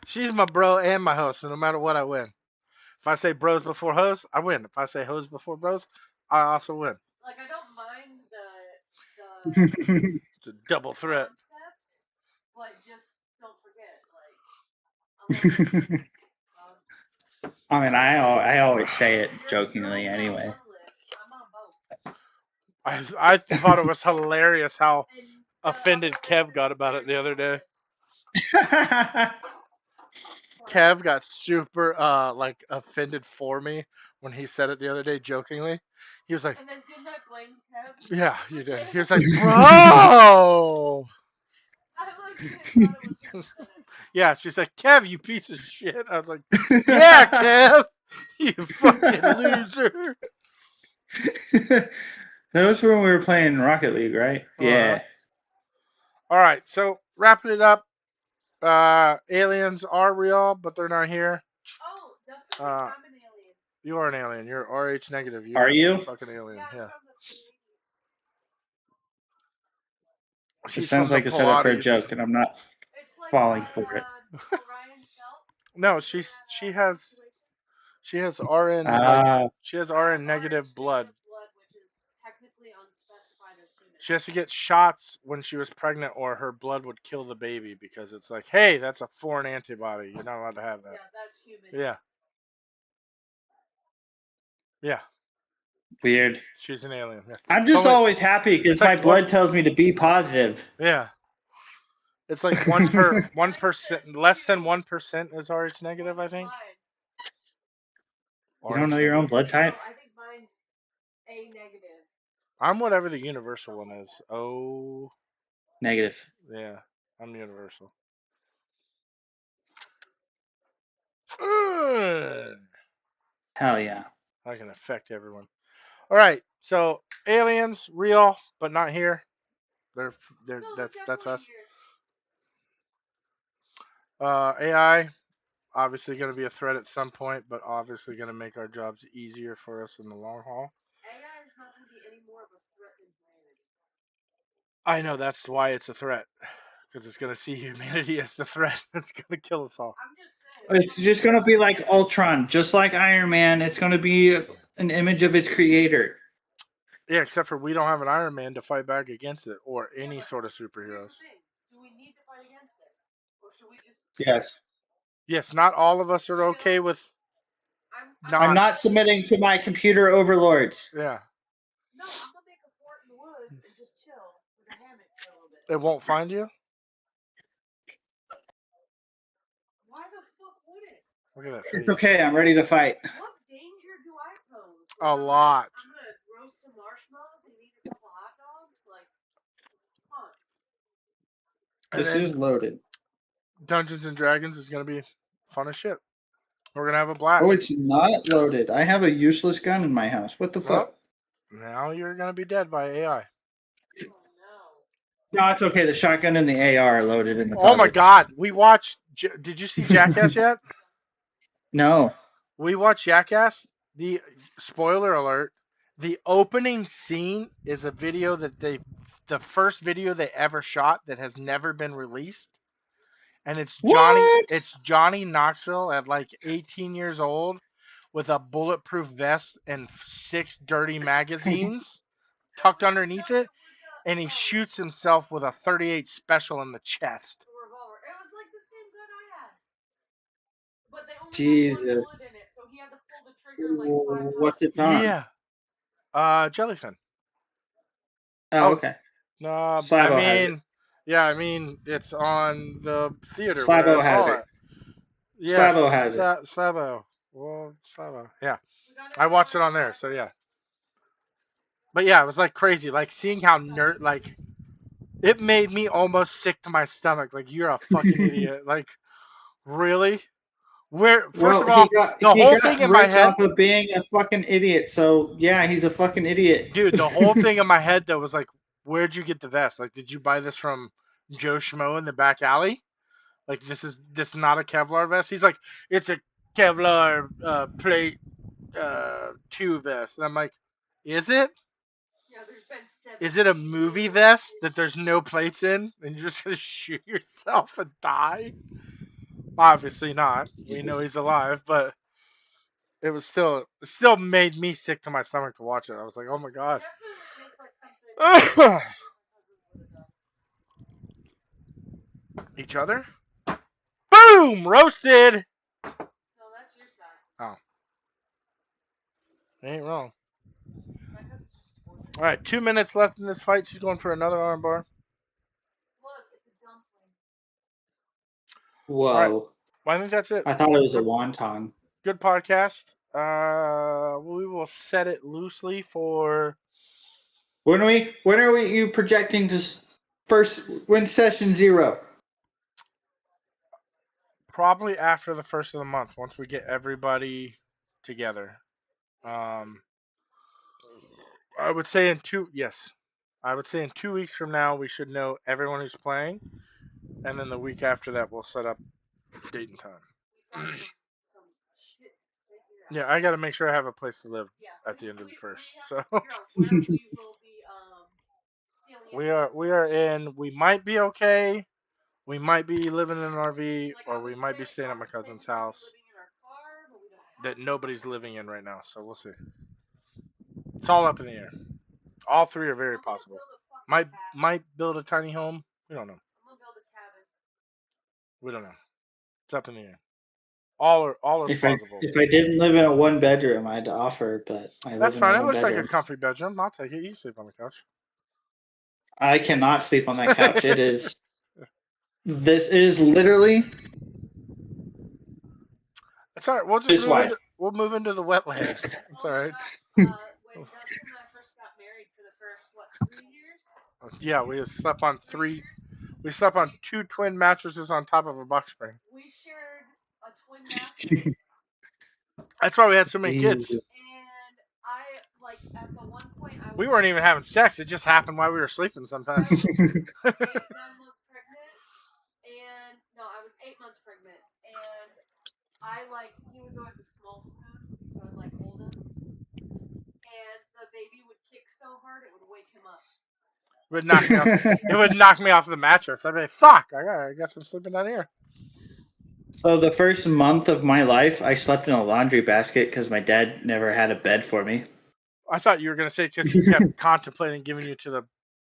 She's my bro and my host, so no matter what, I win. If I say bros before hoes, I win. If I say hoes before bros, I also win. Like I don't mind the It's a double threat. concept, but just don't forget, like, I'm I mean, I always say it You're jokingly on anyway. one list, I'm on both. I thought it was hilarious how And offended other Kev list got is about it the other day. list. Kev got super like offended for me when he said it the other day jokingly. He was like, And then didn't I blame Kev? "Yeah, for you did." saying He was it? like, "Bro." I like thought it was him that said it. Yeah, she's like, "Kev, you piece of shit." I was like, "Yeah, Kev, you fucking loser." That was when we were playing Rocket League, right? Uh-huh. Yeah. All right, so wrapping it up. Aliens are real, but they're not here. Oh, Dustin thinks I'm an alien. You are an alien. You're RH negative. Are You're you? a fucking alien. Yeah, I'm Yeah. from the Pleiades. It She's from sounds the like a setup for a Pilates. joke, and I'm not It's like falling what for it. Orion felt. No, Remember that, she has RN Ah, she has RN negative blood. which is technically unspecified as human. She has to get shots when she was pregnant, or her blood would kill the baby because it's like, hey, that's a foreign antibody. You're not allowed to have that. Yeah, that's human. Yeah. Yeah. weird. She's an alien. Yeah. I'm just Only- always happy because it's like my blood tells me to be positive. Yeah. It's like 1%, less than 1% is RH negative, I think. You don't know your own blood type? I think mine's A negative. I'm whatever the universal one is. Oh, Negative. yeah. I'm universal. Hell yeah. I can affect everyone. All right. So aliens, real, but not here. They're No, that's us. here. AI, obviously going to be a threat at some point, but obviously going to make our jobs easier for us in the long haul. AI is not going to be any more of a threat than humanity. I know that's why it's a threat, because it's going to see humanity as the threat. It's going to kill us all. I'm just saying. It's just going to be like Ultron, just like Iron Man. It's going to be an image of its creator. Yeah, except for we don't have an Iron Man to fight back against it, or any but sort of here's superheroes. the thing. Do we need to fight against it? Or should we just... Yes. Yes, not all of us are okay with. I'm not submitting to my computer overlords. Yeah. No, I'm going to make a fort in the woods and just chill with a hammock for a little bit. It won't find you? Why the fuck would it? Look at that face. It's okay. I'm ready to fight. What danger do I pose? A lot. I'm going to roast some marshmallows and eat a couple hot dogs? Like, come on. This is loaded. Dungeons and Dragons is going to be fun as shit. We're going to have a blast. Oh, it's not loaded. I have a useless gun in my house. What the fuck? Now you're going to be dead by AI. Oh, No, it's okay. The shotgun and the AR are loaded in the Oh my closet. god. We watched. Did you see Jackass yet? No. We watched Jackass. The spoiler alert. The opening scene is a video that the first video they ever shot that has never been released. And it's What? Johnny Knoxville at like 18 years old with a bulletproof vest and 6 dirty magazines tucked underneath it, and he shoots himself with a 38 special in the chest. The revolver. It was like the same gun I had. But they only Jesus. had one bullet in it, so he had to pull the trigger like 5 times. What's it on? Yeah. Jellyfin. Oh, okay. No, Slavo I has it. mean, yeah, I mean it's on the theater. Slavo where I has saw it. Yeah, Slavo has it. Slavo. Well, Slavo. Yeah, I watched it on there. So yeah. But yeah, it was like crazy. Like seeing how like it made me almost sick to my stomach. Like you're a fucking idiot. Like really? Where? First of all, the whole thing in my rich head, off of being a fucking idiot. So yeah, he's a fucking idiot. dude. The whole thing in my head though was like, where'd you get the vest? Like, did you buy this from Joe Schmo in the back alley? Like this is not a Kevlar vest. He's like, it's a Kevlar plate 2 vest. And I'm like, is it? Yeah, there's been 7 Is it a movie vest that there's no plates in and you're just gonna shoot yourself and die? Obviously not. We know he's alive, but it was it still made me sick to my stomach to watch it. I was like, oh my god. Definitely looked like something my cousins would have done. Each other? Boom! Roasted! No, that's your side. Oh. Ain't wrong. My cousin's just tortured. Alright, 2 minutes left in this fight. She's going for another armbar. Look, it's a dumpling. Whoa. All right. Well, I think that's it. I thought it was a wonton. Good podcast. We will set it loosely for When are you projecting to when session 0? probably after the first of the month, once we get everybody together. I would say in 2 weeks from now we should know everyone who's playing, and then the week after that we'll set up date and time. Some shit to figure out. Yeah, I got to make sure I have a place to live Yeah, at the end of the first. we So have to figure out where we will be stealing We are in. We might be okay. We might be living in an RV, or we might be staying at my cousin's house that nobody's living in right now. So we'll see. It's all up in the air. All three are very possible. Might build a tiny home. We don't know. We don't know. It's up in the air. All are plausible. If I didn't live in a one bedroom, I'd offer, but I That's live in fine. a It one looks like a bedroom. comfy bedroom. I'll take it. You sleep on the couch. I cannot sleep on that couch. It is. This is literally It's all right. We'll just this move wide. into. We'll move into the wetlands. It's all right. When Dustin and I first got married for the first 3 years? Yeah, we slept on three. We slept on 2 twin mattresses on top of a box spring. We shared a twin mattress. That's why we had so many kids. And I at the one point I was We weren't even having sex. It just happened while we were sleeping sometimes. 9 months pregnant, and no, I was 8 months pregnant, and he was always a small spoon, so I'd hold him, and the baby would kick so hard it would wake him up. It would knock me off. It would knock me off the mattress. I'd be like, "Fuck! I guess I'm sleeping down here." So the first month of my life, I slept in a laundry basket because my dad never had a bed for me. I thought you were gonna say because he kept contemplating giving you to the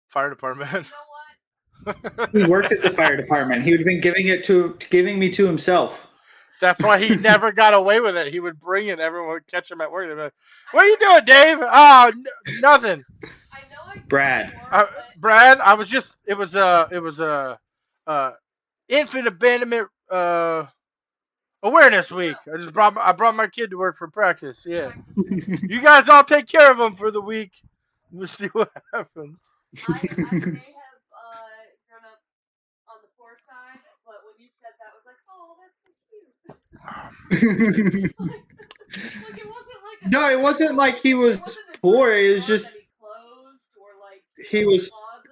fire department. You know what? He worked at the fire department. He would have been giving me to himself. That's why he never got away with it. He would bring it. Everyone would catch him at work. They'd be like, "What are you doing, Dave?" "Oh, nothing." I know I Brad. Brad, I was just. It was infant abandonment awareness week. I brought my kid to work for practice. Yeah. You guys all take care of him for the week. We'll see what happens. I may have grown up on the poor side, but when you said that, I was like, oh, that's so cute. It wasn't like No, it wasn't like he was poor. It was just he was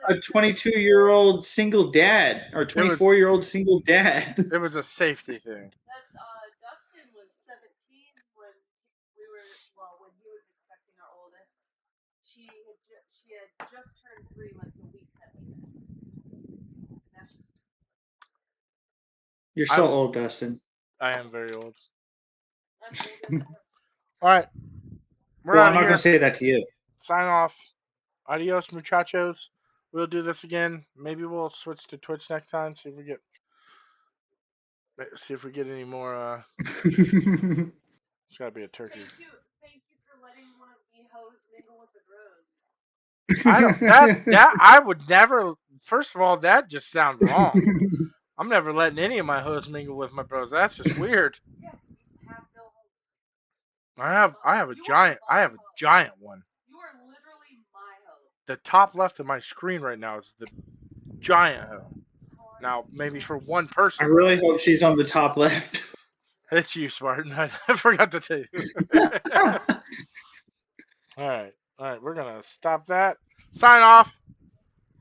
a 22-year-old single dad or 24-year-old single dad. It was a safety thing. That's Dustin was 17 when he was expecting our oldest. She had just turned 3 the week that we met. And that's just. You're so old, Dustin. I am very old. I'm older. All right. I'm not going to say that to you. Sign off. Adios, muchachos. We'll do this again. Maybe we'll switch to Twitch next time. See if we get any more. It's got to be a turkey. Thank you for letting one of me hoes mingle with the bros. I don't. That I would never. First of all, that just sounds wrong. I'm never letting any of my hoes mingle with my bros. That's just weird. Yeah, you have no hoes. I have a giant one. You are literally my hoe. The top left of my screen right now is the giant hoe. Now, maybe for one person. I really hope she's on the top left. It's you, Spartan. I forgot to tell you. All right. We're going to stop that. Sign off.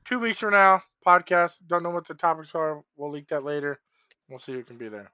2 weeks from now, podcast. Don't know what the topics are. We'll leak that later. We'll see who can be there.